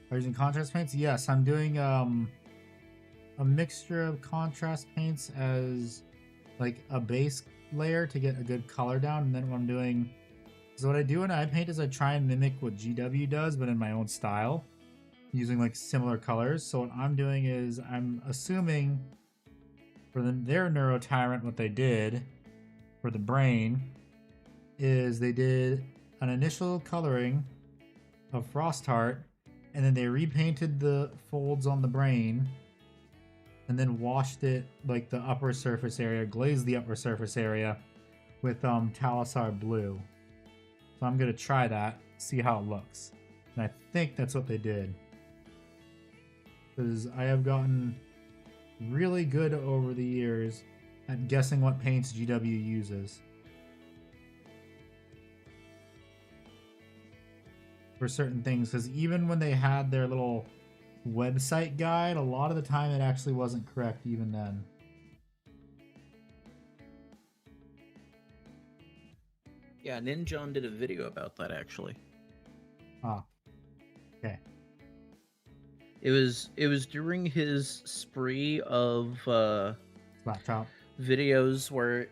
Are you using contrast paints? Yes, I'm doing a mixture of contrast paints as like a base layer to get a good color down, and then what I'm doing is what I do when I paint is I try and mimic what GW does, but in my own style, using like similar colors. So what I'm doing is I'm assuming for their Neurotyrant, what they did for the brain is they did an initial coloring of Frostheart, and then they repainted the folds on the brain, and then washed it like the upper surface area, glazed the upper surface area with Talisar blue. So I'm gonna try that, see how it looks, and I think that's what they did, because I have gotten really good over the years at guessing what paints GW uses for certain things, because even when they had their little website guide, a lot of the time it actually wasn't correct even then. Yeah, Ninjon did a video about that actually. Ah, okay. It was during his spree of Laptop. videos where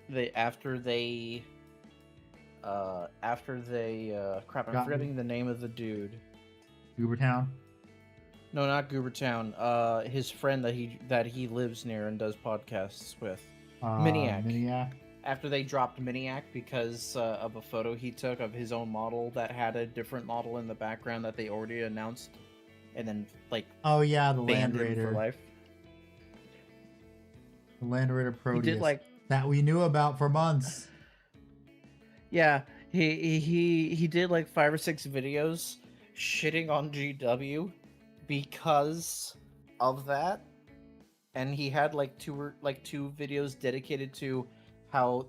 crap, I'm Got forgetting the name of the dude. Goobertown. No, not Goobertown. His friend that he lives near and does podcasts with. Miniac. Miniac. After they dropped Miniac because of a photo he took of his own model that had a different model in the background that they already announced, and then like Oh yeah, the banned Land him Raider. for life. The Land Raider He Proteus. did like that we knew about for months. Yeah, he did like 5 or 6 videos shitting on GW because of that, and he had like two videos dedicated to how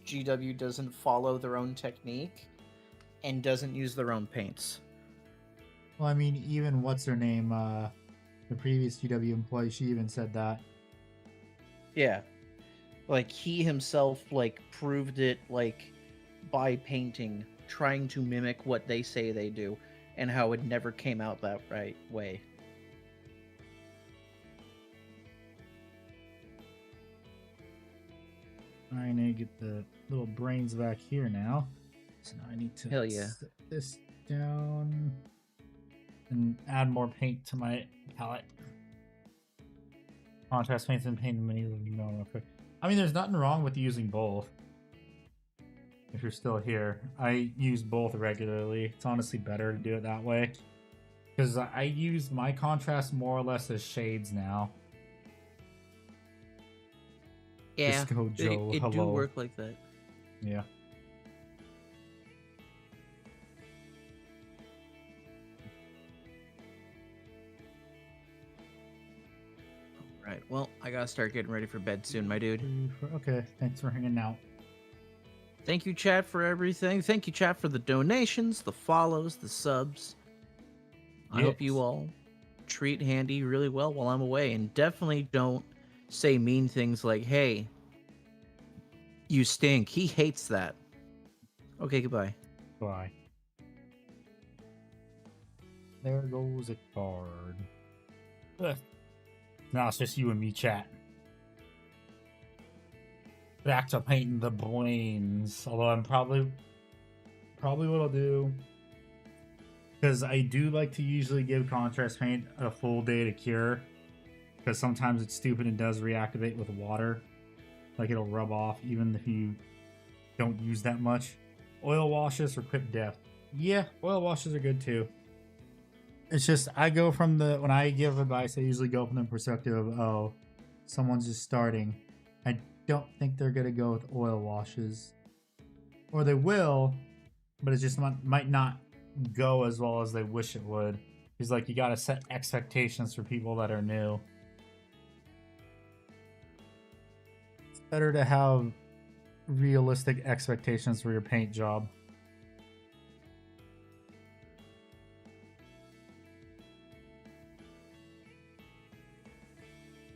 GW doesn't follow their own technique and doesn't use their own paints. Well, I mean, even what's her name, the previous GW employee, she even said that. Yeah, like he himself like proved it like by painting, trying to mimic what they say they do, and how it never came out that right way. I need to get the little brains back here now. So now I need to Hell yeah. set this down and add more paint to my palette. Contrast paints and paint mini real quick. I mean, there's nothing wrong with using both. If you're still here, I use both regularly. It's honestly better to do it that way, because I use my contrast more or less as shades now. Yeah, Disco Joe, it do hello. work like that. Yeah. Alright, well, I gotta start getting ready for bed soon, my dude. Okay, thanks for hanging out. Thank you, chat, for everything. Thank you, chat, for the donations, the follows, the subs. I hope you Yes. all treat Handy really well while I'm away, and definitely don't say mean things like, hey, you stink. He hates that. Okay, goodbye. Bye. There goes a card. Ugh. Now it's just you and me chat. Back to painting the brains. Although I'm probably what I'll do, because I do like to usually give contrast paint a full day to cure, because sometimes it's stupid and does reactivate with water. Like it'll rub off even if you don't use that much. Oil washes or quick death. Yeah, oil washes are good too. It's just I go from when I give advice, I usually go from the perspective of, oh, someone's just starting. I don't think they're gonna go with oil washes, or they will, but it just might not go as well as they wish it would. Because like you gotta set expectations for people that are new. It's better to have realistic expectations for your paint job.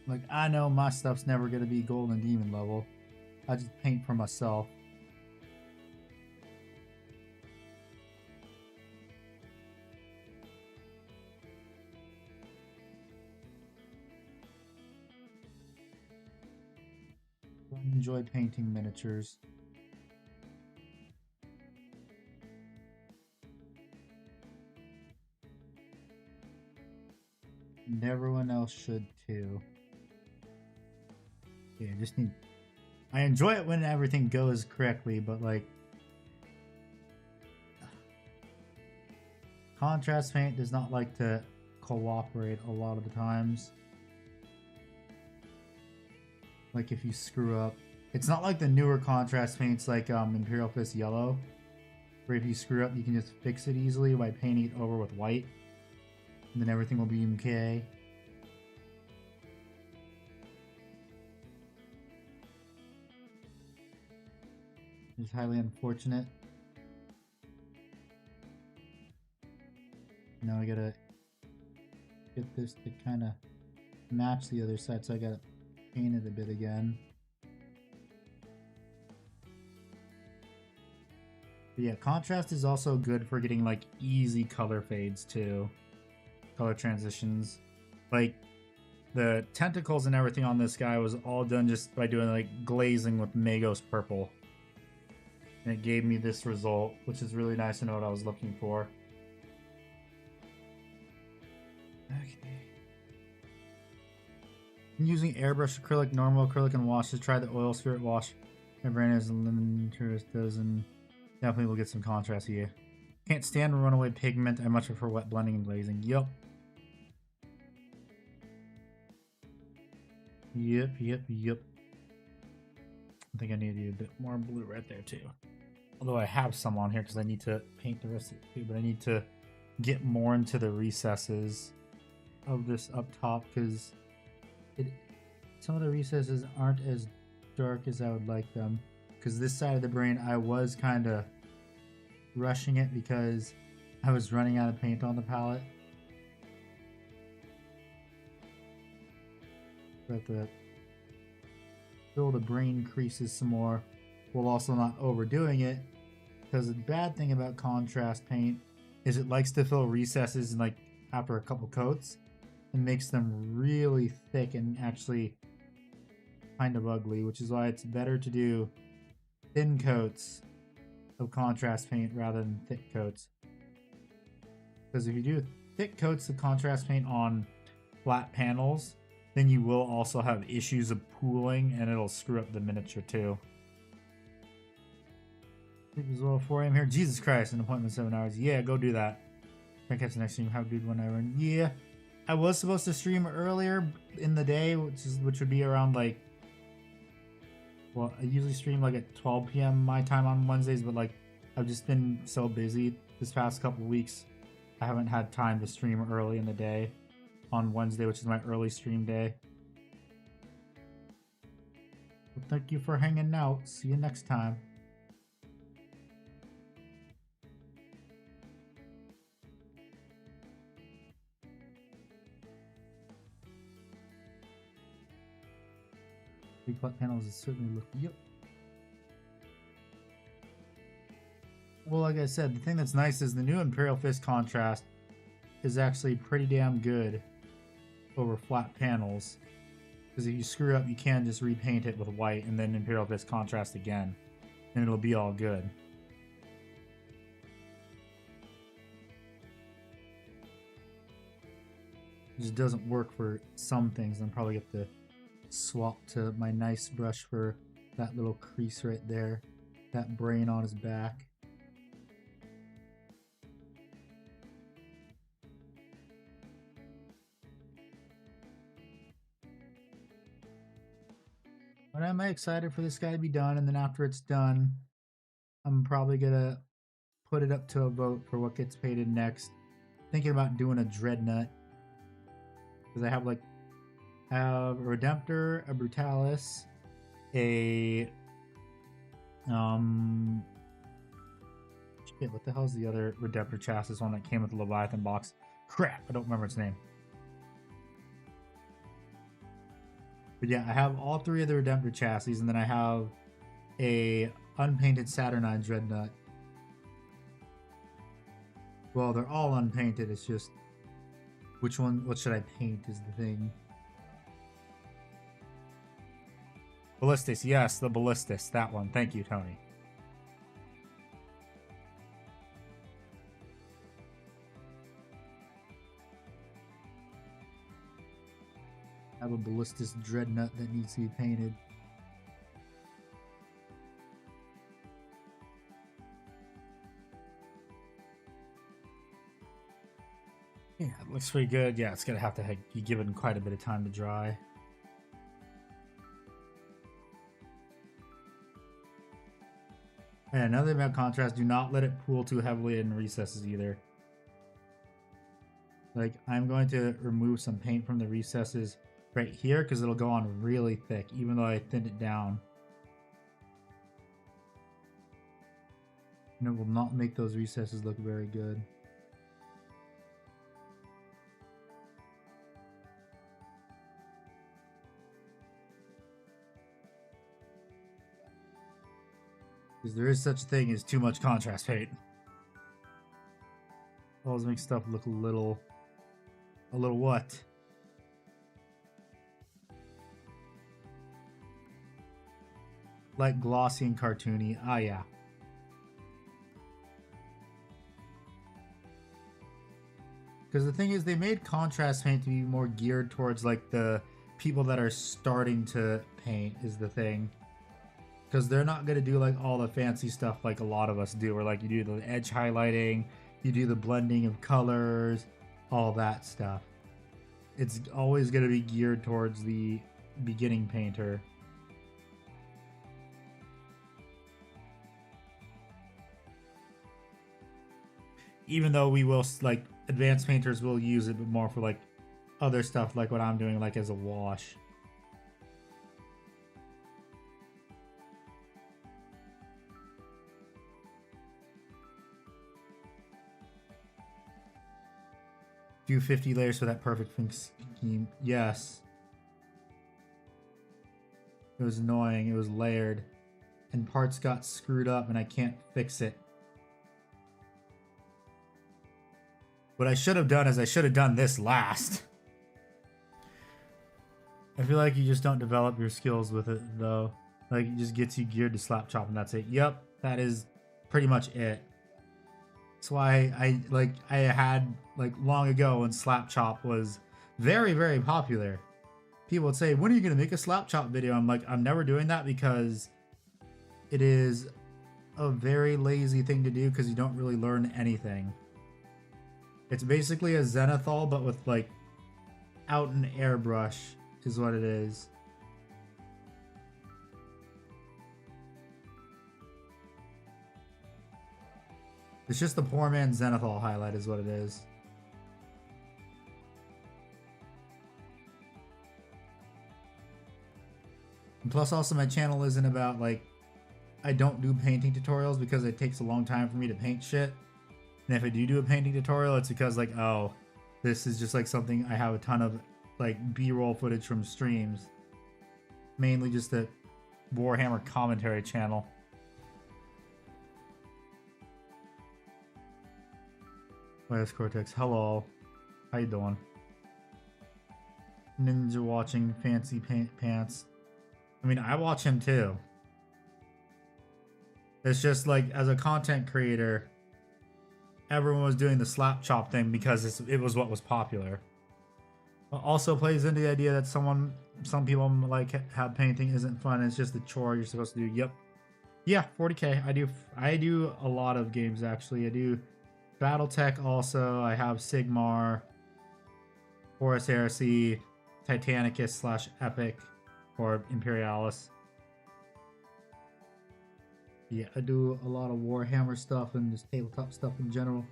Like, I know my stuff's never gonna be golden demon level. I just paint for myself. I enjoy painting miniatures. And everyone else should too. Yeah, just need. I enjoy it when everything goes correctly, but like contrast paint does not like to cooperate a lot of the times. Like if you screw up, it's not like the newer contrast paints like Imperial Fist Yellow, where if you screw up, you can just fix it easily by painting it over with white, and then everything will be okay. It's highly unfortunate. Now I gotta get this to kind of match the other side, so I gotta paint it a bit again. But yeah, contrast is also good for getting like easy color fades too. Color transitions. Like the tentacles and everything on this guy was all done just by doing like glazing with Magos purple. And it gave me this result, which is really nice to know what I was looking for. Okay. I'm using airbrush, acrylic, normal acrylic, and wash to try the oil spirit wash. My brain is limited, doesn't. Definitely will get some contrast here. Can't stand runaway pigment. I much prefer wet blending and glazing. Yup. Yep. I think I need to do a bit more blue right there too. Although I have some on here because I need to paint the rest of it too, but I need to get more into the recesses of this up top because some of the recesses aren't as dark as I would like them. Because this side of the brain, I was kind of rushing it because I was running out of paint on the palette. But fill the brain creases some more, while also not overdoing it. Because the bad thing about contrast paint is it likes to fill recesses in like after a couple coats and makes them really thick and actually kind of ugly, which is why it's better to do thin coats of contrast paint rather than thick coats. Because if you do thick coats of contrast paint on flat panels, then you will also have issues of pooling and it'll screw up the miniature too. Sleep as well 4 a.m. here. Jesus Christ, an appointment 7 hours. Yeah, go do that. Try to catch the next stream. Have a good one, I run. Yeah. I was supposed to stream earlier in the day, which would be around like, well, I usually stream like at 12 p.m. my time on Wednesdays, but like I've just been so busy this past couple weeks. I haven't had time to stream early in the day on Wednesday, which is my early stream day. Well, thank you for hanging out. See you next time. Big flat panels is certainly looking. Yep. Well, like I said, the thing that's nice is the new Imperial Fist contrast is actually pretty damn good over flat panels. Because if you screw up, you can just repaint it with white and then Imperial Fist contrast again. And it'll be all good. It just doesn't work for some things. I'm probably have to swap to my nice brush for that little crease right there. That brain on his back. But I'm excited for this guy to be done, and then after it's done, I'm probably gonna put it up to a vote for what gets painted next. Thinking about doing a Dreadnought. Because I have a Redemptor, a Brutalis, a shit, what the hell's the other Redemptor chassis one that came with the Leviathan box? Crap, I don't remember its name. But yeah, I have all three of the Redemptor chassis, and then I have a unpainted Saturnine Dreadnought. Well, they're all unpainted, it's just what should I paint is the thing. Ballistis, yes, the Ballistis, that one. Thank you, Tony. I have a Ballistis Dreadnought that needs to be painted. Yeah, it looks pretty good. Yeah, it's gonna have to be given quite a bit of time to dry. And another thing about contrast, do not let it pool too heavily in recesses either. Like, I'm going to remove some paint from the recesses right here because it'll go on really thick, even though I thinned it down. And it will not make those recesses look very good. Because there is such a thing as too much contrast paint. Always makes stuff look a little what? Like glossy and cartoony. Ah, yeah. Because the thing is, they made contrast paint to be more geared towards like the people that are starting to paint is the thing. Because they're not going to do like all the fancy stuff like a lot of us do, where like you do the edge highlighting, you do the blending of colors, all that stuff. It's always going to be geared towards the beginning painter. Even though we will, like, advanced painters will use it, but more for like other stuff like what I'm doing, like as a wash. Do 50 layers for that perfect scheme. Yes. It was annoying. It was layered. And parts got screwed up and I can't fix it. What I should have done is I should have done this last. I feel like you just don't develop your skills with it though. Like, it just gets you geared to slap chop and that's it. Yep, that is pretty much it. That's why I had like long ago when slap chop was very, very popular. People would say, when are you going to make a slap chop video? I'm like, I'm never doing that because it is a very lazy thing to do because you don't really learn anything. It's basically a Zenithal, but with like out an airbrush is what it is. It's just the poor man's Zenithal highlight is what it is. And plus, also my channel isn't about like I don't do painting tutorials because it takes a long time for me to paint shit. And if I do a painting tutorial, it's because like, oh, this is just like something I have a ton of like B-roll footage from streams. Mainly just a Warhammer commentary channel. Where's Cortex? Hello. How you doing? Ninja watching fancy pants. I mean, I watch him too. It's just like, as a content creator, everyone was doing the slap chop thing because it was what was popular. Also plays into the idea that some people like have painting isn't fun. It's just a chore you're supposed to do. Yep. Yeah, 40k. I do a lot of games actually. I do BattleTech also. I have Sigmar, Horus Heresy, Titanicus / Epic, or Imperialis. Yeah, I do a lot of Warhammer stuff and just tabletop stuff in general.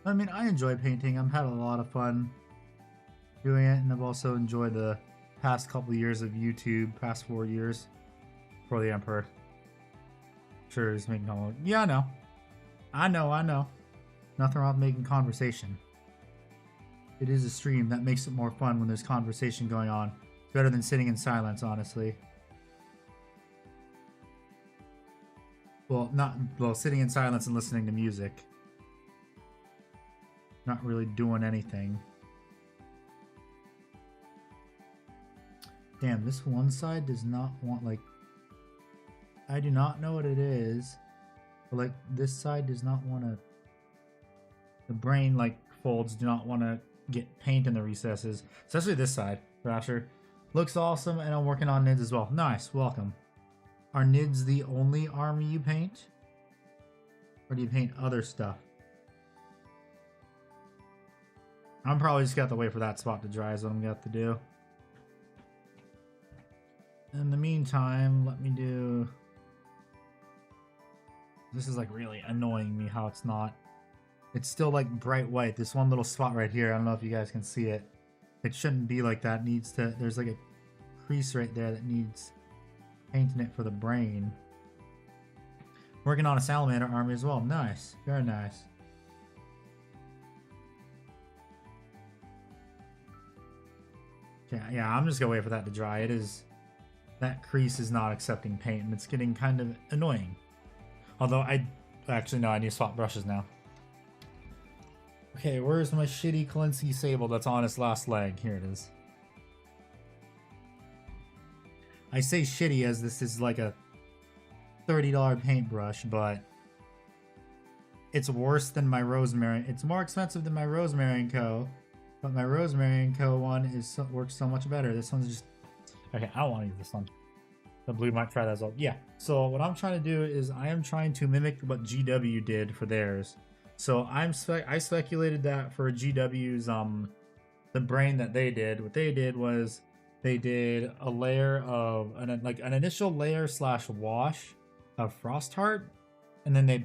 I mean, I enjoy painting. I'm having a lot of fun doing it, and I've also enjoyed the past couple of years of YouTube, past 4 years for the Emperor. Sure, he's making all. Yeah, I know. Nothing wrong with making conversation. It is a stream that makes it more fun when there's conversation going on. It's better than sitting in silence, honestly. Well, sitting in silence and listening to music. Not really doing anything. Damn, this one side does not want, like... I do not know what it is. But, like, this side does not want to... The brain, like, folds do not want to get paint in the recesses. Especially this side, Thrasher. Looks awesome, and I'm working on NIDS as well. Nice, welcome. Are NIDS the only army you paint? Or do you paint other stuff? I'm probably just got to wait for that spot to dry is what I'm going to have to do. In the meantime, let me do... This is like really annoying me how it's not... It's still like bright white. This one little spot right here, I don't know if you guys can see it. It shouldn't be like that. It needs to... There's like a crease right there that needs painting it for the brain. Working on a salamander army as well. Nice. Very nice. Yeah, I'm just gonna wait for that to dry. It is... That crease is not accepting paint, and it's getting kind of annoying. Although actually, no, I need to swap brushes now. Okay, where's my shitty Kalinsky Sable that's on its last leg? Here it is. I say shitty as this is like a $30 paintbrush, but it's worse than my Rosemary. It's more expensive than my Rosemary & Co. But my Rosemary & Co. one works so much better. This one's just... Okay, I don't want to use this one. The blue might try that as well. Yeah, so what I'm trying to do is I am trying to mimic what GW did for theirs. So I speculated that for GW's the brain that they did, what they did was they did a layer of an initial layer / wash of Frostheart, and then they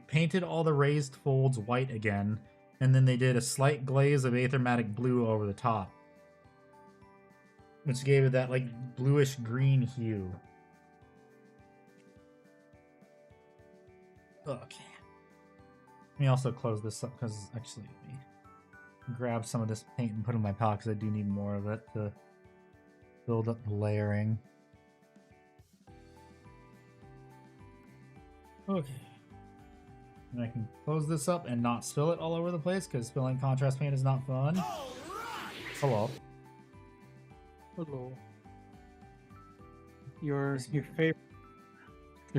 painted all the raised folds white again, and then they did a slight glaze of Aethermatic blue over the top, which gave it that like bluish green hue. Okay. Let me also close this up because actually let me grab some of this paint and put it in my palette because I do need more of it to build up the layering. Okay. And I can close this up and not spill it all over the place because spilling contrast paint is not fun. Hello. Hello. Your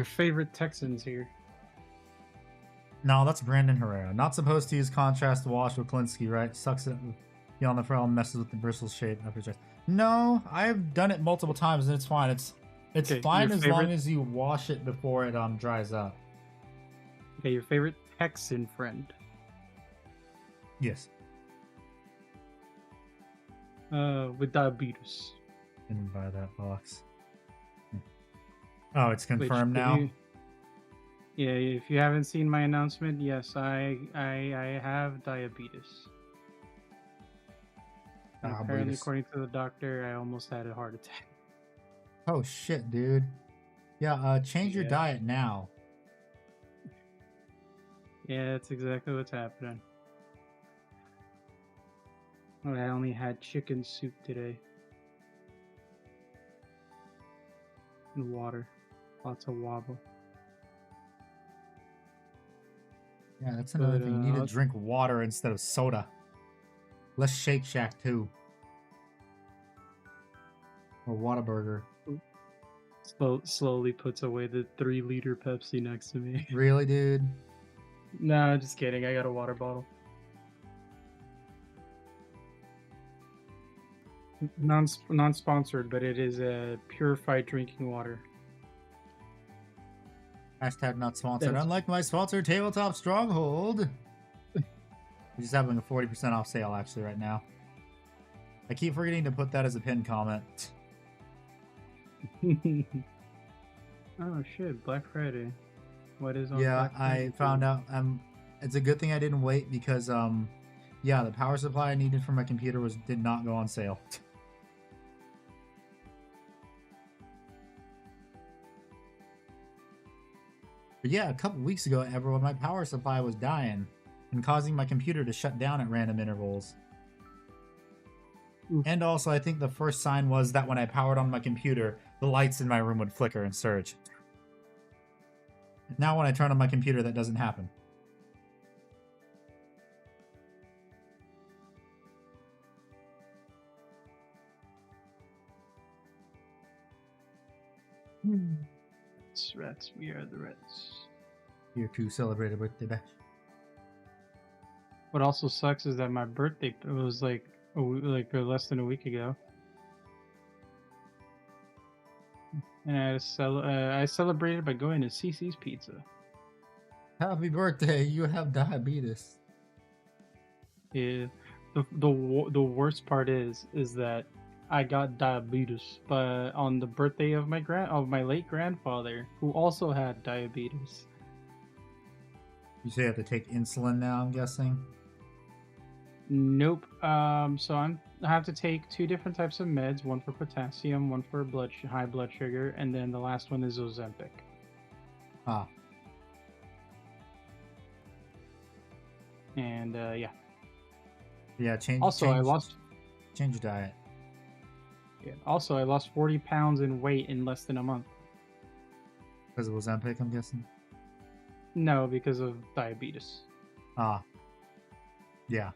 favorite Texans here. No, that's Brandon Herrera. Not supposed to use contrast to wash with Kalinsky, right? Sucks it beyond the frown, messes with the bristle shape after dress. No, I've done it multiple times and it's fine. It's Okay, fine your as favorite- long as you wash it before it dries up. Okay, your favorite Texan friend. Yes. With diabetes. Didn't buy that box. Oh, it's Which, confirmed now. Yeah, if you haven't seen my announcement, yes, I have diabetes. And apparently, Diabetes. according to the doctor, I almost had a heart attack. Oh shit, dude. Yeah, change your Yeah. diet now. Yeah, that's exactly what's happening. Oh, I only had chicken soup today. And water. Lots of wobble. Yeah, that's another But, thing. You need to I'll- drink water instead of soda. Less Shake Shack too. Or Whataburger. Slowly puts away the 3-liter Pepsi next to me. Really, dude? Nah, just kidding. I got a water bottle. Non-sponsored, but it is a purified drinking water. Hashtag not sponsored. That's- Unlike my sponsor, Tabletop Stronghold. We're just having a 40% off sale actually right now. I keep forgetting to put that as a pinned comment. Oh shit! Black Friday. What is on? Yeah, Black Friday I found too? out. It's a good thing I didn't wait because yeah, the power supply I needed for my computer did not go on sale. But yeah, a couple weeks ago, everyone, my power supply was dying and causing my computer to shut down at random intervals. Oof. And also, I think the first sign was that when I powered on my computer, the lights in my room would flicker and surge. Now when I turn on my computer, that doesn't happen. Rats. We are the rats. Here to celebrate a birthday bash. What also sucks is that my birthday was like less than a week ago, and I celebrated by going to CC's Pizza. Happy birthday! You have diabetes. Yeah, the worst part is that I got diabetes, but on the birthday of my late grandfather, who also had diabetes. You say you have to take insulin now, I'm guessing? Nope. So I have to take 2 different types of meds, one for potassium, one for high blood sugar, and then the last one is Ozempic. Ah. And yeah. Yeah, change Also, I lost. Change your diet. Yeah. Also, I lost 40 pounds in weight in less than a month. Because it was Ozempic, I'm guessing? No, because of diabetes. Ah. Yeah.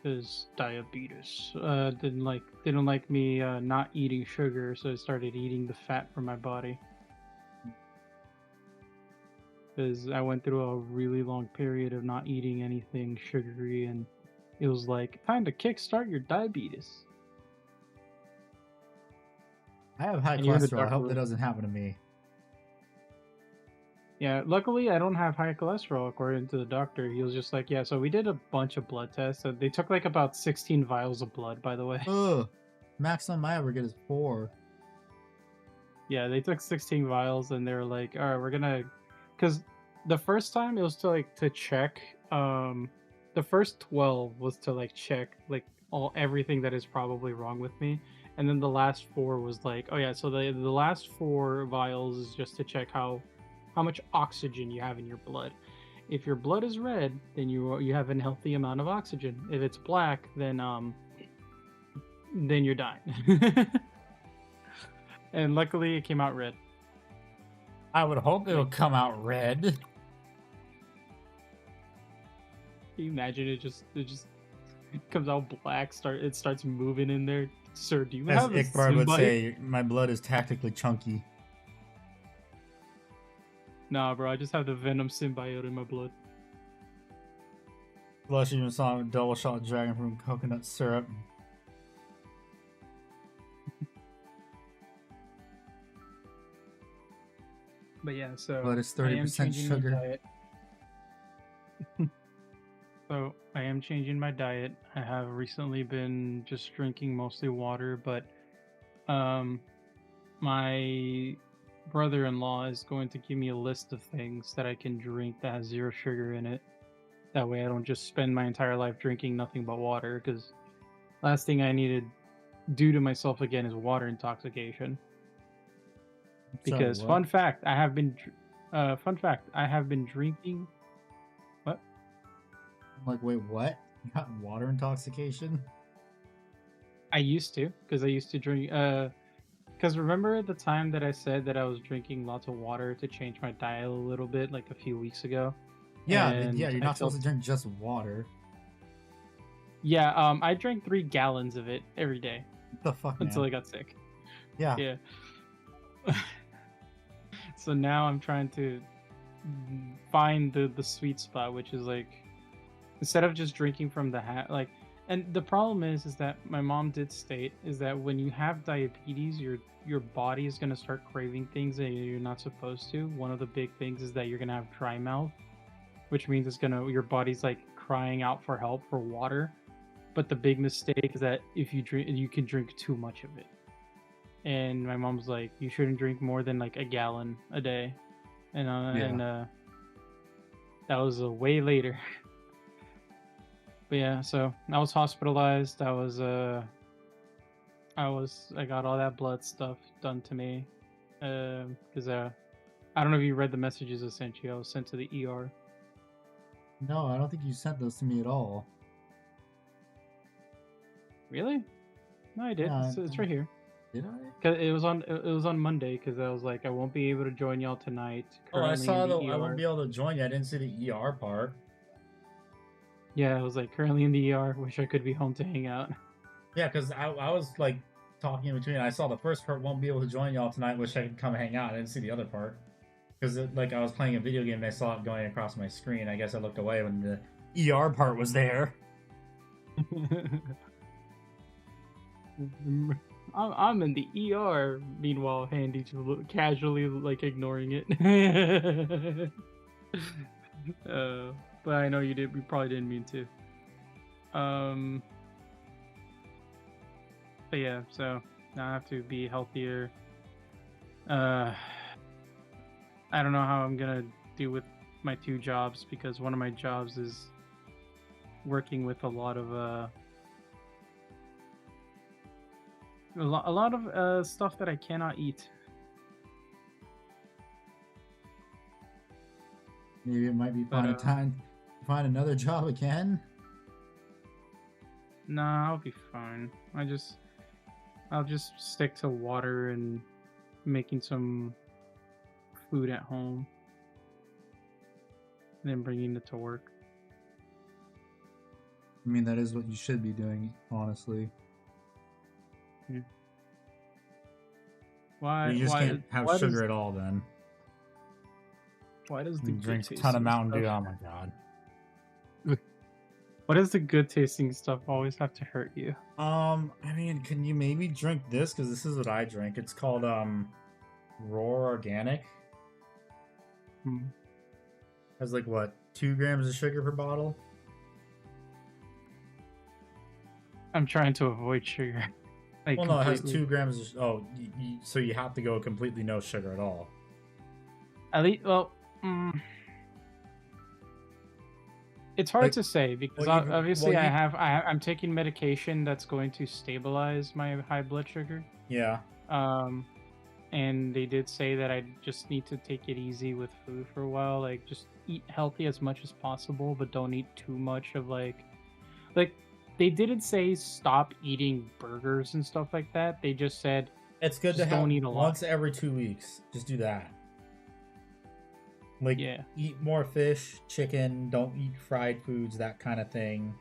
Because diabetes didn't like me not eating sugar, so I started eating the fat from my body. Because I went through a really long period of not eating anything sugary, and it was like time to kickstart your diabetes. I have high And even the cholesterol. I doctor hope that was- doesn't happen to me. Yeah, luckily I don't have high cholesterol according to the doctor. He was just like, yeah, so we did a bunch of blood tests. They took like about 16 vials of blood, by the way. Ugh. Maximum I ever get is 4. Yeah, they took 16 vials and they were like, all right, we're gonna, because the first time it was to check, the first 12 was to like check like everything that is probably wrong with me. And then the last 4 was like, oh yeah, so the last 4 vials is just to check how much oxygen you have in your blood. If your blood is red, then you have a healthy amount of oxygen. If it's black, then you're dying. And luckily it came out red. I would hope it'll come out red. Can you imagine it just comes out black, it starts moving in there. Sir, do you As have a Ickbard would symbiote? say, my blood is tactically chunky. Nah, bro, I just have the Venom symbiote in my blood. Plus, even saw a double shot dragon from coconut syrup. But yeah, so But it's I am 30% changing my sugar. diet. So I am changing my diet. I have recently been just drinking mostly water, but my brother-in-law is going to give me a list of things that I can drink that has 0 sugar in it. That way I don't just spend my entire life drinking nothing but water, because last thing I need to do to myself again is water intoxication. Because Sorry, fun what? fact, I have been drinking. What? I'm like, wait, what? You got water intoxication? I used to, because I used to drink. Because remember the time that I said that I was drinking lots of water to change my diet a little bit, like a few weeks ago? Yeah, And yeah. You're I not felt, supposed to drink just water. yeah, I drank 3 gallons of it every day What the fuck, man? until I got sick. Yeah. Yeah. So now I'm trying to find the sweet spot, which is like, instead of just drinking from the like, and the problem is that my mom did state is that when you have diabetes, your body is gonna start craving things that you're not supposed to. One of the big things is that you're gonna have dry mouth, which means your body's like crying out for help for water. But the big mistake is that if you drink, you can drink too much of it. And my mom's like, you shouldn't drink more than like a gallon a day, and that was way later. But yeah, so I was hospitalized. I got all that blood stuff done to me, because I don't know if you read the messages I sent you. I was sent to the ER. No, I don't think you sent those to me at all. Really? No, I did. Yeah, It's right here. Did I? Cause it was on Monday, because I was like, I won't be able to join y'all tonight. Oh, I Currently saw in the. the I ER. won't be able to join you. I didn't see the ER part. Yeah, I was like, currently in the ER. Wish I could be home to hang out. Yeah, because I was like talking in between. I saw the first part. Won't be able to join y'all tonight. Wish I could come hang out. I didn't see the other part because like I was playing a video game and I saw it going across my screen. I guess I looked away when the ER part was there. I'm in the ER. Meanwhile, Handy just casually like ignoring it. But I know you did. You probably didn't mean to. But yeah, so now I have to be healthier. I don't know how I'm gonna do with my 2 jobs, because one of my jobs is working with a lot of stuff that I cannot eat. Maybe it might be But, fun time to find another job again. Nah, I'll be fine. I'll just stick to water and making some food at home, and then bringing it to work. I mean, that is what you should be doing, honestly. Why? You just can't have why sugar does, at all then. Why does the You good drink a tasting ton of Mountain Dew. stuff- Oh my god. Why does the good tasting stuff always have to hurt you? I mean, can you maybe drink this? Because this is what I drink. It's called Raw Organic. Hmm. Has like what, 2 grams of sugar per bottle? I'm trying to avoid sugar. Like, Well, no, it has completely. 2 grams. So you have to go completely no sugar at all. At least, well, it's hard Like, to say, because well, you- obviously well, you- I'm taking medication that's going to stabilize my high blood sugar. Yeah. And they did say that I just need to take it easy with food for a while. Like, just eat healthy as much as possible, but don't eat too much of like they didn't say stop eating burgers and stuff like that. They just said It's good to Just have don't eat a lot. once every 2 weeks. Just do that. Like, Yeah. eat more fish, chicken, don't eat fried foods, that kind of thing.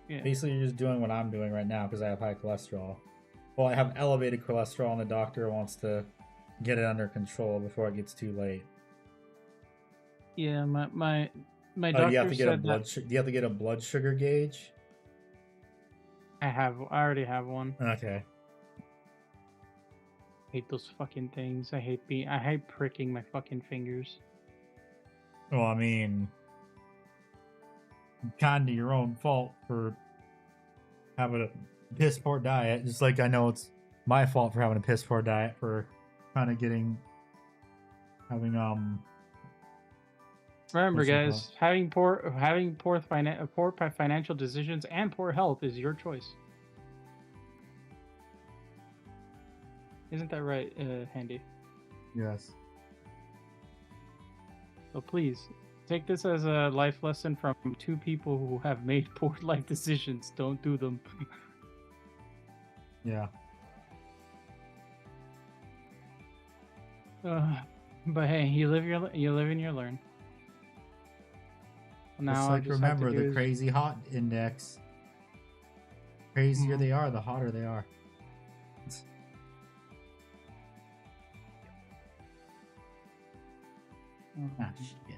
Yeah. Basically, you're just doing what I'm doing right now because I have high cholesterol. Well, I have elevated cholesterol, and the doctor wants to get it under control before it gets too late. Yeah, my Oh, doctor you have to get a said blood. that You have to get a blood sugar gauge. I already have one. Okay. Hate those fucking things. I hate pricking my fucking fingers. Well, I mean, kind of your own fault for having a piss poor diet. Just like I know it's my fault for having a piss poor diet for kind of having Remember, what's it guys, having poor financial decisions and poor health is your choice. Isn't that right, Handy? yes. So please take this as a life lesson from two people who have made poor life decisions. Don't do them. Yeah. But hey, you live and you learn. Now Just I like just have to remember do the is- crazy hot index. Crazier Mhm. they are, the hotter they are. Ah, shit.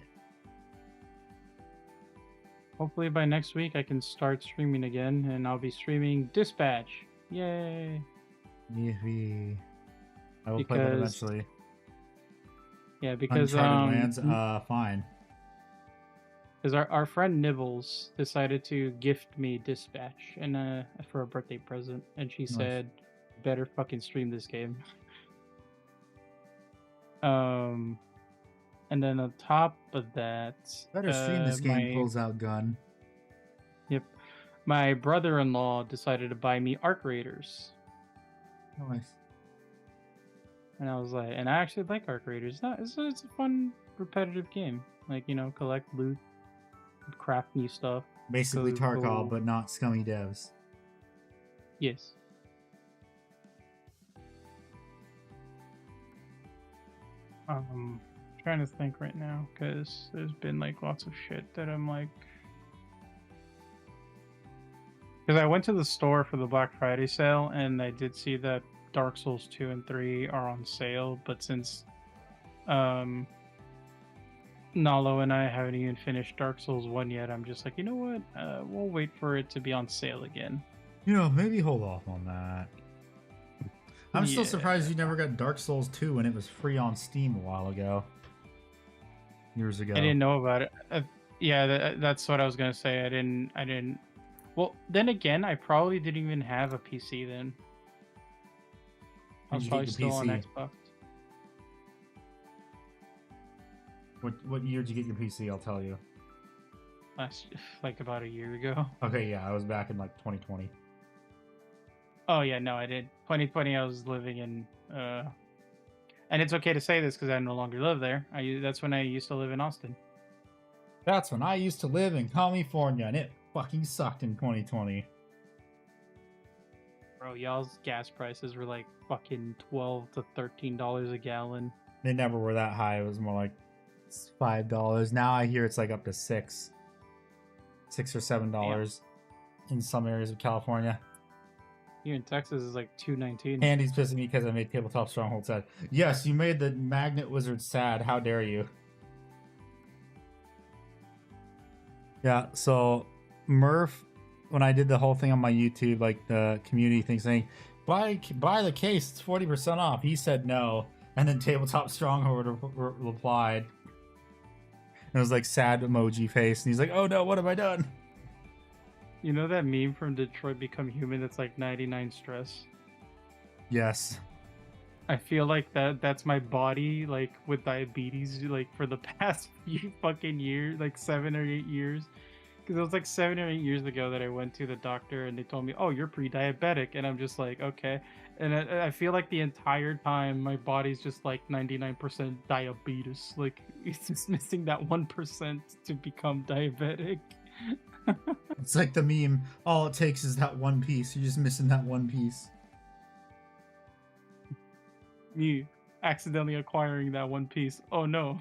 Hopefully by next week I can start streaming again, and I'll be streaming Dispatch. Yay! Yippee. I will play that Because- eventually. Yeah, because Uncharted Lands, fine. because our friend Nibbles decided to gift me Dispatch and for a birthday present, and she Nice. said, "Better fucking stream this game." And then on top of that, Better stream this game, my- pulls out gun. Yep, my brother-in-law decided to buy me Arc Raiders. Nice. And I was like, and I actually like Arc Raiders. It's a fun, repetitive game. Like, you know, collect loot, craft new stuff. Basically Go- Tarkov, go- but not scummy devs. Yes. Trying to think right now because there's been like lots of shit that I'm like. Because I went to the store for the Black Friday sale and I did see that Dark Souls 2 and 3 are on sale, but since Nalo and I haven't even finished Dark Souls 1 yet, I'm just like, you know what? We'll wait for it to be on sale again. You know, maybe hold off on that. I'm still Yeah. surprised you never got Dark Souls 2 when it was free on Steam a while ago. Years ago. I didn't know about it. Yeah, that's what I was gonna say. I didn't. Well, then again, I probably didn't even have a PC then. I When'd was you probably get still your on PC? Xbox. What year did you get your PC? I'll tell you. Like about a year ago. Okay, yeah, I was back in like 2020. Oh yeah, no, I did. 2020, I was living in. And it's okay to say this because I no longer live there. That's when I used to live in Austin. That's when I used to live in California, and it fucking sucked in 2020. Bro, y'all's gas prices were like fucking $12 to $13 a gallon. They never were that high. It was more like $5. Now I hear it's like up to $6 or $7 in some areas of California. Here in Texas is like $2.19. Andy's pissing me because I made Tabletop Stronghold sad. Yes, you made the Magnet Wizard sad. How dare you? Yeah, so Murph, when I did the whole thing on my YouTube, like the community thing saying, buy the case, it's 40% off. He said no. And then Tabletop Stronghold replied. And it was like sad emoji face. And he's like, oh no, what have I done? You know that meme from Detroit Become Human that's like 99 stress? Yes. I feel like that's my body, like with diabetes, like for the past few fucking years, like 7 or 8 years. Because it was like 7 or 8 years ago that I went to the doctor and they told me, oh, you're pre-diabetic. And I'm just like, okay. And I feel like the entire time my body's just like 99% diabetes. Like it's just missing that 1% to become diabetic. It's like the meme, all it takes is that one piece. You're just missing that one piece. Me accidentally acquiring that one piece. Oh no.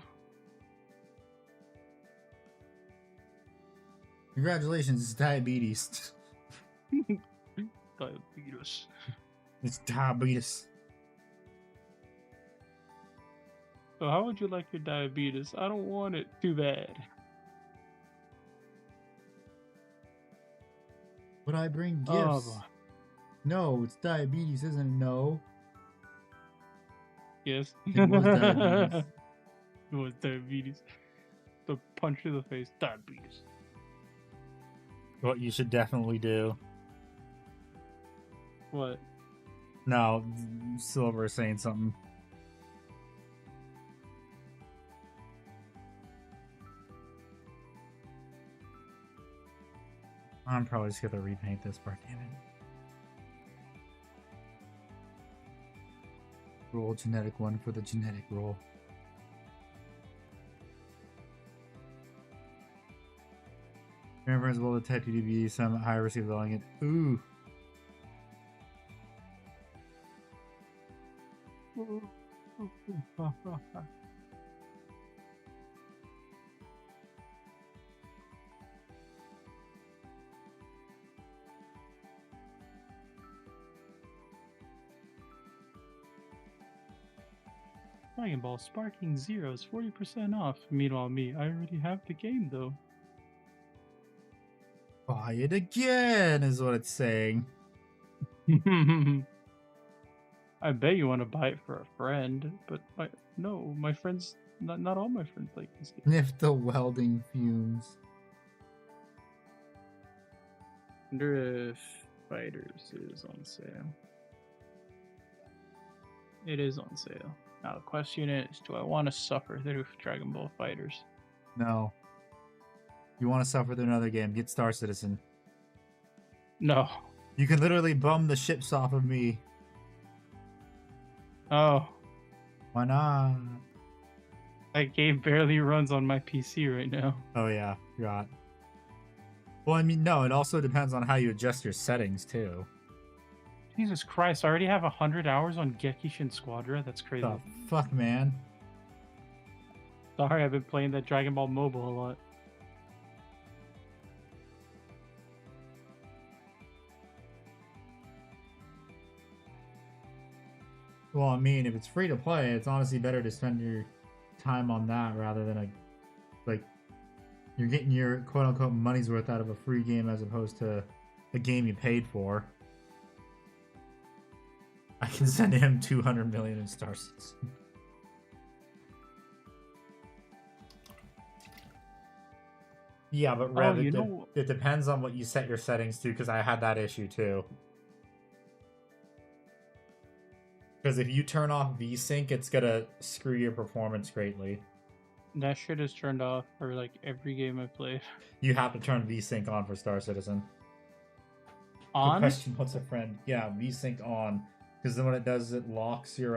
Congratulations, it's diabetes. Diabetes. It's diabetes. So how would you like your diabetes? I don't want it too bad. Would I bring Oh, gifts? No, it's diabetes, isn't it? No. yes. It was diabetes. It was diabetes. The punch to the face. Diabetes. What you should definitely do. What? No, Silver is saying something. I'm probably just gonna repaint this part, damn it. Roll genetic 1 for the genetic roll. Remember as well detect you to be some high receive the it. Ooh. Dragon Ball Sparking Zero's 40% off. Meanwhile, me, I already have the game though. Buy it again, is what it's saying. I bet you want to buy it for a friend, but no, my friends, not all my friends like this game. Sniff the welding fumes. Wonder if Fighters is on sale. It is on sale. Now the question is, do I want to suffer through Dragon Ball Fighters? No. You want to suffer through another game, get Star Citizen. No. You can literally bum the ships off of me. Oh, Why not? that game barely runs on my PC right now. Oh yeah, forgot. Well, I mean, no, it also depends on how you adjust your settings too. Jesus Christ, I already have 100 hours on Gekishin Squadra. That's crazy. The fuck, man? Sorry, I've been playing that Dragon Ball Mobile a lot. Well, I mean, if it's free to play, it's honestly better to spend your time on that rather than you're getting your quote unquote money's worth out of a free game as opposed to a game you paid for. I can send him 200 million in Star Citizen. Yeah, but Rev, it depends on what you set your settings to, because I had that issue too. Because if you turn off VSync, it's gonna screw your performance greatly. That shit is turned off for like every game I played. You have to turn VSync on for Star Citizen. On? Good question, what's a friend? Yeah, VSync on. Because then what it does is it locks your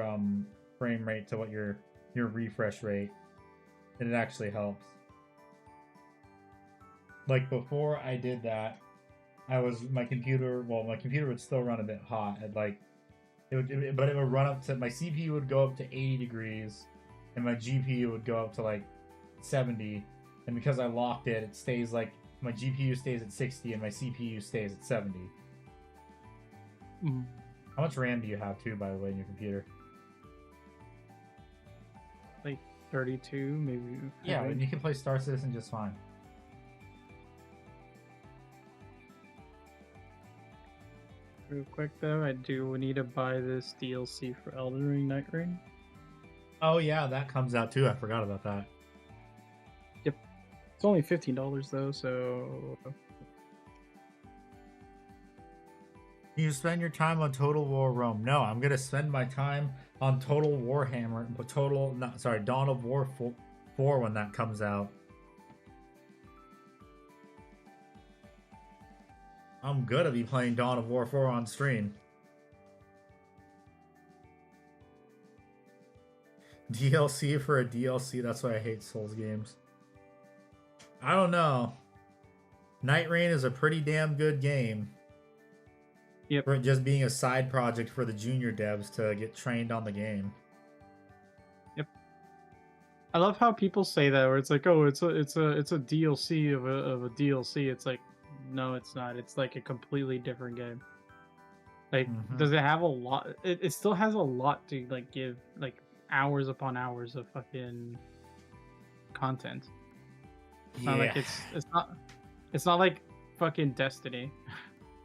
frame rate to what your refresh rate. And it actually helps. Like before I did that, my computer would still run a bit hot at like but it would run up to, my CPU would go up to 80 degrees and my GPU would go up to like 70, and because I locked it, it stays like, my GPU stays at 60 and my CPU stays at 70. Mm. How much RAM do you have too, by the way, in your computer? Like 32, maybe. Yeah, and you can play Star Citizen just fine. Real quick though, I do need to buy this DLC for Elden Ring Night Rain. Oh yeah, that comes out too. I forgot about that. Yep. It's only $15 though, so... You spend your time on Total War Rome. No, I'm gonna spend my time on Total Warhammer, Dawn of War 4 when that comes out. I'm gonna be playing Dawn of War 4 on stream. DLC for a DLC, that's why I hate Souls games. I don't know. Night Rain is a pretty damn good game. Yep. For it just being a side project for the junior devs to get trained on the game. Yep. I love how people say that, where it's like, oh, it's a DLC of a DLC. It's like, no, it's not. It's like a completely different game. Like, does it have a lot? It still has a lot to like give, like hours upon hours of fucking content. It's not like it's not like fucking Destiny,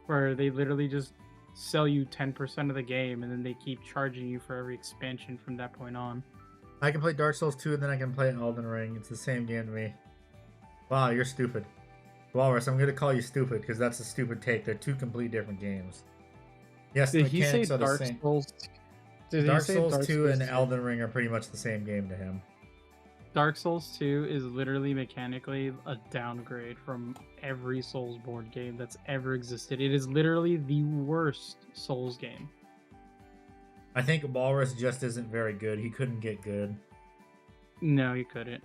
where they literally just sell you 10% of the game and then they keep charging you for every expansion from that point on. I can play Dark Souls 2 and then I can play Elden Ring. It's the same game to me. Wow, you're stupid. Walrus, I'm gonna call you stupid because that's a stupid take. They're two complete different games. Yes, the mechanics are the same. Dark Souls 2 and Elden Ring are pretty much the same game to him. Dark Souls 2 is literally mechanically a downgrade from every Soulsborne game that's ever existed. It is literally the worst Souls game. I think Walrus just isn't very good. He couldn't get good. No, you couldn't.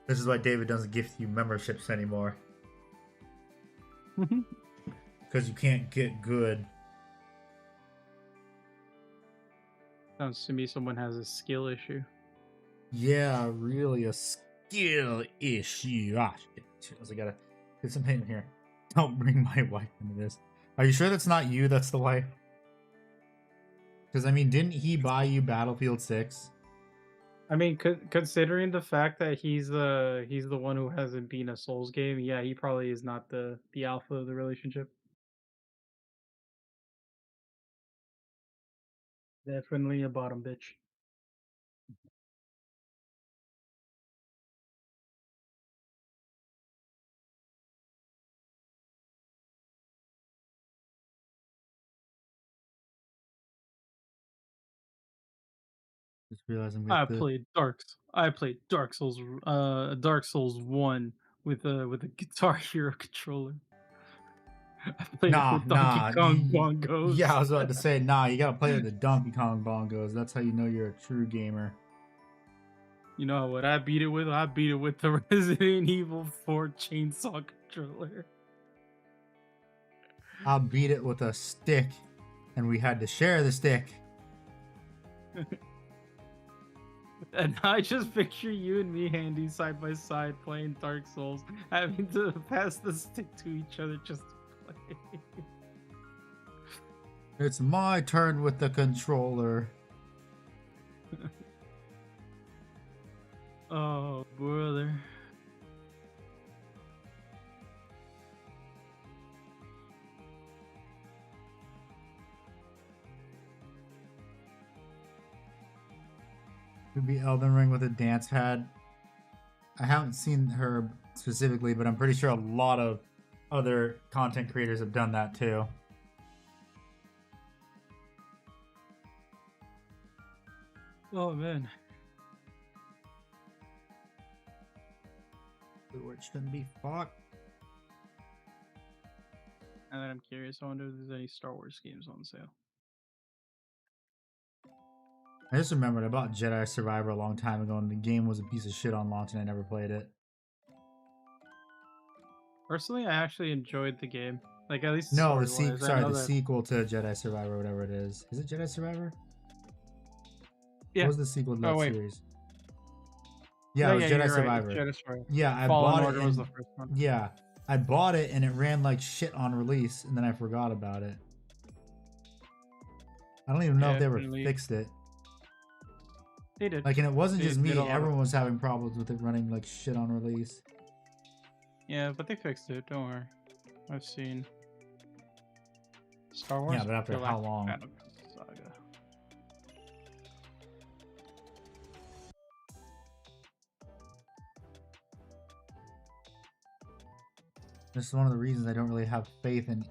This is why David doesn't gift you memberships anymore. Because you can't get good. Sounds to me someone has a skill issue. Yeah, really a skill issue. Ah, shit. I gotta get some paint in here. Don't bring my wife into this. Are you sure that's not you that's the wife? Because, I mean, didn't he buy you Battlefield 6? I mean, considering the fact that he's the one who hasn't been a Souls game, yeah, he probably is not the alpha of the relationship. Definitely a bottom bitch. Just realizing we I have to... played Dark Souls, Dark Souls 1 with a Guitar Hero controller. I played it with Donkey Kong bongos. Yeah, I was about to say, nah, you gotta play with the Donkey Kong bongos. That's how you know you're a true gamer. You know what I beat it with? I beat it with the Resident Evil 4 chainsaw controller. I beat it with a stick, and we had to share the stick. And I just picture you and me handy side by side playing Dark Souls, having to pass the stick to each other just to play. It's my turn with the controller. Oh, brother. Could be Elden Ring with a dance pad. I haven't seen her specifically, but I'm pretty sure a lot of other content creators have done that too. Oh, man. Which can be fucked. And then I'm curious, I wonder if there's any Star Wars games on sale. I just remembered I bought Jedi Survivor a long time ago, and the game was a piece of shit on launch, and I never played it. Personally, I actually enjoyed the game. Like, at least No, the story-wise. sequel to Jedi Survivor, whatever it is. Is it Jedi Survivor? Yeah. What was the sequel to that wait. series? Yeah, it was Jedi you're right, Survivor. it's Jedi Survivor. Yeah, I Fallen bought Order it. was the first one. Yeah, I bought it and it ran like shit on release, and then I forgot about it. I don't even know if they ever Definitely. fixed it. They did. Like, and it wasn't They just me. did a lot of- Everyone was having problems with it running like shit on release. Yeah, but they fixed it. Don't worry. I've seen Star Wars. Yeah, but after how Galactic long? Battlegrounds Saga. This is one of the reasons I don't really have faith in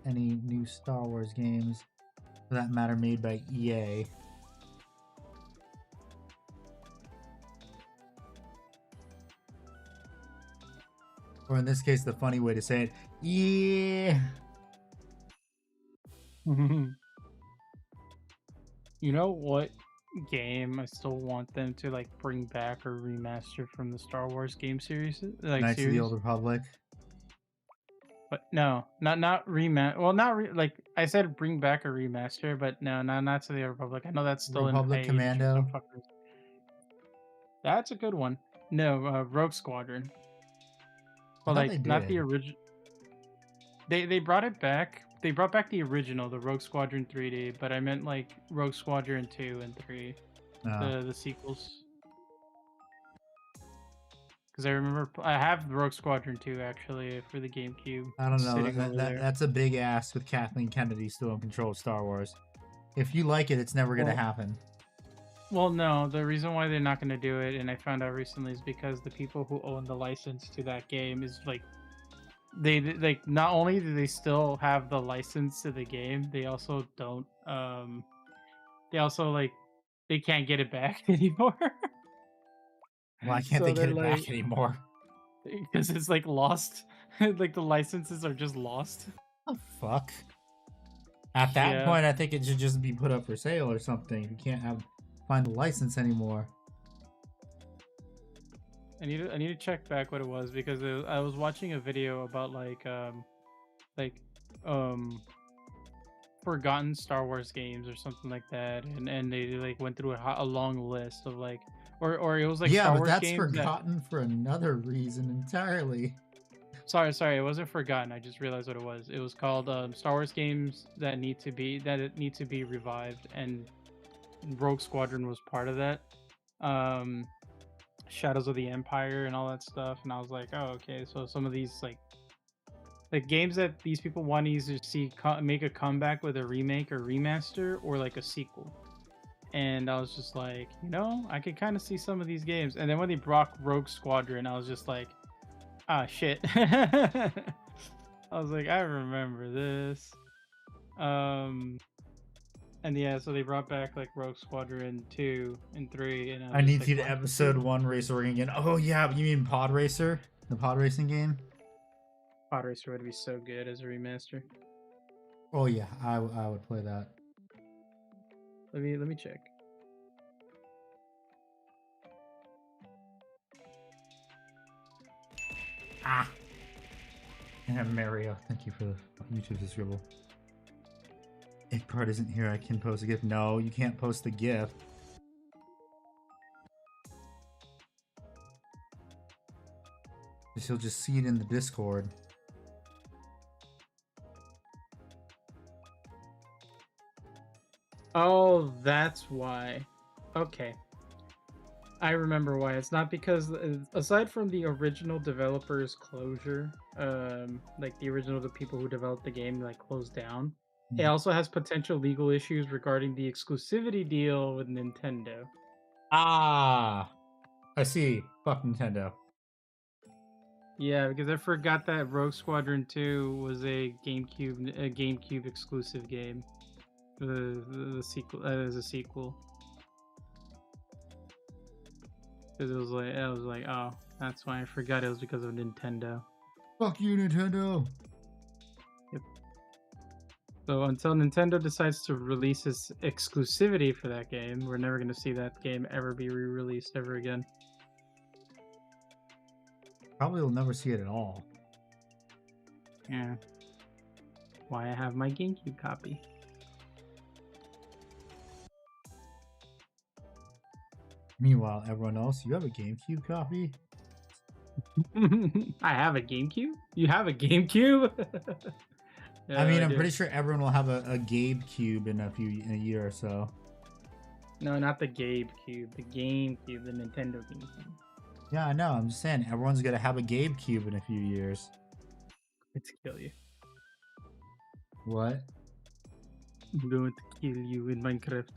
any new Star Wars games, for that matter, made by EA. Or in this case, the funny way to say it, yeah. You know what game I still want them to like bring back or remaster from the Star Wars game series? Like Knights of series? the Old Republic. But no, not remaster. Well, like I said, bring back a remaster, but no, not to the Republic. I know that's still Republic in phase. Commando. That's a good one. No, Rogue Squadron. But thought like they not the did. original. They brought it back. They brought back the original, the Rogue Squadron 3D, but I meant like Rogue Squadron 2 and 3, the sequels. Because I remember I have Rogue Squadron 2 actually for the GameCube. I don't know. sitting over there. That's a big ass with Kathleen Kennedy still in control of Star Wars. If you like it, it's never going to Well- happen. Well, no, the reason why they're not going to do it, and I found out recently, is because the people who own the license to that game is like, they like not only do they still have the license to the game, they also don't. They also like they can't get it back anymore. Why can't So they get they're it like, back anymore? because it's like lost. Like the licenses are just lost. Oh fuck. At that Yeah. point, I think it should just be put up for sale or something. If you can't find the license anymore. I need to check back what it was because I was watching a video about like um forgotten Star Wars games or something like that, and they like went through a long list of like or it was like Yeah, Star but Wars that's games that forgotten for another reason entirely. sorry, it wasn't forgotten. I just realized what it was. It was called Star Wars games that need to be revived, and Rogue Squadron was part of that. Um, Shadows of the Empire and all that stuff, and I was like, oh, okay. So some of these like games that these people want to either see make a comeback with a remake or remaster or like a sequel. And I was just like, I could kind of see some of these games. And then when they brought Rogue Squadron, I was just like, ah, shit. I was like, I remember this. And yeah, so they brought back like Rogue Squadron 2 and 3. And I need to like, see the episode 1 Racer Ring again. Oh yeah, you mean Pod Racer? The pod racing game? Pod Racer would be so good as a remaster. Oh yeah, I would play that. Let me check. Ah! And Mario, thank you for the YouTube subscribe. If part isn't here, I can post a GIF. No, you can't post the GIF. You'll just see it in the Discord. Oh, that's why. Okay. I remember why. It's not because, aside from the original developer's closure, like the people who developed the game like closed down, it also has potential legal issues regarding the exclusivity deal with Nintendo. Ah! I see. Fuck Nintendo. Yeah, because I forgot that Rogue Squadron 2 was a GameCube exclusive game. The sequel as a sequel. Because I was like, oh, that's why I forgot it was because of Nintendo. Fuck you, Nintendo! Yep. So until Nintendo decides to release its exclusivity for that game, we're never going to see that game ever be re-released ever again. Probably will never see it at all. Yeah. Why I have my GameCube copy. Meanwhile, everyone else, you have a GameCube copy? I have a GameCube? You have a GameCube? Yeah, I mean, I'm do. pretty sure everyone will have a Gabe Cube in a year or so. No, not the GameCube. The GameCube, the Nintendo GameCube. Yeah, I know. I'm just saying, everyone's gonna have a Gabe Cube in a few years. It's kill you. What? I'm going to kill you in Minecraft.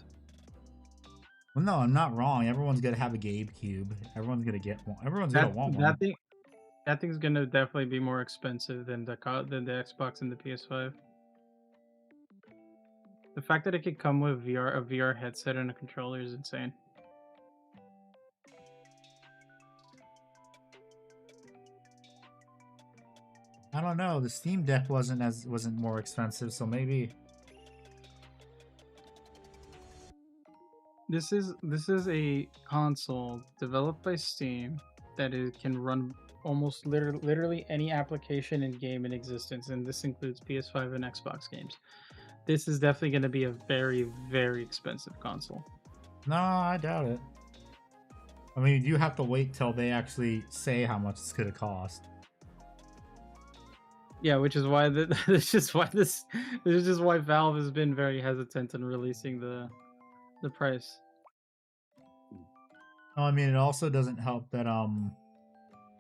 Well, no, I'm not wrong. Everyone's gonna have a Gabe Cube. Everyone's gonna get one. Everyone's gonna want one. That thing's gonna definitely be more expensive than the Xbox and the PS5. The fact that it could come with a VR headset and a controller is insane. I don't know. The Steam Deck wasn't more expensive, so maybe. This is a console developed by Steam that can run almost literally any application and game in existence, and this includes PS5 and Xbox games. This is definitely going to be a very, very expensive console. No, I doubt it. I mean, you have to wait till they actually say how much it's gonna cost. Yeah, which is why this is just why Valve has been very hesitant in releasing the price. No, I mean, it also doesn't help that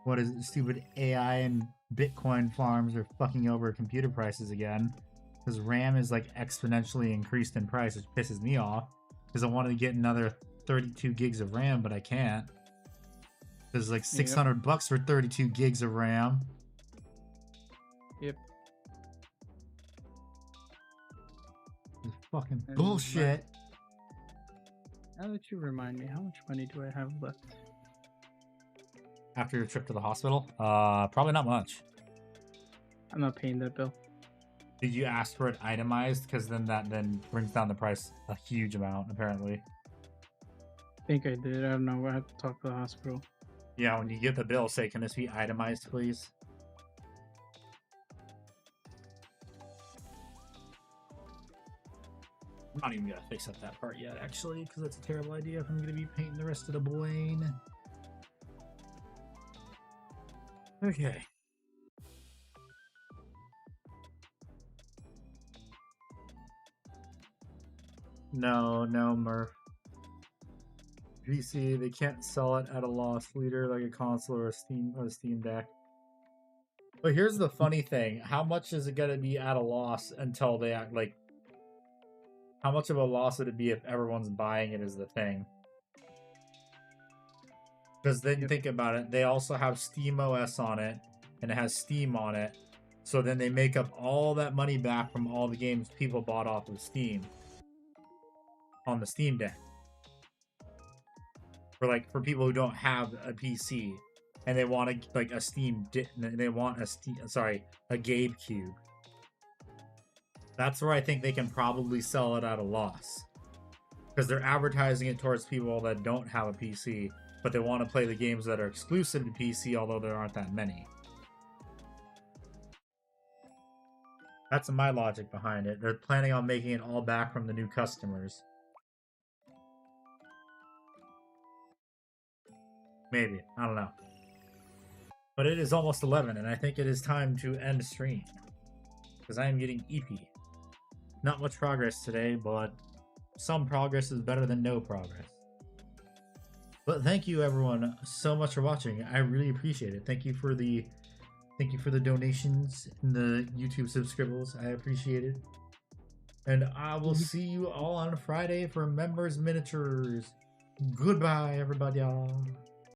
what is it, stupid AI and Bitcoin farms are fucking over computer prices again, because RAM is like exponentially increased in price, which pisses me off because I wanted to get another 32 gigs of RAM, but I can't. There's like $600 for 32 gigs of RAM. Yep. It's fucking bullshit. Now that you remind me, how much money do I have left? After your trip to the hospital? Probably not much. I'm not paying that bill. Did you ask for it itemized? Because then that brings down the price a huge amount, apparently. I think I did. I don't know. I have to talk to the hospital. Yeah, when you get the bill, say, can this be itemized, please? I'm not even gonna fix up that part yet, actually, because that's a terrible idea if I'm gonna be painting the rest of the Blaine. Okay. No, Murph. PC, they can't sell it at a loss leader like a console or a Steam Deck. But here's the funny thing: how much is it gonna be at a loss until they act like? How much of a loss would it be if everyone's buying it as the thing? Because then think about it, they also have Steam OS on it, and it has Steam on it. So then they make up all that money back from all the games people bought off of Steam on the Steam Deck. For people who don't have a PC and they want a GameCube. That's where I think they can probably sell it at a loss, because they're advertising it towards people that don't have a PC, but they want to play the games that are exclusive to PC, although there aren't that many. That's my logic behind it. They're planning on making it all back from the new customers. Maybe. I don't know. But it is almost 11, and I think it is time to end stream, because I am getting EP. Not much progress today, but some progress is better than no progress. But thank you everyone so much for watching. I really appreciate it. Thank you for the donations and the YouTube subscribers. I appreciate it. And I will see you all on Friday for Members Miniatures. Goodbye, everybody.